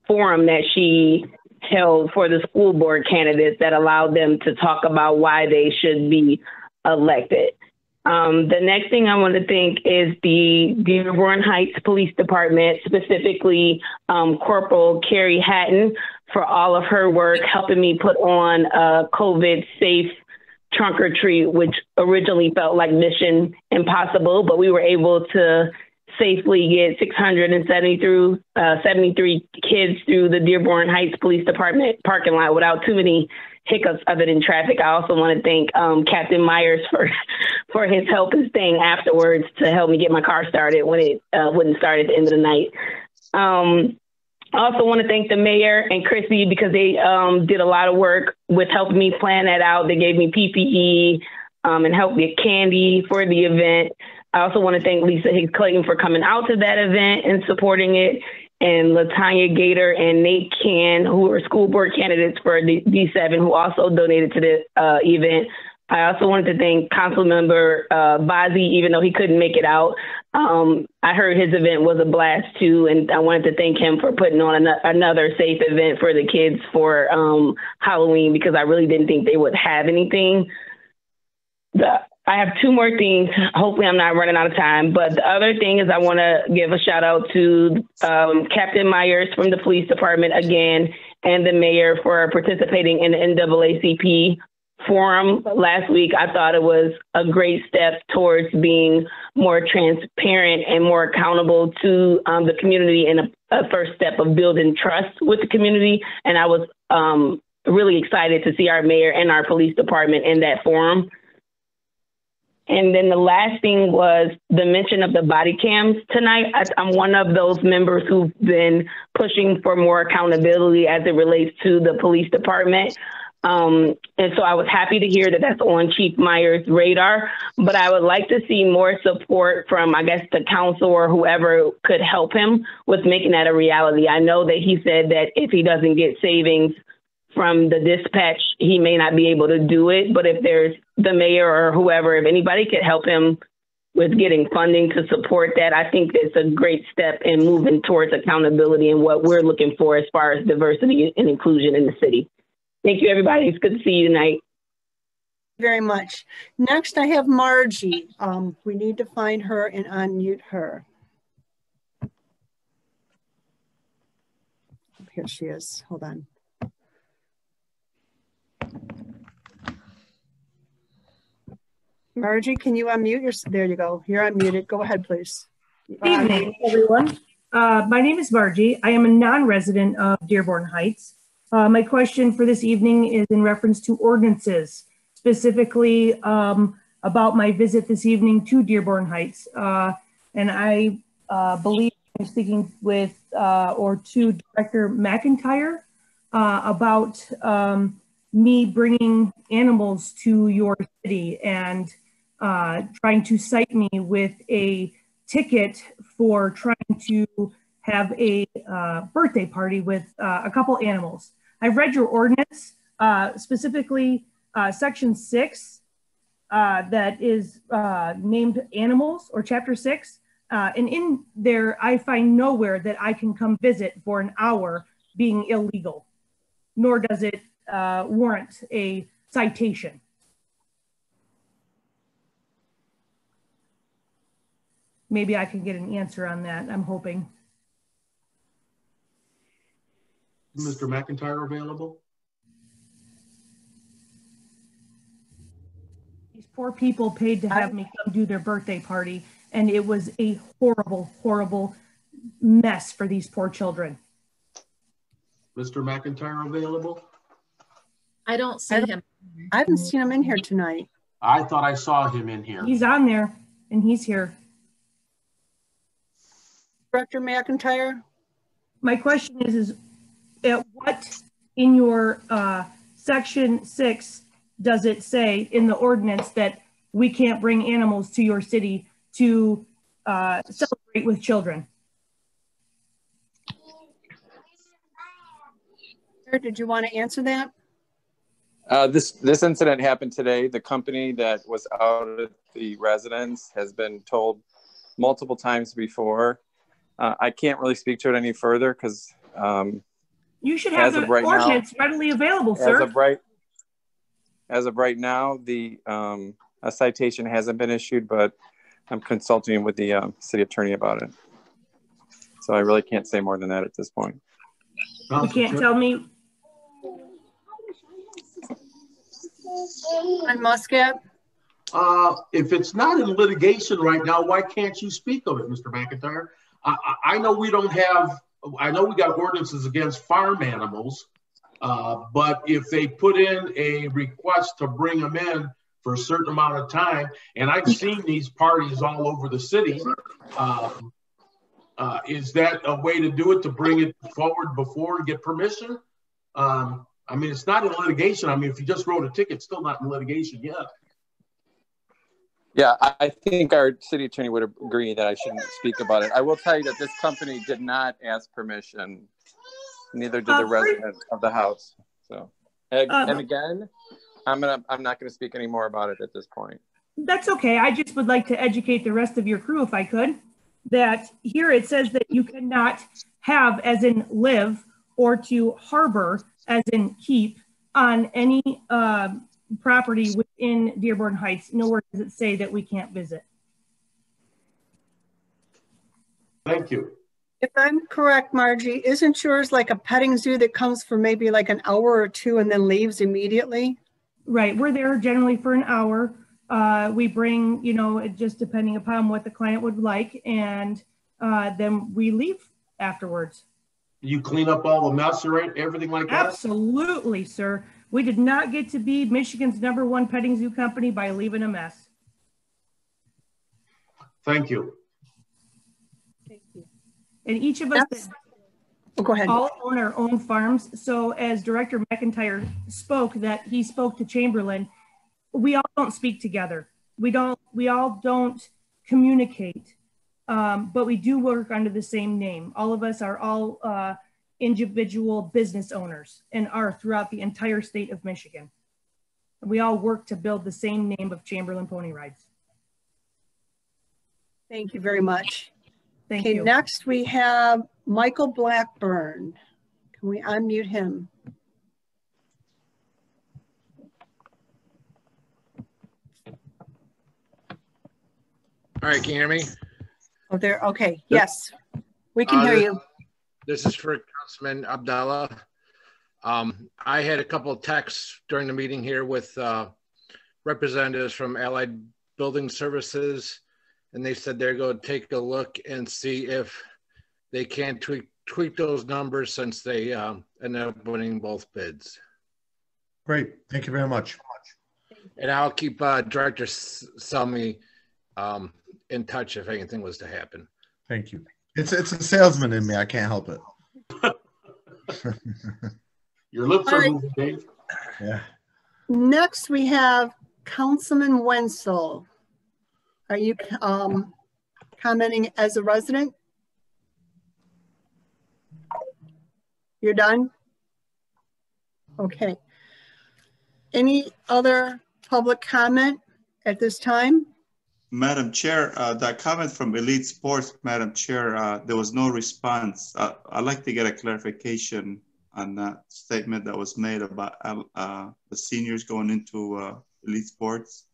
forum that she held for the school board candidates that allowed them to talk about why they should be elected. The next thing I want to thank is the Dearborn Heights Police Department, specifically Corporal Carrie Hatton, for all of her work helping me put on a COVID-safe trunk or treat, which originally felt like mission impossible, but we were able to safely get 673 kids through the Dearborn Heights Police Department parking lot without too many hiccups other than traffic. I also want to thank Captain Myers for his help and staying afterwards to help me get my car started when it wouldn't start at the end of the night. I also want to thank the mayor and Chrissy because they did a lot of work with helping me plan that out. They gave me PPE and helped get candy for the event. I also want to thank Lisa Hicks Clayton for coming out to that event and supporting it, and Latanya Gator and Nate Can, who are school board candidates for D7, who also donated to the event. I also wanted to thank Councilmember Bazzi, even though he couldn't make it out. I heard his event was a blast too, and I wanted to thank him for putting on another safe event for the kids for Halloween, because I really didn't think they would have anything. I have two more things. Hopefully I'm not running out of time. But the other thing is I want to give a shout out to Captain Myers from the police department again, and the mayor for participating in the NAACP forum last week. I thought it was a great step towards being more transparent and more accountable to the community, and a first step of building trust with the community. And I was really excited to see our mayor and our police department in that forum. And then the last thing was the mention of the body cams tonight. I'm one of those members who've been pushing for more accountability as it relates to the police department. And so I was happy to hear that that's on Chief Myers' radar, but I would like to see more support from, I guess, the council or whoever could help him with making that a reality. I know that he said that if he doesn't get savings from the dispatch, he may not be able to do it. But if there's the mayor or whoever, if anybody could help him with getting funding to support that, I think it's a great step in moving towards accountability and what we're looking for as far as diversity and inclusion in the city. Thank you, everybody. It's good to see you tonight. Very much. Next, I have Margie. We need to find her and unmute her. Here she is. Hold on. Margie, can you unmute your? There you go. You're unmuted. Go ahead, please. Good evening, everyone. My name is Margie. I am a non-resident of Dearborn Heights. My question for this evening is in reference to ordinances, specifically about my visit this evening to Dearborn Heights. And I believe I'm speaking with or to Director McIntyre about me bringing animals to your city and trying to cite me with a ticket for trying to have a birthday party with a couple animals. I've read your ordinance, specifically section 6 that is named animals, or chapter 6. And in there, I find nowhere that I can come visit for an hour being illegal, nor does it warrant a citation. Maybe I can get an answer on that, I'm hoping. Mr. McIntyre available? These poor people paid to have me come do their birthday party, and it was a horrible, horrible mess for these poor children. Mr. McIntyre available? I don't see him. I haven't seen him in here tonight. I thought I saw him in here. He's on there, and he's here. Director McIntyre? My question is at what in your section 6 does it say in the ordinance that we can't bring animals to your city to celebrate with children? Did you want to answer that? This incident happened today. The company that was out at the residence has been told multiple times before. I can't really speak to it any further because you should have the ordinance readily available, sir. As of right now, a citation hasn't been issued, but I'm consulting with the city attorney about it. So I really can't say more than that at this point. You can't tell me. On Muscat? If it's not in litigation right now, why can't you speak of it, Mr. McIntyre? I know we don't have, I know we got ordinances against farm animals, but if they put in a request to bring them in for a certain amount of time, and I've seen these parties all over the city, is that a way to do it, to bring it forward before and get permission? I mean, it's not in litigation. I mean, if you just wrote a ticket, it's still not in litigation yet. Yeah, I think our city attorney would agree that I shouldn't speak about it. I will tell you that this company did not ask permission. Neither did the resident of the house. So, and again, I'm not gonna speak any more about it at this point. That's okay. I just would like to educate the rest of your crew, if I could, that here it says that you cannot have, as in live, or to harbor, as in keep, on any property within Dearborn Heights. Nowhere does it say that we can't visit. Thank you. If I'm correct, Margie, isn't yours like a petting zoo that comes for maybe like an hour or two and then leaves immediately? Right, we're there generally for an hour. We bring, you know, just depending upon what the client would like, and then we leave afterwards. You clean up all the mess or everything like that? Absolutely, sir. We did not get to be Michigan's #1 petting zoo company by leaving a mess. Thank you. Thank you. And each of us go ahead. all own our own farms. So as Director McIntyre spoke, that he spoke to Chamberlain, we all don't speak together. We all don't communicate, but we do work under the same name. All of us are all individual business owners and are throughout the entire state of Michigan. We all work to build the same name of Chamberlain Pony Rides. Thank you very much. Thank okay, you. Next we have Michael Blackburn. Can we unmute him? All right, can you hear me? Oh, there. Okay. Yes, we can hear you. This is for Councilman Abdallah. I had a couple of texts during the meeting here with representatives from Allied Building Services, and they said they're going to take a look and see if they can tweak those numbers since they ended up winning both bids. Great. Thank you very much. And I'll keep Director Selmi in touch if anything was to happen. Thank you. It's a salesman in me. I can't help it. Your lips are moving, Dave. Yeah. Next, we have Councilman Wenzel. Are you commenting as a resident? You're done? Okay. Any other public comment at this time? Madam Chair, that comment from Elite Sports, Madam Chair, there was no response. I'd like to get a clarification on that statement that was made about the seniors going into Elite Sports.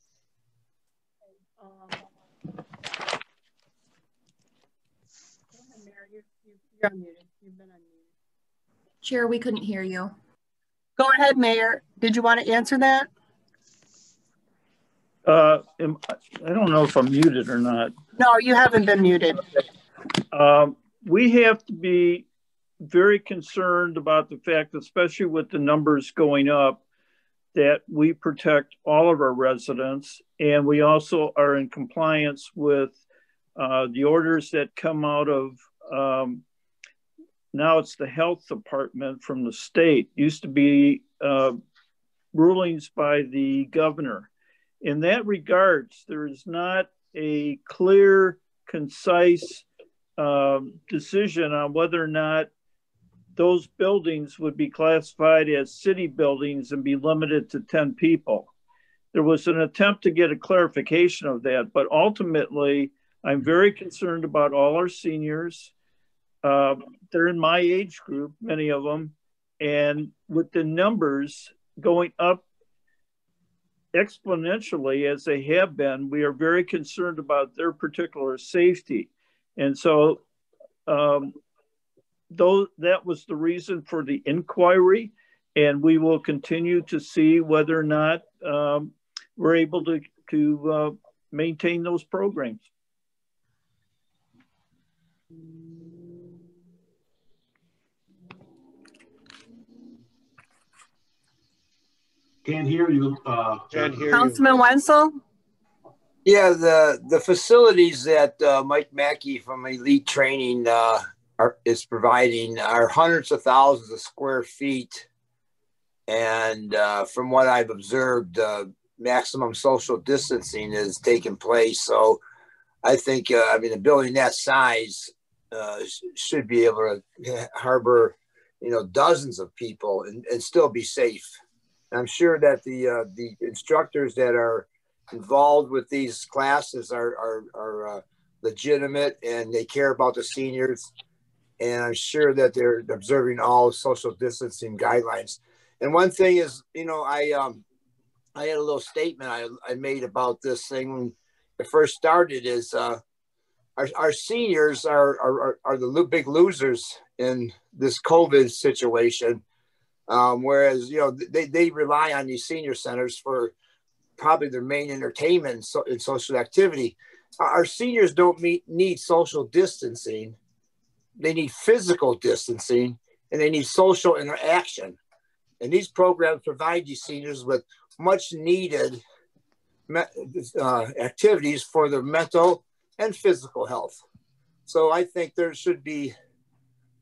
You're unmuted. You've been unmuted. Chair, we couldn't hear you. Go ahead, Mayor. Did you want to answer that? I don't know if I'm muted or not. No, you haven't been muted. We have to be very concerned about the fact, especially with the numbers going up, that we protect all of our residents, and we also are in compliance with the orders that come out of now it's the health department from the state. Used to be rulings by the governor. In that regards, there is not a clear, concise decision on whether or not those buildings would be classified as city buildings and be limited to 10 people. There was an attempt to get a clarification of that, but ultimately, I'm very concerned about all our seniors. They're in my age group, many of them, and with the numbers going up exponentially as they have been, we are very concerned about their particular safety. And so that was the reason for the inquiry, and we will continue to see whether or not we're able to maintain those programs. Can't hear you. Councilman Wenzel? Yeah, the facilities that Mike Mackey from Elite Training is providing are hundreds of thousands of square feet. And from what I've observed, maximum social distancing is taking place. So I think, I mean, a building that size should be able to harbor, dozens of people and still be safe. And I'm sure that the instructors that are involved with these classes are legitimate and they care about the seniors. And I'm sure that they're observing all social distancing guidelines. And one thing is, I had a little statement I made about this thing when it first started is our seniors are the big losers in this COVID situation. Whereas, they rely on these senior centers for probably their main entertainment and social activity. Our seniors don't need social distancing. They need physical distancing and they need social interaction. And these programs provide these seniors with much needed activities for their mental and physical health. So I think there should be,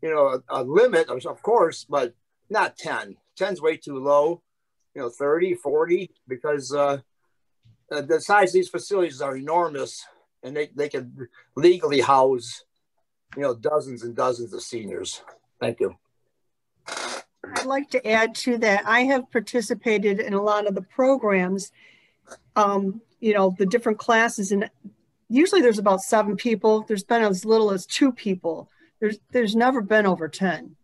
you know, a limit, of course, but not 10. 10's way too low, you know, 30, 40, because the size of these facilities are enormous, and they can legally house, you know, dozens and dozens of seniors. Thank you. I'd like to add to that. I have participated in a lot of the programs, you know, the different classes, and usually there's about 7 people. There's been as little as 2 people. There's never been over 10.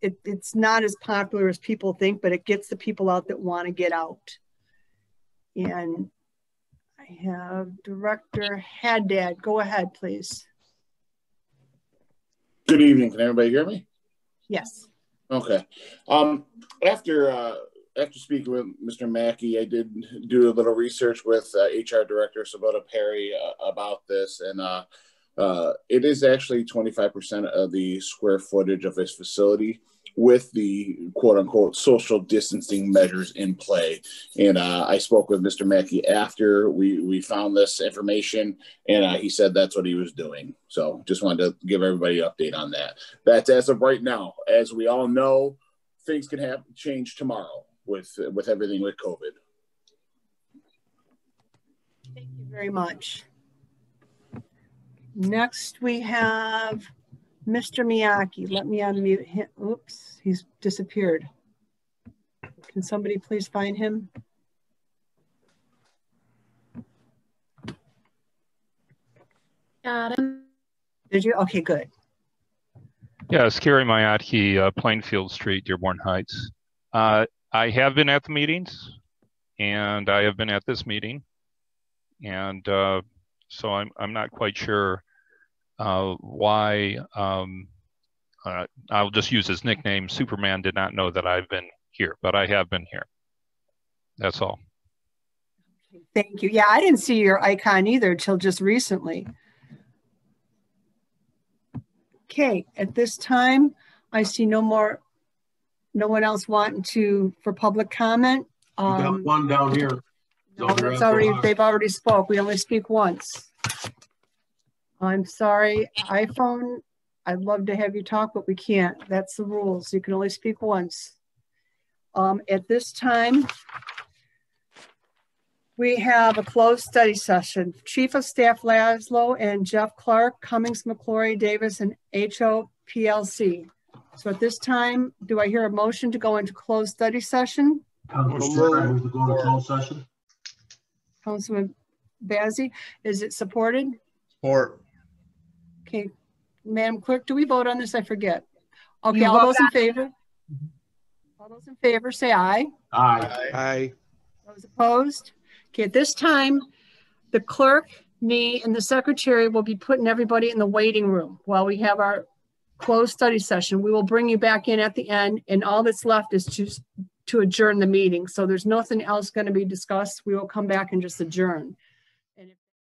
It's not as popular as people think, but it gets the people out that want to get out. And I have Director Haddad. Go ahead, please. Good evening. Can everybody hear me? Yes. Okay. After speaking with Mr. Mackey, I did do a little research with HR Director Sabota Perry about this, and it is actually 25% of the square footage of this facility with the quote unquote social distancing measures in play. And I spoke with Mr. Mackey after we found this information, and he said that's what he was doing. So just wanted to give everybody an update on that. That's as of right now. As we all know, things can change tomorrow with everything with COVID. Thank you very much. Next we have Mr. Miyake. Let me unmute him. Oops, he's disappeared. Can somebody please find him? Got him. Did you? Okay, good. Yeah, Scary Miyake, Plainfield Street, Dearborn Heights. I have been at the meetings, and I have been at this meeting, and so I'm not quite sure why. I'll just use his nickname. Superman did not know that I've been here, but I have been here. That's all. Thank you. Yeah, I didn't see your icon either till just recently. Okay, at this time, I see no one else wanting for public comment. You got one down here. No, they've already spoke. We only speak once. I'm sorry, iPhone, I'd love to have you talk, but we can't. That's the rules. You can only speak once. At this time, we have a closed study session. Chief of Staff Laslo and Jeff Clark, Cummings, McClory, Davis, and HOPLC. So at this time, do I hear a motion to go into closed study session? I move to go into closed session. Councilman Bazey, is it supported? Support. Okay, Madam Clerk, do we vote on this? I forget. Okay, all those in favor? All those in favor say aye. Aye. Aye. Those opposed? Okay, at this time, the clerk, me, and the secretary will be putting everybody in the waiting room while we have our closed study session. We will bring you back in at the end, and all that's left is to adjourn the meeting. So there's nothing else going to be discussed. We will come back and just adjourn.